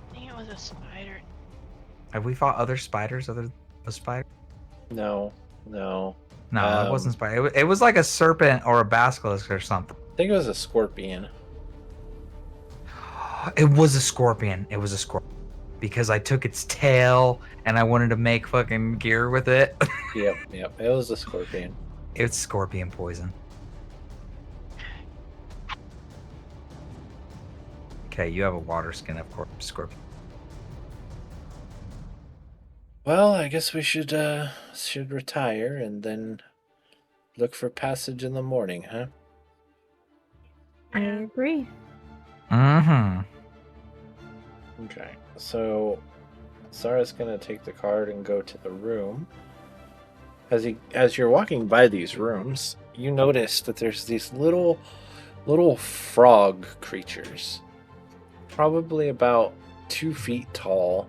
I think it was a spider. Have we fought other spiders other than a spider? No. No, it wasn't spider. It was like a serpent or a basilisk or something. I think it was a scorpion. It was a scorpion. It was a scorpion. Because I took its tail and I wanted to make fucking gear with it. Yep. It was a scorpion. It's scorpion poison. Okay, you have a water skin, of course, scorpion. Well, I guess we should retire and then look for passage in the morning, huh? I agree. Mm-hmm. Okay. So Zara's gonna take the card and go to the room. As you're walking by these rooms, you notice that there's these little frog creatures, probably about 2 feet tall,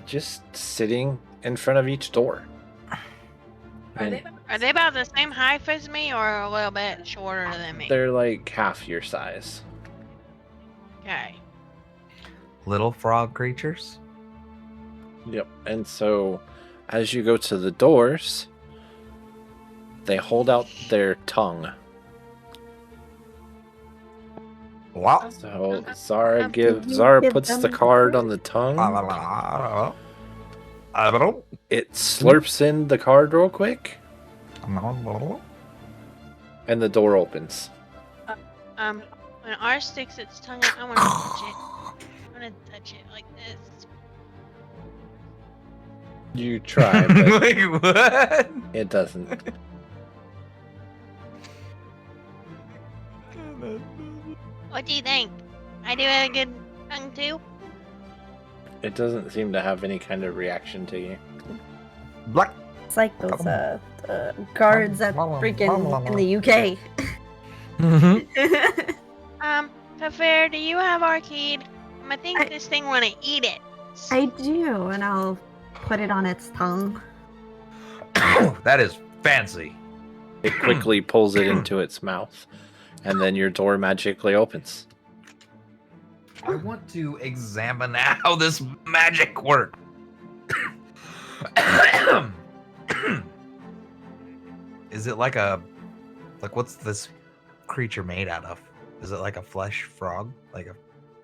just sitting in front of each door. And Are they about the same height as me or a little bit shorter than me? they're like half your size. Okay. Little frog creatures. Yep. And so as you go to the doors, they hold out their tongue. What? So Zara After you give puts them the the card card? on the tongue. I don't know. It slurps in the card real quick, and the door opens. When R sticks its tongue out, I want to touch it. I want to touch it like this. You try, but Like, what? it doesn't. What do you think? I do have a good tongue too? It doesn't seem to have any kind of reaction to you. Black. It's like those guards at freaking in the UK. Kafir, do you have Arcade? I think this thing want to eat it. I do, and I'll put it on its tongue. That is fancy. It quickly pulls it into its mouth, and then your door magically opens. I want to examine how this magic works. Is it like what's this creature made out of? Is it like a flesh frog? Like a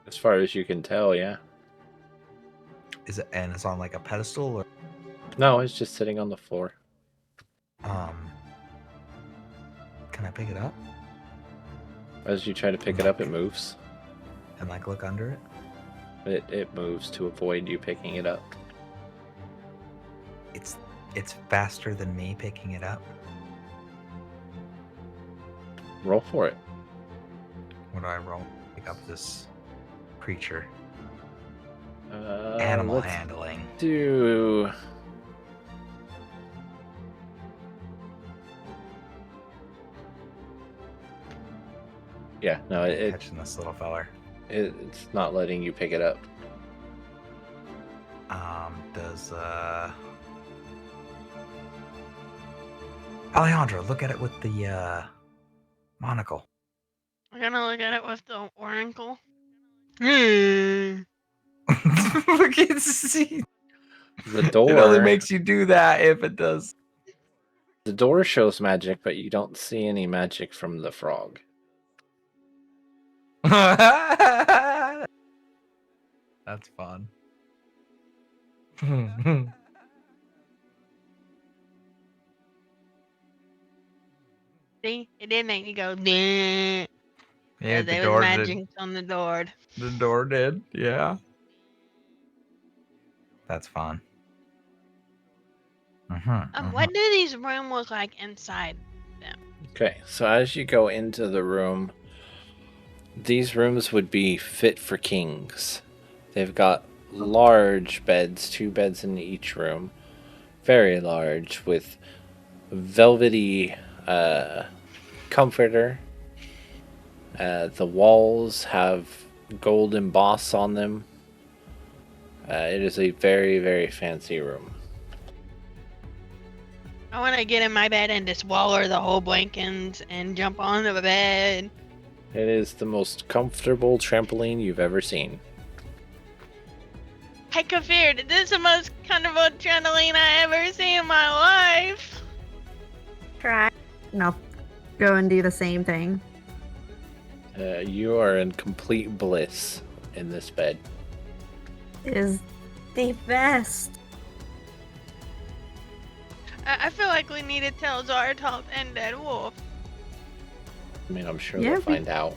As far as you can tell, yeah. Is it, and it's on like a pedestal, or No, it's just sitting on the floor. can I pick it up As you try to pick it up, it moves. and like look under it? It moves to avoid you picking it up. It's faster than me picking it up. Roll for it. What do I roll? Pick up this creature. Animal let's handling. do. Yeah, no, Catching this little feller. it's not letting you pick it up. Does Alejandro look at it with the monocle? I'm gonna look at it with the oracle. Hmm. Look at see. The It only door. makes you do that if it does. The door shows magic, but you don't see any magic from the frog. That's fun. See, it did make me go. Nah. Yeah, Yeah, the there was door magic did. on the door. The door did. Yeah. That's fun. What do these rooms look like inside them? Okay, so as you go into the room, these rooms would be fit for kings. They've got large beds, 2 beds in each room, very large, with velvety comforter. The walls have gold emboss on them. It is a very, very fancy room. I want to get in my bed and just swallow the whole blankets and jump on the bed. It is the most comfortable trampoline you've ever seen. Hey, Kafir, this is the most comfortable trampoline I ever seen in my life. Try. No. Go and do the same thing. You are in complete bliss in this bed. It is the best. I feel like we need to tell Zartok and Dead Wolf. I mean, I'm sure Yeah, they'll find out.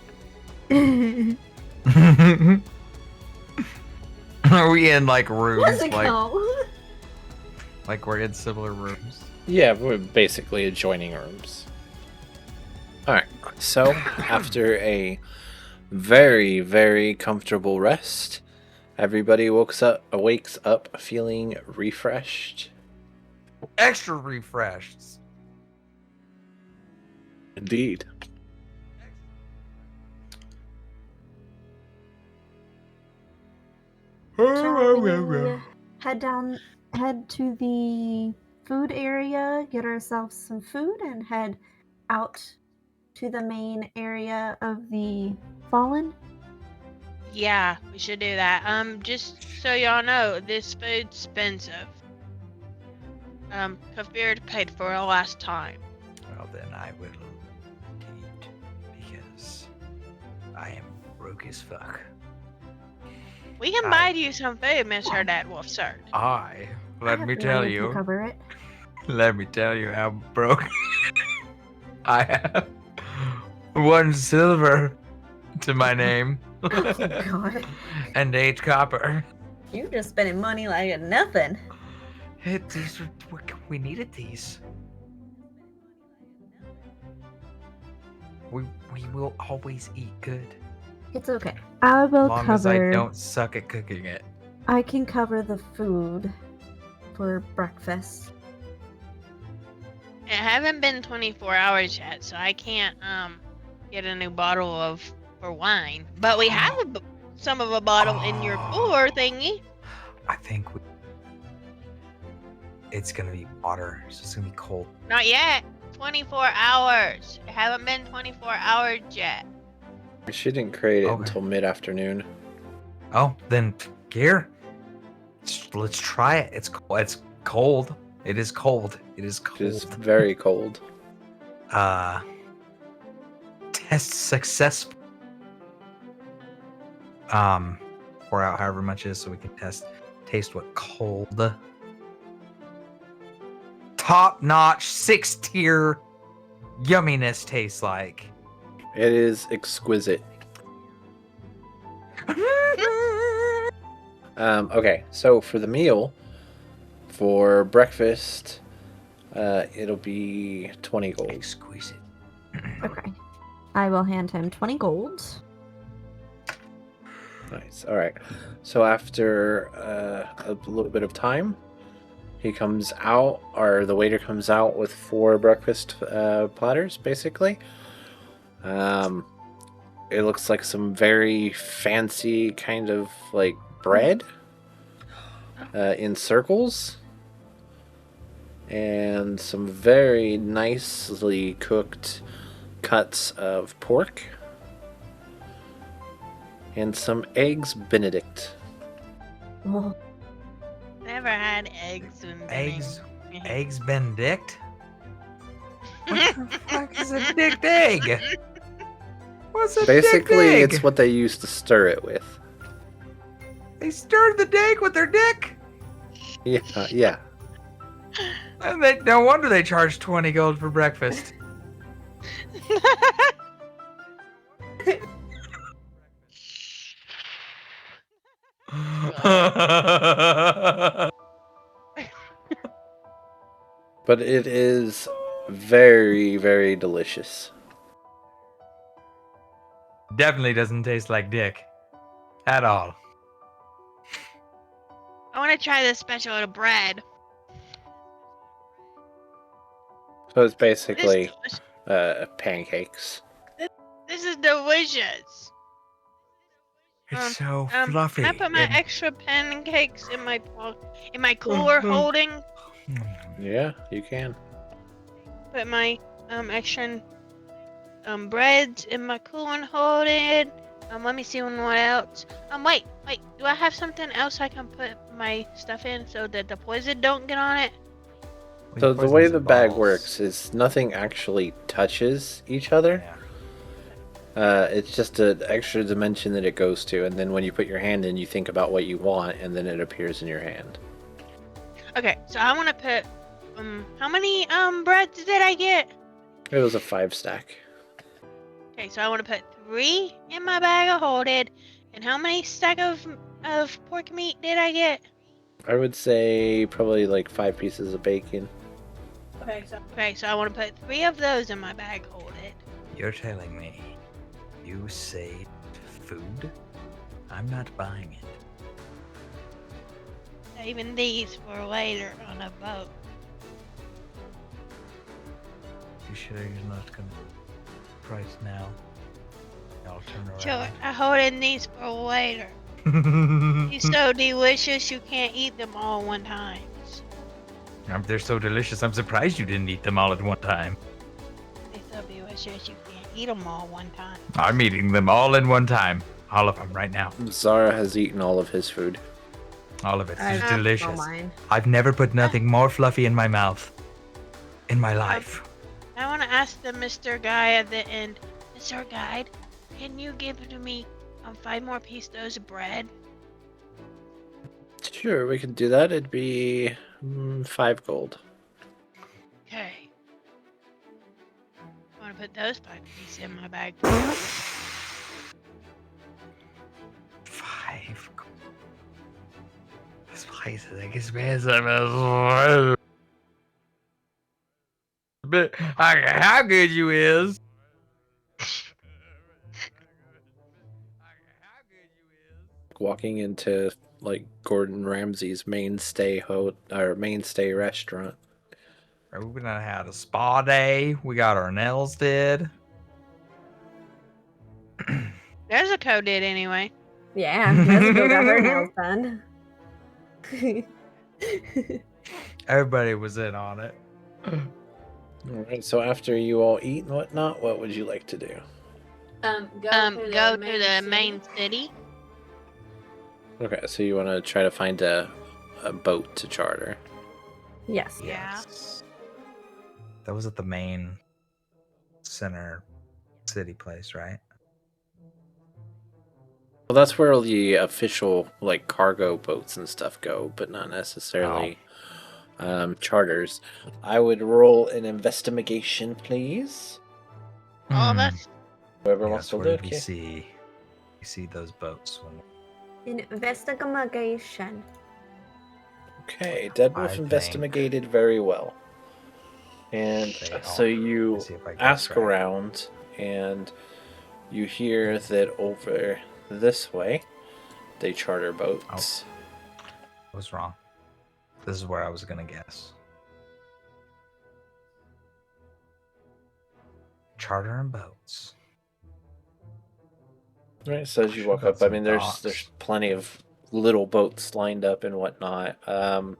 Are we in like rooms? What's it called? Like we're in similar rooms? Yeah, we're basically adjoining rooms. Alright, so after a very, very comfortable rest, everybody awakes up feeling refreshed. Extra refreshed. Indeed. Shall we head to the food area, get ourselves some food, and head out to the main area of the Fallen? Yeah, we should do that. Just so y'all know, this food's expensive. Kafir paid for it last time. Well, then I will eat because I am broke as fuck. We can buy you some food, Mr. Dead Wolf, sir. Let me tell To you. cover it. Let me tell you how broke I have. 1 silver to my name. Oh, God. And 8 copper. You're just spending money like nothing. Hey, we needed these. We will always eat good. It's okay. I will As long cover. as I don't suck at cooking it. I can cover the food for breakfast. It haven't been 24 hours yet, so I can't get a new bottle for wine. But we have some of a bottle in your cooler thingy. I think it's gonna be water, so it's gonna be cold. Not yet. 24 hours. It haven't been 24 hours yet. She didn't create it Okay. until mid-afternoon. Oh, then here, let's try it. It's cold. It is cold. It is It is cold. very cold. Test successful. Pour out however much is so we can taste what cold, top-notch, 6-tier yumminess tastes like. It is exquisite. Okay, so for the meal, for breakfast, it'll be 20 gold. Exquisite. Okay. I will hand him 20 gold. Nice. All right. So after a little bit of time, he comes out, or the waiter comes out with 4 breakfast platters, basically. It looks like some very fancy kind of like bread in circles, and some very nicely cooked cuts of pork, and some eggs Benedict. Oh, Never had eggs and Eggs Benedict? What the fuck is a dick egg? What's a Basically, dick egg? it's what they used to stir it with. They stirred the dick with their dick? Yeah, yeah. And no wonder they charge 20 gold for breakfast. But it is very, very delicious. Definitely doesn't taste like dick. At all. I want to try this special little bread. So it's This, basically pancakes. this is delicious. It's so Can fluffy. I put my and- extra pancakes in my cooler holding? Yeah, you can. Put my extra breads in my cooler holding. Let me see what else. Wait. Do I have something else I can put my stuff in so that the poison don't get on it? So the way the bag works is nothing actually touches each other. Yeah. It's just an extra dimension that it goes to, and then when you put your hand in, you think about what you want, and then it appears in your hand. Okay, so I want to put how many breads did I get? It was a 5 stack. Okay, so I want to put 3 in my bag of holding. And how many stack of pork meat did I get? I would say probably like 5 pieces of bacon. Okay, so I want to put 3 of those in my bag holding. You're telling me you saved food? I'm not buying it. Saving these for later on a boat. You sure you're not gonna price now? I'll turn Sure, around. I'm holding these for later. These so delicious you can't eat them all one time. They're so delicious. I'm surprised you didn't eat them all at one time. They're so delicious you can't eat them all one time. I'm eating them all in one time. All of them right now. Zara has eaten all of his food. All of it. I It's have delicious. all mine. I've never put nothing more fluffy in my mouth in my life. I want to ask the Mr. Guy at the end, Mr. Guide, can you give to me 5 more pieces of bread? Sure, we can do that. It'd be 5 gold. Okay. I want to put those 5 pieces in my bag. 5. This place is expensive as well. But how good you is? Walking into like Gordon Ramsay's mainstay restaurant. We done had a spa day. We got our nails did. Nezuko did anyway. Yeah, Nezuko got her nails done. Everybody was in on it. Alright, so after you all eat and whatnot, what would you like to do? Go to the main city. Okay, so you want to try to find a boat to charter. Yes. Yeah. Yes. That was at the main center city place, right? Well, that's where the official like cargo boats and stuff go, but not necessarily charters. I would roll an investigation, please. Oh, Hmm. that's Whoever wants Yes, to where did look. we Yeah. see? We see those boats. Investigation. Okay, Deadwolf I think investigated very well. And they so are. you Let's see if I can ask track. around, and you hear that over this way, they charter boats. I was wrong. This is where I was gonna guess. Chartering boats. Right, so as you Should've walk got up, I some mean, docks. there's plenty of little boats lined up and whatnot, and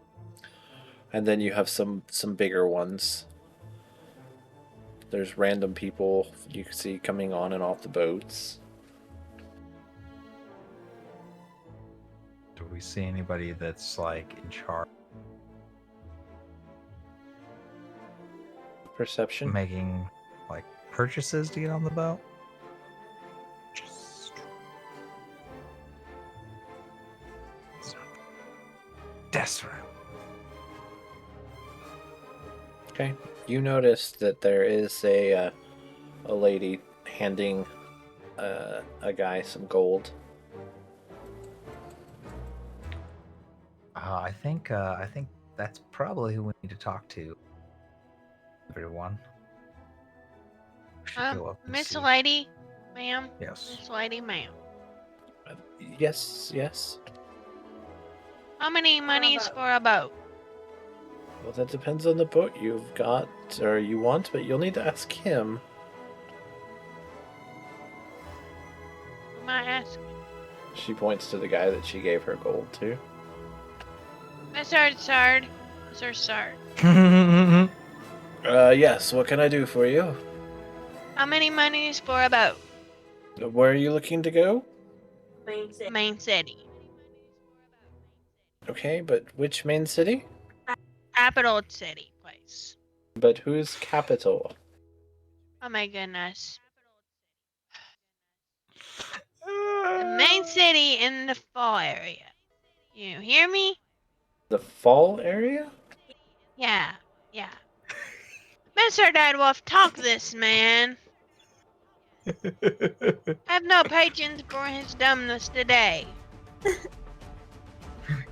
then you have some bigger ones. There's random people you can see coming on and off the boats. Do we see anybody that's like in charge, Perception. making like purchases to get on the boat? Just... Desperate. Okay. You notice that there is a lady handing a guy some gold. I think that's probably who we need to talk to. Everyone. We should go up and Miss see. Lady, ma'am. Yes. Miss Lady, ma'am. Yes, yes. How many monies for a boat? Well, that depends on the boat you've got or you want, but you'll need to ask him. Who am I asking? She points to the guy that she gave her gold to. Mr. Sard. Mr. Sard. Yes, what can I do for you? How many monies for a boat? Where are you looking to go? Main city. Okay, but which main city? Capital city, place. But whose capital? Oh my goodness. The main city in the fall area. You hear me? The Fall area? Yeah, yeah. Mr. Deadwolf, talk this man. Have no patience for his dumbness today.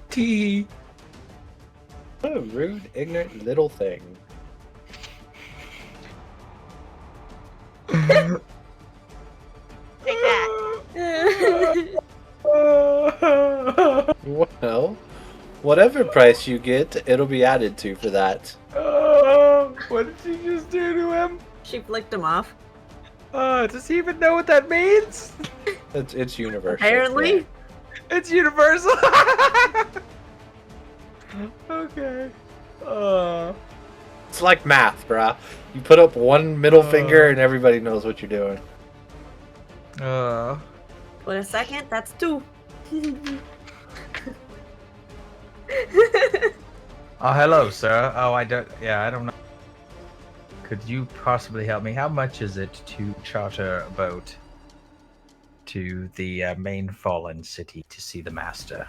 T. What a rude, ignorant little thing. Take that. Well, whatever price you get, it'll be added to for that. What did you just do to him? She flicked him off. Does he even know what that means? It's universal. Apparently. yeah. It's universal. Okay. It's like math, bruh. You put up one middle finger and everybody knows what you're doing. Wait a second, that's 2. Oh, hello, sir. Oh, I don't know. Could you possibly help me? How much is it to charter a boat to the main fallen city to see the master?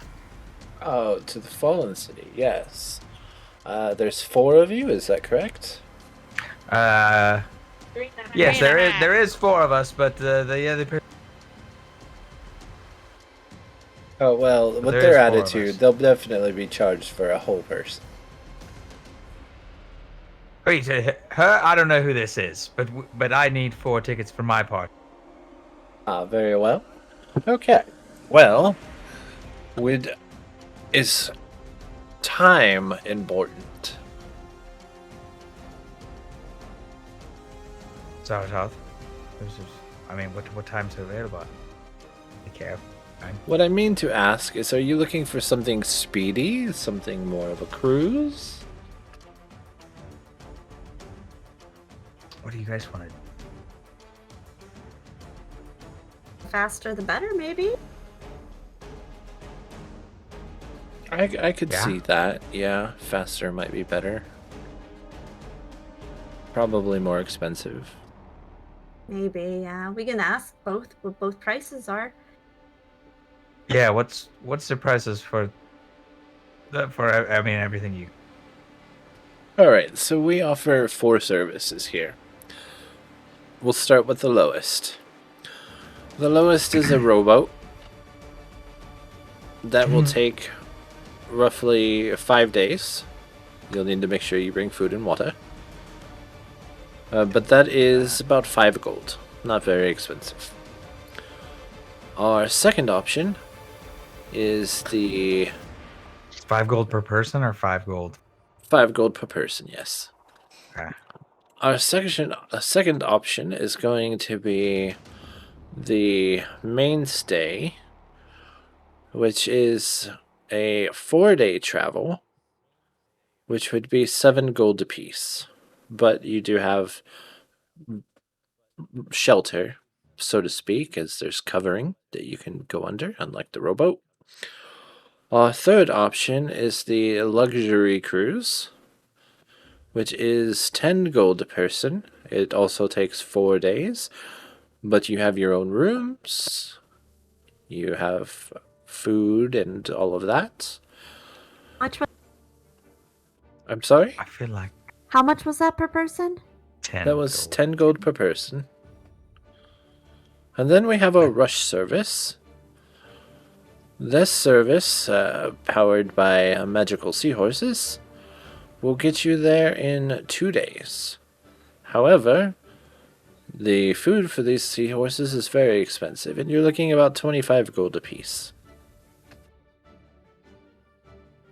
Oh, to the Fallen City, yes. There's 4 of you, is that correct? Yes, and a half. there is 4 of us, but the other person. Oh, well, with There their is 4 of attitude, us. they'll definitely be charged for a whole person. Wait, her? I don't know who this is, but I need 4 tickets for my part. Ah, very well. Okay. Well, is time important? Zaratarth. I mean, what time's available? I care. What I mean to ask is, are you looking for something speedy, something more of a cruise? What do you guys want to do? Faster the better, maybe? I could Yeah. see that. Yeah, faster might be better. Probably more expensive. Maybe, yeah. We can ask both what both prices are. Yeah, what's the prices for everything you. All right, so we offer 4 services here. We'll start with the lowest. The lowest is a rowboat. That will take roughly 5 days. You'll need to make sure you bring food and water. But that is about 5 gold. Not very expensive. Our second option is the 5 gold per person or 5 gold? 5 gold per person, yes. Okay. Our second option is going to be the mainstay, which is a 4-day travel, which would be 7 gold apiece. But you do have shelter, so to speak, as there's covering that you can go under, unlike the rowboat. Our third option is the luxury cruise, which is 10 gold a person. It also takes 4 days, but you have your own rooms, you have food and all of that. I'm sorry? I feel like How much was that per person? 10. That was gold. 10 gold per person. And then we have a rush service. This service, powered by magical seahorses, will get you there in 2 days. However, the food for these seahorses is very expensive, and you're looking about 25 gold apiece.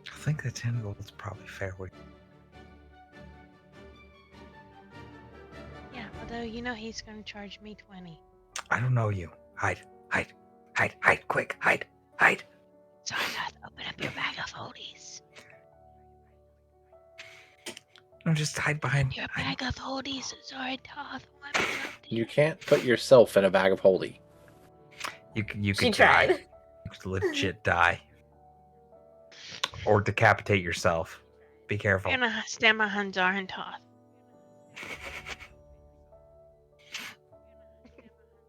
I think the 10 gold is probably fair. Yeah, although he's gonna charge me 20. I don't know you. Hide, quick, hide. Zardoth, open up your bag of holdies. No, just hide behind. Your bag of holdies, Zardoth. Let me help you. You can't put yourself in a bag of holding. You She could tried. die. You could legit die. Or decapitate yourself. Be careful. I'm gonna stand behind Zardoth.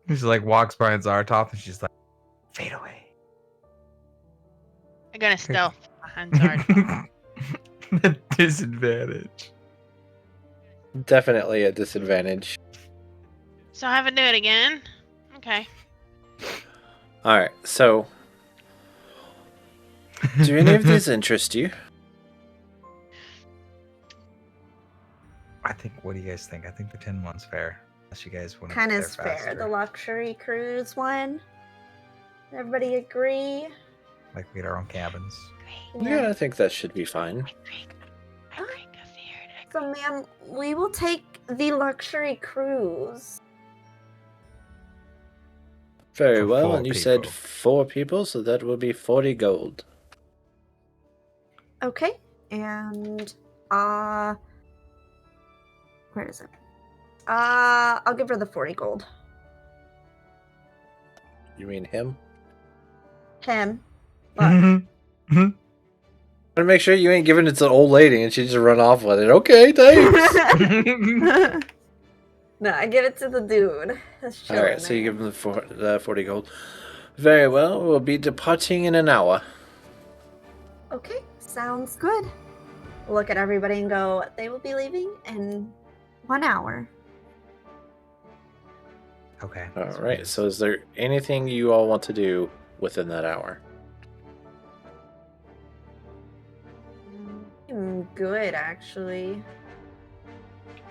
She like walks by Zartoth and she's like, fade away. I'm gonna stealth behind Zardoth. Disadvantage. Definitely a disadvantage. So I have to do it again? Okay. Alright, so do any of these interest you? I think, what do you guys think? I think the 10 one's fair. Unless you guys want to Kind get of there fair. faster. The luxury cruise one. Everybody agree? Like we had our own cabins. Yeah, I think that should be fine. I drink a feared. So, ma'am, we will take the luxury cruise. Very For well, 4 and you said people. 4 people, so that will be 40 gold. Okay, and where is it? I'll give her the 40 gold. You mean him? Him. I want to make sure you ain't giving it to the old lady and she just run off with it. Okay, thanks. No, I give it to the dude. That's All right, so you give him the 40 gold. Very well, we'll be departing in an hour. Okay, sounds good. Look at everybody and go, they will be leaving in 1 hour. Okay. All right, so is there anything you all want to do within that hour? Good, actually.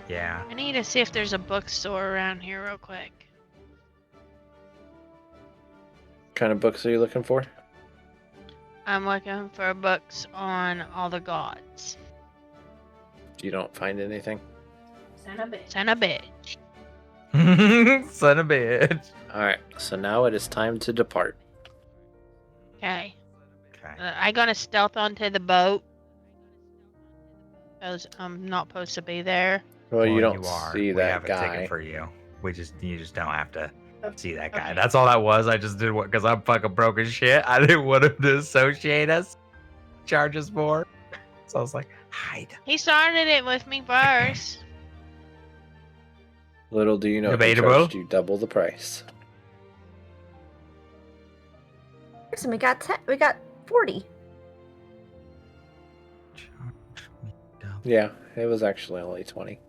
Yeah. I need to see if there's a bookstore around here real quick. What kind of books are you looking for? I'm looking for books on all the gods. You don't find anything? Son of a bitch. Son of a bitch. All right, so now it is time to depart. Okay. Okay. I gonna stealth onto the boat. Because I'm not supposed to be there. Well, you don't you are. see We that have a guy. ticket for you. You just don't have to see that guy. Okay. That's all that was. I just did what because I'm fucking broke as shit. I didn't want him to associate us, charge us more. So I was like, hide. He started it with me first. Little do you know, he Debatable. charged you double the price. and we got 10. We got 40. Charge me double. Yeah, it was actually only 20.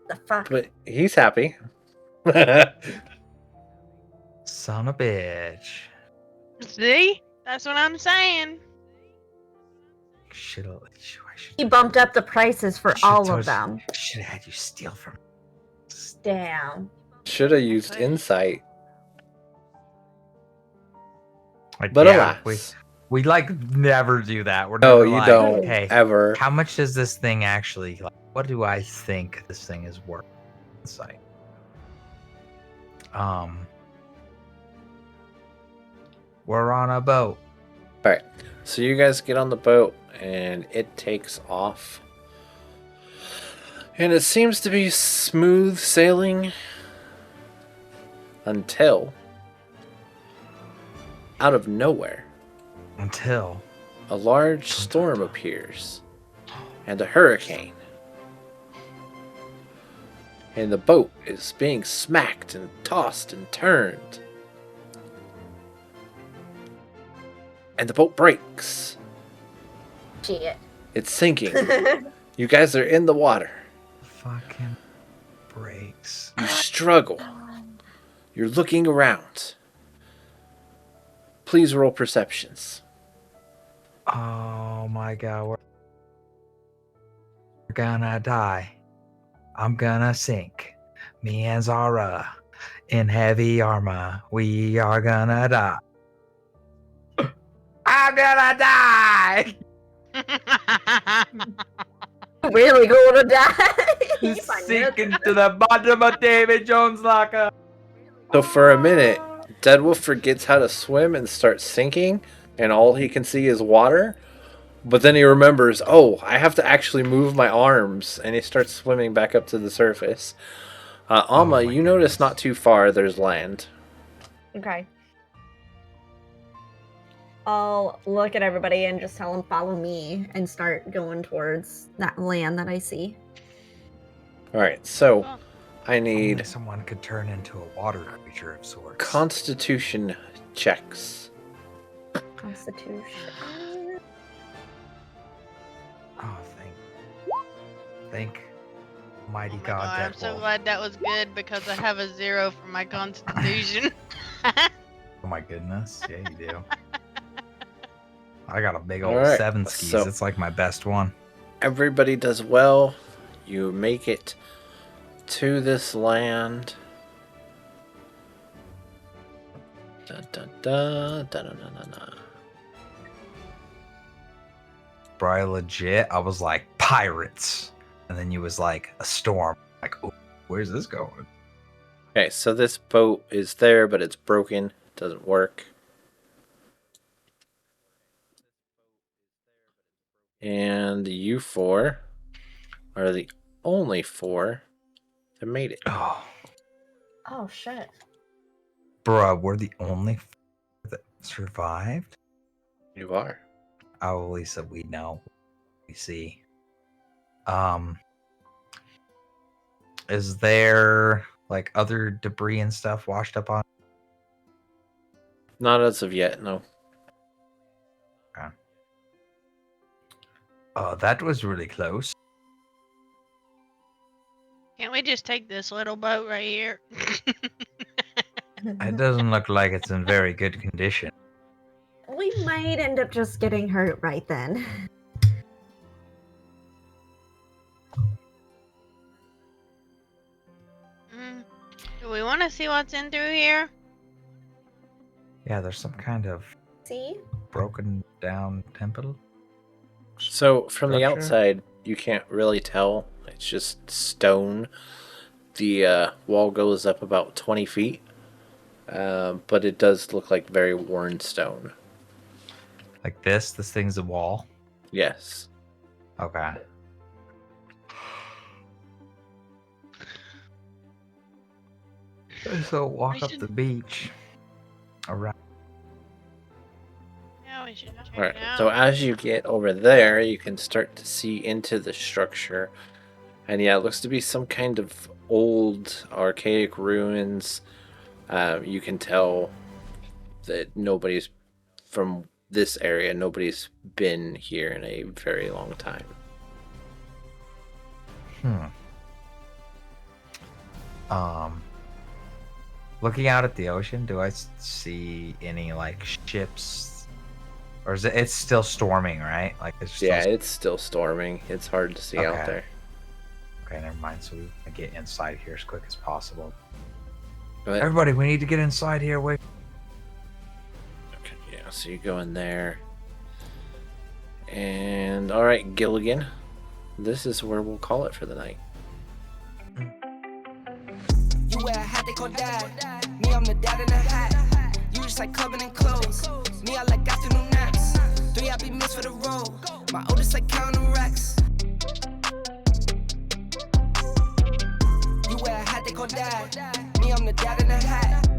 The fuck? But he's happy. Son of a bitch. See? That's what I'm saying. He bumped up the prices for all of them. Should have had you steal from. Damn. Should have used Okay. insight. Like, But yeah, alas. we like never do that. We're No, never you like, don't. Okay, Ever. how much does this thing actually? Like, what do I think this thing is worth? Insight. We're on a boat. Alright, so you guys get on the boat and it takes off. And it seems to be smooth sailing until, out of nowhere, Until a large storm appears and a hurricane. And the boat is being smacked and tossed and turned. And the boat breaks. Shit. It's sinking. You guys are in the water. fucking breaks. You struggle. You're looking around. Please roll perceptions. Oh my god, we're gonna die. I'm gonna sink. Me and Zara in heavy armor. We are gonna die. I'm gonna die. Really gonna die? Sinking to the bottom of David Jones' locker. So for a minute, Deadwolf forgets how to swim and starts sinking, and all he can see is water. But then he remembers, oh, I have to actually move my arms, and he starts swimming back up to the surface. Alma, my you notice goodness. not too far there's land. Okay. I'll look at everybody and just tell them follow me and start going towards that land that I see. Alright, so Oh. I Only need someone could turn into a water creature of sorts. Constitution checks. Constitution. Oh, thank mighty Oh my God, God, I'm Deadwolf. so glad that was good because I have a 0 for my constitution. Oh my goodness, yeah, you do. I got a big old Alright, 7 skis. so- It's like my best one. Everybody does well. You make it to this land. Da, da, da, da, da, da, da, da. Bro, I legit, I was like, pirates. And then you was like, a storm. Like, oh, where's this going? Okay, so this boat is there, but it's broken. Doesn't work. And you four are the only four that made it. Oh, Oh shit. bro, we're the only that survived? You are. Oh, Lisa, we know. We see. Is there like other debris and stuff washed up on? Not as of yet, no. Oh, that was really close. Can't we just take this little boat right here? It doesn't look like it's in very good condition. We might end up just getting hurt right then. Do we want to see what's in through here? Yeah, there's some kind of See? broken down temple. So from the Structure? outside, you can't really tell. It's just stone. The wall goes up about 20 feet. But it does look like very worn stone. Like this thing's a wall. Yes. Okay. So walk We up should- the beach. Around. Yeah, we should check Alright, it out. so as you get over there, you can start to see into the structure. And yeah, it looks to be some kind of old archaic ruins. You can tell that nobody's from this area. Nobody's been here in a very long time. Looking out at the ocean, do I see any like ships, or is it's still storming? Right, like it's still It's still storming. It's hard to see out Okay. there. Okay, never mind. So we can get inside here as quick as possible. But, Everybody, we need to get inside here. Wait. okay, yeah, so you go in there. And all right, Gilligan, this is where we'll call it for the night. You wear a hat, they call dad. Me, I'm the dad in the hat. You just like clubbing and clothes. Me, I like afternoon naps. 3, I be missed for the road. My oldest like counting racks. You wear a hat, they call dad. Me, I'm the dad in the hat.